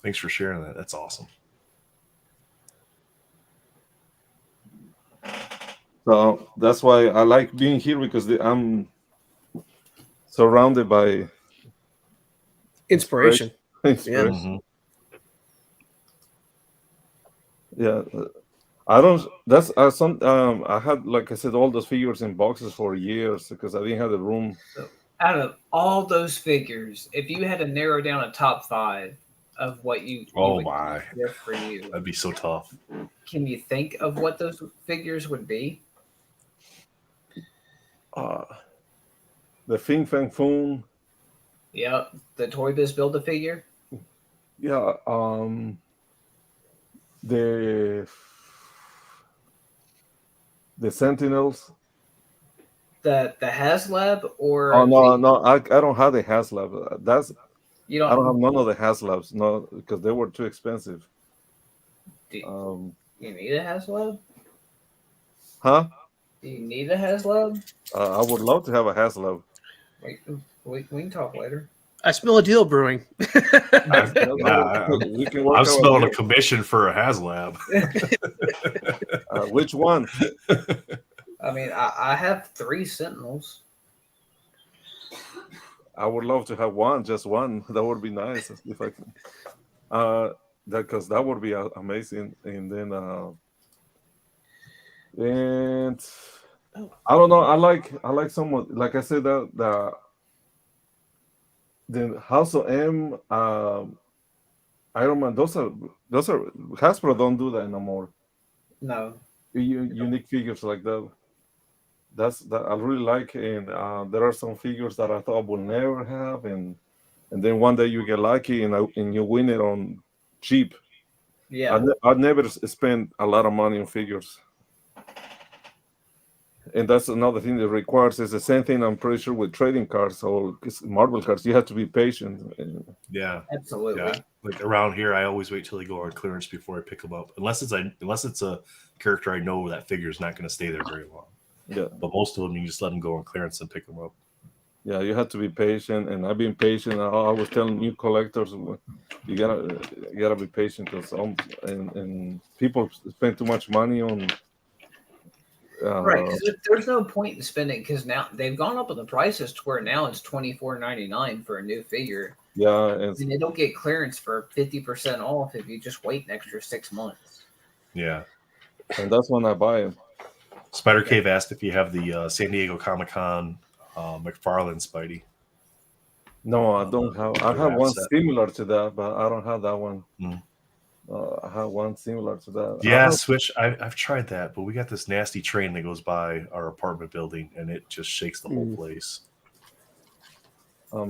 Thanks for sharing that. That's awesome. So that's why I like being here because I'm surrounded by Inspiration. inspiration. Mhm. Yeah, I don't. That's some. I had, like I said, all those figures in boxes for years because I didn't have the room. Out of all those figures, if you had to narrow down a top 5 of what you Oh would my. gift for you, That'd be so tough. can you think of what those figures would be? The Fing Fang Foom. Yep, the Toy Biz Build a Figure. Yeah. The Sentinels. The HasLab or Oh no, I don't have the HasLab. That's you I don't have don't none of the HasLabs. No, because they were too expensive. do You you need a HasLab? huh? Do you need a HasLab? I would love to have a HasLab. Wait, we can talk later. I smell a deal brewing. We can work I'm out smelling a deal. commission for a HasLab. Which one? I mean, I have 3 Sentinels. I would love to have one, just one. That would be nice if I can. Because that would be amazing. And then, and I don't know. I like someone, like I said, the House of M, Iron Man. Those are Hasbro don't do that no more. No. Unique figures like that. That I really like, and there are some figures that I thought I would never have, and then one day you get lucky and you win it on cheap. Yeah. I never spend a lot of money on figures, and that's another thing that requires is the same thing. I'm pretty sure with trading cards or Marvel cards, you have to be patient. Yeah. Absolutely. Yeah. Like around here, I always wait till they go on clearance before I pick them up. Unless it's a character I know that figure is not going to stay there very long. Yeah, But most of them, you just let them go on clearance and pick them up. yeah, you have to be patient, and I've been patient. I was telling new collectors, you gotta be patient, because and people spend too much money on. Right, because there's no point in spending, because now they've gone up on the prices to where now it's $24.99 for a new figure, Yeah, and it'll get clearance for 50% off if you just wait an extra 6 months. Yeah. and that's when I buy it. Spider Cave asked if you have the San Diego Comic-Con McFarlane Spidey. No, I don't have. I the have wrap one set. similar to that, but I don't have that one. Mm. I have one similar to that. Yeah, Switch. I've tried that, but we got this nasty train that goes by our apartment building, and it just shakes the whole place. For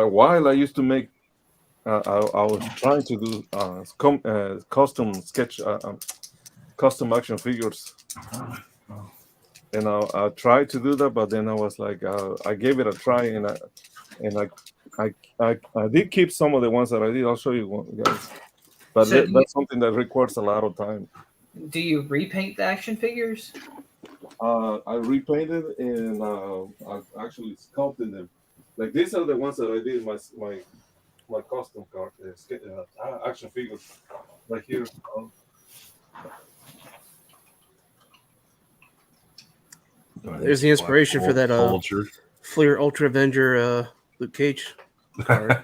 a while, I used to make. I was trying to do custom sketch, custom action figures, and I tried to do that, but then I was like, I gave it a try, and I did keep some of the ones that I did. I'll show you one, guys. But So that's something that requires a lot of time. do you repaint the action figures? I repainted and I actually sculpted them. Like these are the ones that I did my custom card action figures right here. There's the inspiration for that Fleer Ultra Avenger Luke Cage card.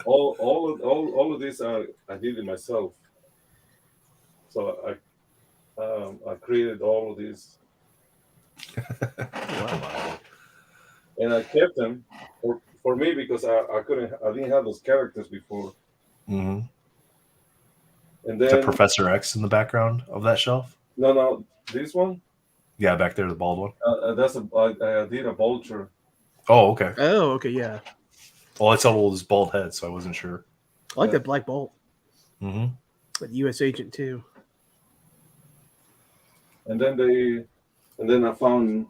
all of this I did it myself. So I created all of these. Wow. And I kept them for me because I didn't have those characters before. Mm-hmm. And The then Professor X in the background of that shelf. no, this one. Yeah, back there, the bald one. I did a vulture. Oh, okay. Oh, okay, yeah. Well, I saw his bald head, so I wasn't sure. I like that Black Bolt. Mm-hmm. But U.S. Agent too. And then I found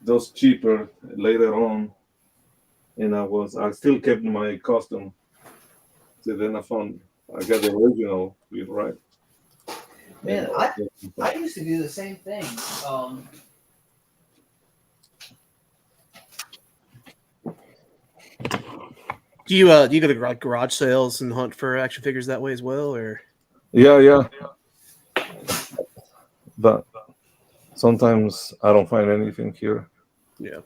those cheaper later on, and I still kept my custom. So then I got the original, right? Man, I used to do the same thing. Do you go to garage sales and hunt for action figures that way as well, or? Yeah. But sometimes I don't find anything here. Yeah.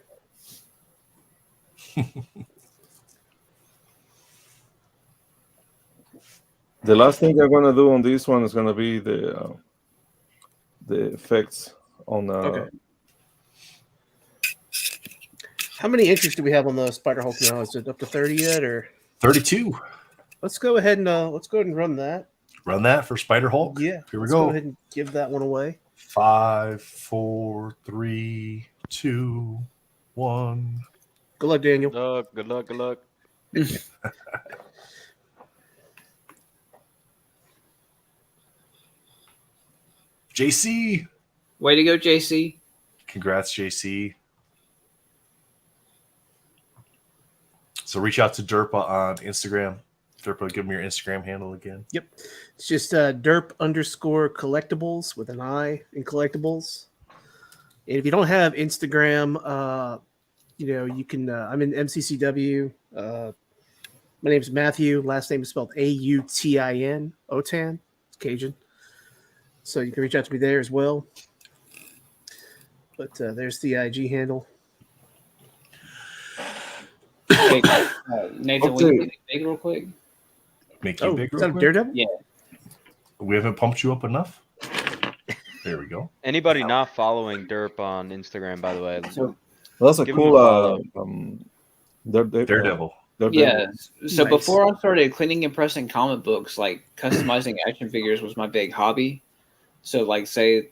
The last thing I'm gonna do on this one is gonna be the effects on. Okay. How many inches do we have on the Spider Hulk now? Is it up to 30 yet, or 32? let's go ahead and run that. Run that for Spider Hulk. Yeah. Here we let's go. Go ahead and give that one away. 5, 4, 3, 2, 1. Good luck, Daniel. Good luck. JC. Way to go, JC. Congrats, JC. So reach out to Derpa on Instagram. Derpa, give me your Instagram handle again. Yep. It's just derp_collectibles with an I in collectibles. And if you don't have Instagram, you can. I'm in MCCW. My name's Matthew. Last name is spelled Autin. Otan. It's Cajun. So you can reach out to me there as well. But there's the IG handle. Hey, Nathan, will you make it big real quick? Make you big is real that quick? Daredevil? Yeah. We haven't pumped you up enough? There we go. Anybody not following Derp on Instagram, by the way? So That's a Give him a cool follow. Daredevil. yeah. So Nice. before I started cleaning and pressing comic books, like customizing action figures was my big hobby. So like say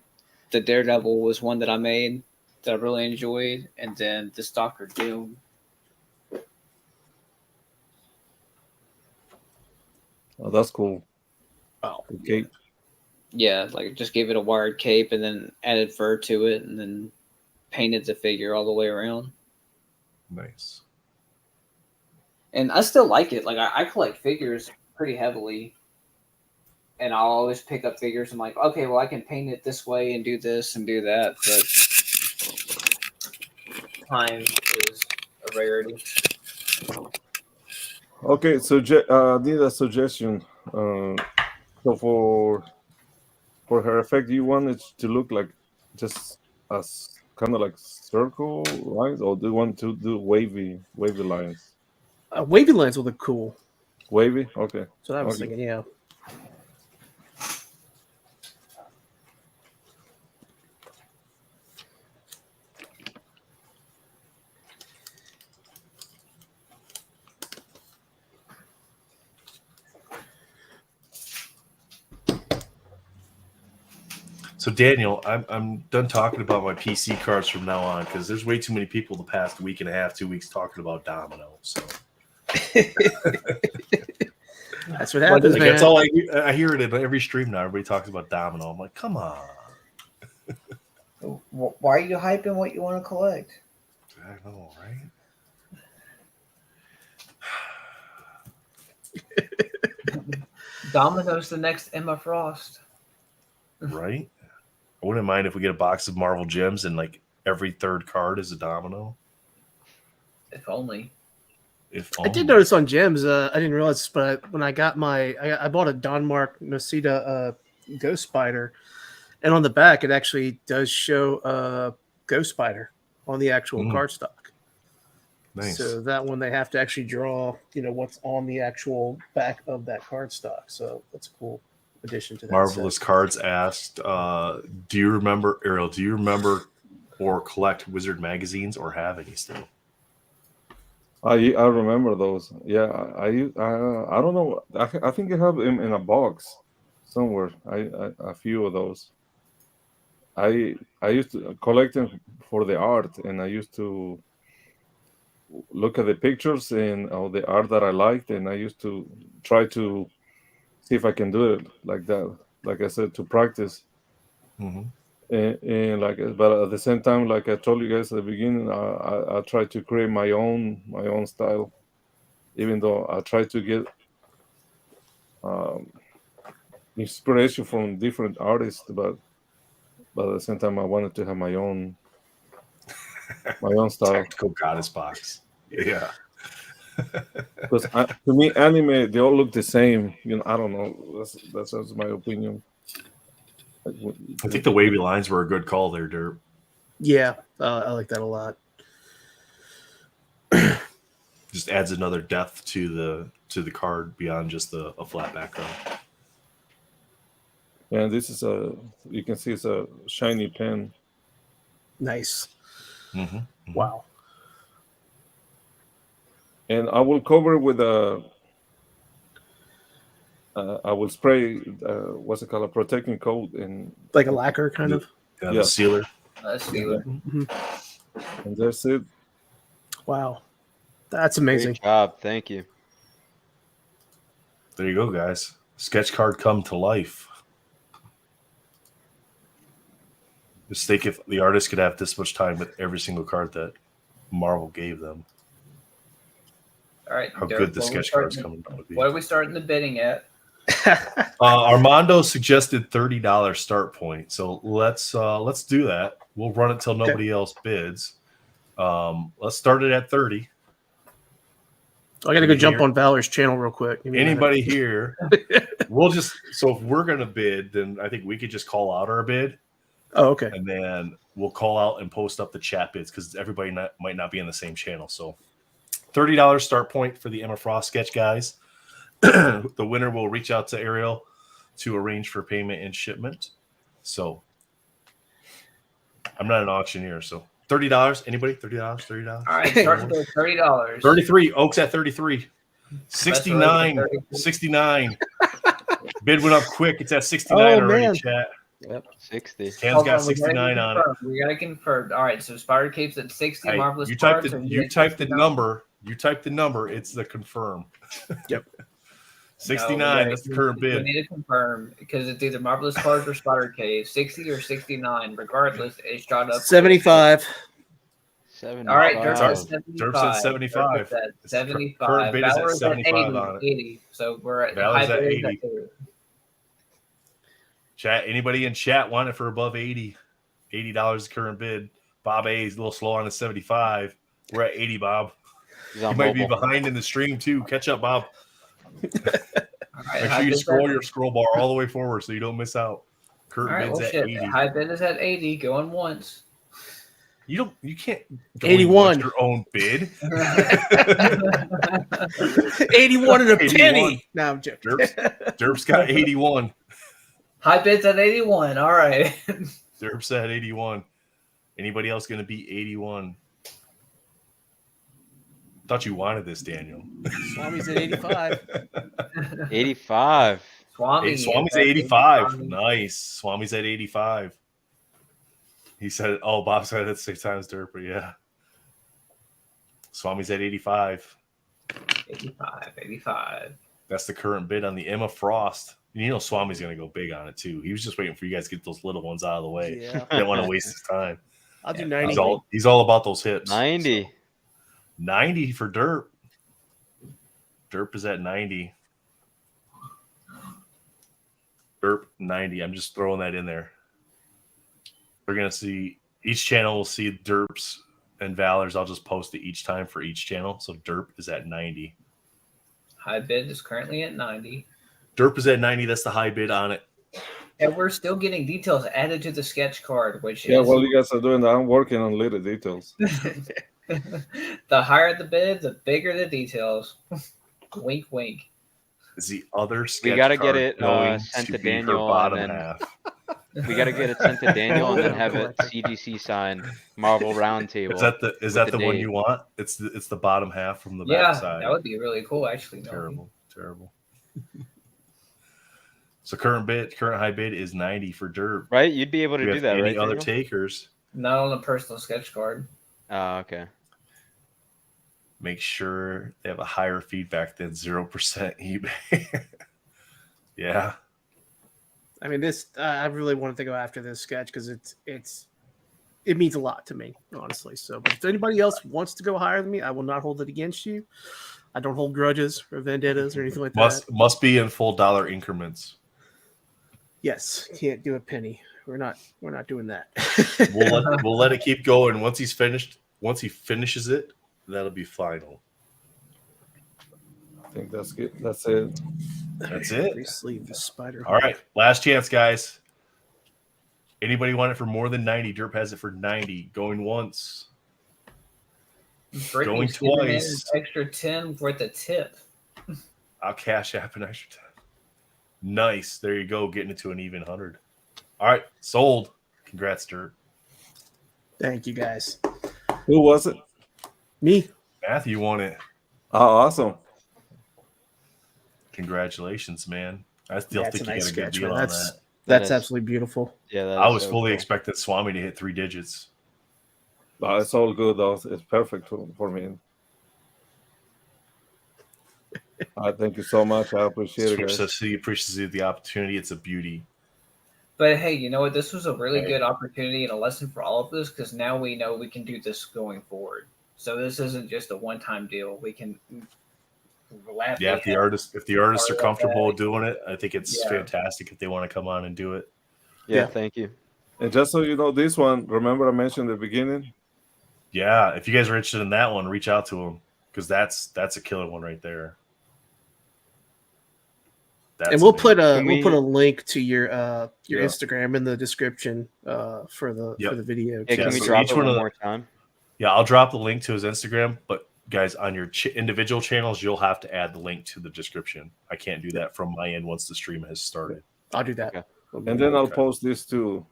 the Daredevil was one that I made that I really enjoyed, and then the Stalker Doom. Oh, that's cool. Oh, Okay. Yeah, like just gave it a wired cape and then added fur to it and then painted the figure all the way around. Nice. And I still like it. Like I collect figures pretty heavily. And I'll always pick up figures. I'm like, okay, well I can paint it this way and do this and do that, but time is a rarity. Okay, so I need a suggestion. So for her effect, do you want it to look like just as kind of like circle lines, or do you want to do wavy lines? wavy lines will look cool. Wavy, okay. So I was Okay. thinking, yeah. So Daniel, I'm done talking about my PC cards from now on because there's way too many people the past week and a half, 2 weeks talking about Domino. So That's what happens, like, man. that's all I hear it in every stream now. Everybody talks about Domino. I'm like, come on. Why are you hyping what you want to collect? I know, right? Domino's the next Emma Frost. Right? I wouldn't mind if we get a box of Marvel Gems and like every third card is a Domino. If only. I did notice on Gems, I didn't realize, but when I got I bought a Donmark Nocita Ghost Spider, and on the back it actually does show Ghost Spider on the actual cardstock. Nice. So that one they have to actually draw, what's on the actual back of that cardstock. So that's a cool addition to that. Marvelous Cards asked, do you remember, Ariel, do you remember or collect Wizard magazines or have any still? I remember those. Yeah, I don't know. I think I have them in a box somewhere. A few of those. I used to collect them for the art, and I used to look at the pictures and all the art that I liked, and I used to try to see if I can do it like that. Like I said, to practice. Mm-hmm. And but at the same time, like I told you guys at the beginning, I try to create my own style, even though I try to get inspiration from different artists, but at the same time, I wanted to have my own style. Tactical Goddess box. Yeah. Because to me, anime, they all look the same. I don't know. That's just my opinion. I think the wavy lines were a good call there, Derp. Yeah, I like that a lot. Just adds another depth to the card beyond just a flat background. And this is you can see it's a shiny pen. Nice. Mm-hmm. Mm-hmm. Wow. And I will cover it with I will spray what's it called, a protecting coat, and like a lacquer kind of. Yeah, the sealer. Sealer. Mm-hmm. And that's it. Wow, that's amazing. Great job. Thank you. There you go, guys. Sketch card come to life. Just think if the artist could have this much time with every single card that Marvel gave them. All right. How Derek, good the sketch cards coming out would be. What are we starting the bidding at? Armando suggested $30 start point, so let's do that. We'll run it till nobody else bids. Let's start it at 30. I gotta go jump on Valor's channel real quick. Anybody here? We'll just if we're gonna bid, then I think we could just call out our bid. Oh, okay. And then we'll call out and post up the chat bids because everybody might not be on the same channel. So $30 start point for the Emma Frost sketch, guys. The winner will reach out to Ariel to arrange for payment and shipment. So I'm not an auctioneer, so $30. Anybody? $30? All right, start with $30. 33. Oak's at 33. 69. 69. Bid went up quick. It's at 69 already, man. Chat. Yep, 60. Cam's got 69 on it. We gotta confirm. All right, so Spider Cape's at 60. Hey, Marvelous you typed Cards. you typed the number. You typed the number. It's the confirm. Yep. 69. That's the current bid. We need to confirm because it's either Marvelous Cards or Spider Cave. 60 or 69. Regardless, it shot up 75. 75. All right, Derp said 75. 75. Current bid is at Valor's 75 80, on it. 80. So we're at Valor's high at bid 80. Chat. Anybody in chat want it for above 80? $80 current bid. Bob A is a little slow on the 75. We're at 80, Bob. You might be behind in the stream too. Catch up, Bob. Right, make sure you scroll your scroll bar all the way forward so you don't miss out. Current bid's at 80. High bid is at 80. Going once. You can't go 81. your own bid. 81 and a 81. penny. No, I'm joking. Derp's got 81. High bid's at 81. All right. Derp's at 81. Anybody else going to beat 81? Thought you wanted this, Daniel. Swami's at 85. 85. Swami. Swami's at 85. Nice. Swami's at 85. He said, oh, Bob said it 6 times Derper. Yeah. Swami's at 85. 85. That's the current bid on the Emma Frost. You know Swami's going to go big on it, too. He was just waiting for you guys to get those little ones out of the way. Yeah. He didn't want to waste his time. I'll do 90. He's all about those hips. 90. So 90 for Derp. Derp is at 90. Derp 90. I'm just throwing that in there. We're going to see, each channel will see Derps and Valors. I'll just post it each time for each channel. So Derp is at 90. High bid is currently at 90. Derp is at 90. That's the high bid on it. And we're still getting details added to the sketch card, which Yeah, is while you guys are doing that, I'm working on little details. the higher the bid, the bigger the details. Wink, wink. Is the other sketch We got to get card it going sent to be her Daniel, bottom and then half. we got to get it sent to Daniel, and then have it CGC signed Marvel Roundtable. Is that the one date. you want? It's the bottom half from the Yeah, back side. that would be really cool, actually. Terrible. So current high bid is 90 for Derp. Right? You'd be able to Do you do have that, any right? other Daniel? takers? Not on a personal sketch card. Oh, okay. Make sure they have a higher feedback than 0% eBay. Yeah. I mean, this I really wanted to go after this sketch because it means a lot to me, honestly. So, but if anybody else wants to go higher than me, I will not hold it against you. I don't hold grudges or vendettas or anything like that. Must be in full dollar increments. Yes, can't do a penny. We're not doing that. We'll let it keep going. Once he finishes it, that'll be final. I think that's good. That's it. That's it. Free sleeve, the spider. All right, last chance, guys. Anybody want it for more than 90? Derp has it for 90. Going once. Brittany Going Superman twice. is extra 10 worth a tip. I'll cash app an extra 10. Nice. There you go. Getting it to an even 100. All right, sold. Congrats, Derp. Thank you, guys. Who was it? Me. Matthew won it. Oh, awesome. Congratulations, man. I still That's think a you nice got a good sketch, deal man. on That's that. absolutely beautiful. Yeah, that I is was so fully cool. expecting Swami to hit 3 digits. It's all good, though. It's perfect for me. Thank you so much. I appreciate it, guys. So you appreciate the opportunity. It's a beauty. But hey, you know what? This was a really Hey. good opportunity and a lesson for all of us because now we know we can do this going forward. So this isn't just a one-time deal. We can. Yeah, if the artists are comfortable doing it, I think it's Yeah. fantastic if they want to come on and do it. Yeah, Yeah. thank you. And just so you know, this one, remember I mentioned at the beginning? Yeah, if you guys are interested in that one, reach out to them because that's a killer one right there. And we'll put amazing. a link to your Yeah. Instagram in the description for the video. Yeah, too. can we so drop each it one one of the- more time? Yeah, I'll drop the link to his Instagram, but guys, on your individual channels, you'll have to add the link to the description. I can't do that from my end once the stream has started. I'll do that. Okay. And then I'll Okay. post this too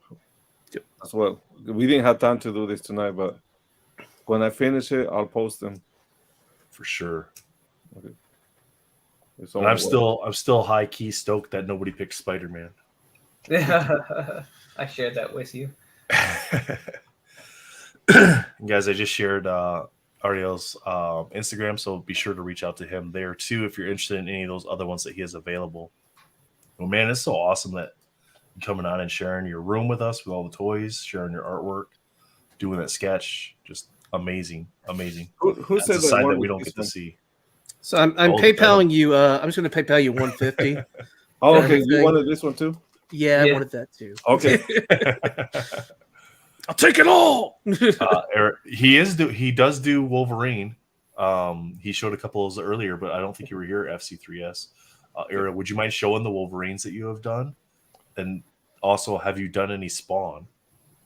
Yep. as well. We didn't have time to do this tonight, but when I finish it, I'll post them. For sure. It's And all I'm still high key stoked that nobody picked Spider-Man. I shared that with you. And guys, I just shared Ariel's Instagram, so be sure to reach out to him there too if you're interested in any of those other ones that he has available. Well, man, it's so awesome that you're coming on and sharing your room with us with all the toys, sharing your artwork, doing that sketch. Just amazing. Who That's said a side that one we was don't this get to one? see. So I'm Oh, PayPaling you. I'm just going to PayPal you 150. Oh, okay. Everything. You wanted this one too? Yeah, I Yeah. wanted that too. Okay. I'll take it all. Eric, he does do Wolverine. He showed a couple of those earlier, but I don't think you were here at FC3S. Ariel, would you mind showing the Wolverines that you have done? And also, have you done any Spawn?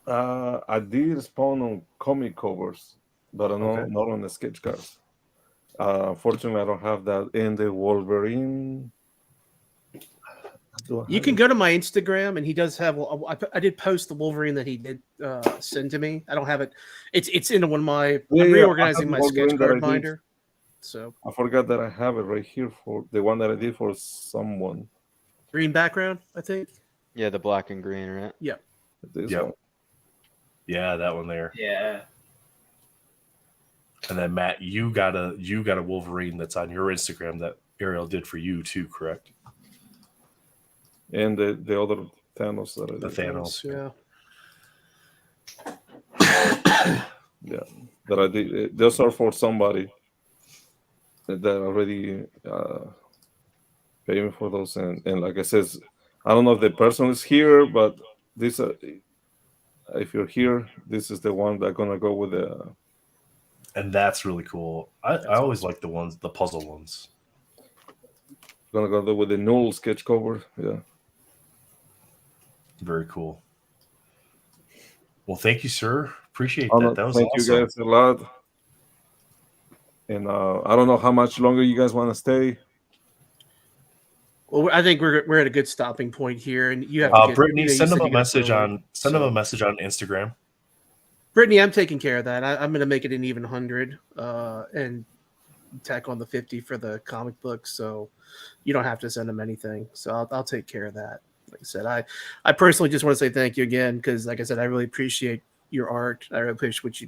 I did spawn on comic covers, but Okay. not on the sketch cards. Fortunately, I don't have that in the Wolverine. Do I You have can it? go to my Instagram, and he does have. I did post the Wolverine that he did send to me. I don't have it. It's in one of my. Yeah, I'm yeah, reorganizing I my have the sketch Wolverine that I card did. binder. So I forgot that I have it right here for the one that I did for someone. green background, I think. Yeah, the black and green, right? This Yep. one. Yeah, that one there. Yeah. And then Matt, you got a Wolverine that's on your Instagram that Ariel did for you too, correct? And the other Thanos that I The did. Thanos. Yeah. Yeah, that I did. Those are for somebody that already paid me for those. And like I says, I don't know if the person is here, but this if you're here, this is the one that's gonna go with the. And that's really cool. I always like the puzzle ones. Gonna go with the null sketch cover. Yeah. Very cool. Well, thank you, sir. Appreciate Oh, that. no, That was thank awesome. you guys a lot. And I don't know how much longer you guys want to stay. Well, I think we're at a good stopping point here, and you have to get Brittany, you send said them a you got message early, on Instagram. Brittany, I'm taking care of that. I'm going to make it an even 100 and tack on the 50 for the comic book, so you don't have to send them anything. So I'll take care of that. Like I said, I personally just want to say thank you again because, like I said, I really appreciate your art. I really appreciate what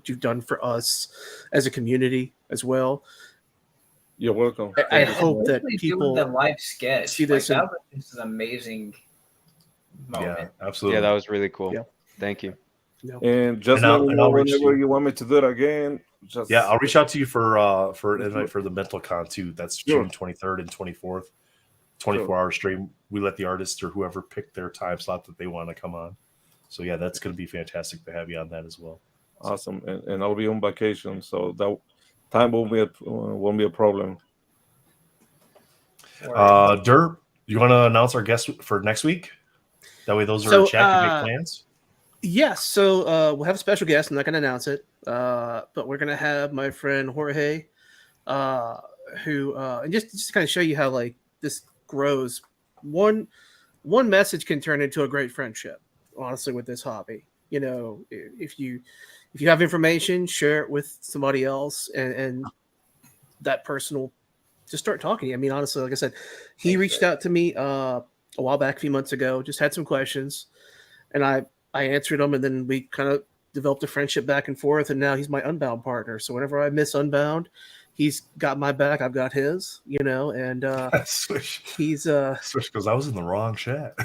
you've done for us as a community as well. You're welcome. I Thank you so hope much. that Especially people doing the live sketch. see this Like, in- that was just an amazing moment. Yeah, absolutely. Yeah, that was really cool. Yeah. Thank you. you know, And just And let I'll- me and know I'll reach whenever you. you want me to do it again. Just Yeah, I'll reach out to you for an invite for the Mental Con too. That's Sure. June 23rd and 24th. 24-hour stream. We let the artists or whoever pick their time slot that they want to come on. So yeah, that's going to be fantastic to have you on that as well. Awesome. And I'll be on vacation, so that time won't be a problem. Derp, you want to announce our guests for next week? That way, those are So, in chat to make plans. yes. So we'll have a special guest. I'm not going to announce it, but we're going to have my friend Jorge, who and just to kind of show you how like this grows. One message can turn into a great friendship. Honestly, with this hobby, you know, if you have information, share it with somebody else, and that person will just start talking to you. I mean, honestly, like I said, he reached out to me a while back, a few months ago, just had some questions, and I answered them, and then we kind of developed a friendship back and forth, and now he's my Unbound partner. So whenever I miss Unbound, he's got my back, I've got his, you know, and Swish he's because I was in the wrong chat.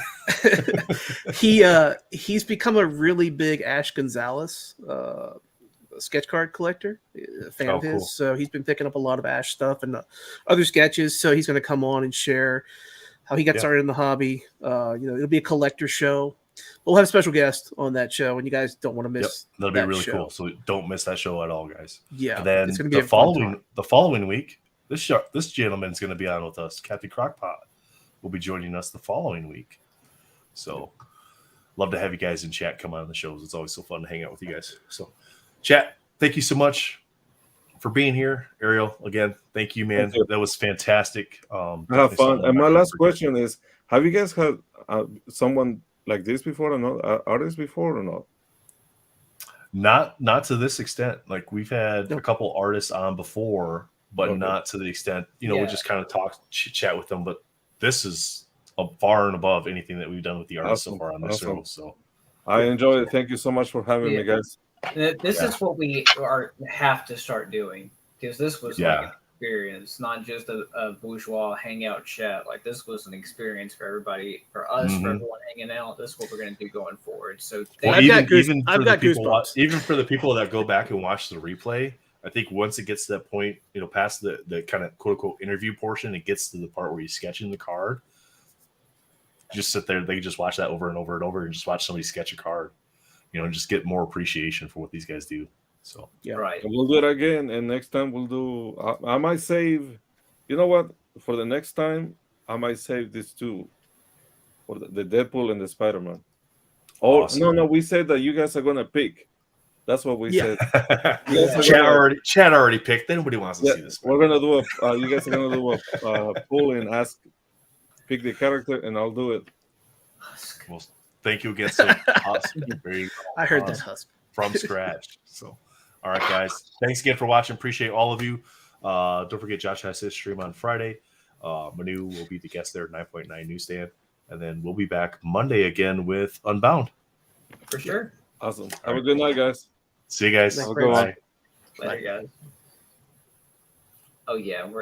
he's become a really big Ash Gonzalez sketch card collector, a fan of his. Cool. So he's been picking up a lot of Ash stuff and other sketches. So he's going to come on and share how he got started in the hobby. You know, it'll be a collector show. We'll have a special guest on that show, and you guys don't want to miss. That'll be that really show. cool. So don't miss that show at all, guys. Yeah, And then it's going to be the following week, this gentleman's going to be on with us. Captain Crockpot will be joining us the following week. So love to have you guys in chat come on the shows. It's always so fun to hang out with you guys. So chat, thank you so much for being here. Ariel, again, thank you, man. Thank you. That was fantastic. I have fun. And my last question is: have you guys had someone like this before or not? Artists before or not? Not to this extent. Like we've had a couple artists on before, but not to the extent, you know, we just kind of chat with them. But this is far and above anything that we've done with the artists so far on this show. So I enjoy it. Thank you so much for having me, guys. This is what we have to start doing, because this was like an experience, not just a bourgeois hangout chat. Like this was an experience for everybody, for us, for everyone hanging out. This is what we're going to do going forward. So I've got goosebumps. Even for the people that go back and watch the replay, I think once it gets to that point, you know, past the kind of quote unquote interview portion, it gets to the part where he's sketching the card. Just sit there, they can just watch that over and over and over and just watch somebody sketch a card, you know, and just get more appreciation for what these guys do. So right. And we'll do it again, and next time we'll do. I might save. You know what? For the next time, I might save this too, for the Deadpool and the Spider-Man. Oh awesome. no! We said that you guys are gonna pick. That's what we said. Chat already picked. Nobody wants to see this. We're gonna do you guys are gonna do a poll and pick the character, and I'll do it. Well, thank you again. So awesome. I heard that husk from scratch. So, all right, guys. Thanks again for watching. Appreciate all of you. Don't forget Josh has his stream on Friday. Manu will be the guest there at 9.9 Newsstand. And then we'll be back Monday again with Unbound. For sure. Awesome. Have a good night, guys. See you guys. Thanks, Have a good one. Bye. Later, guys. Oh yeah, we're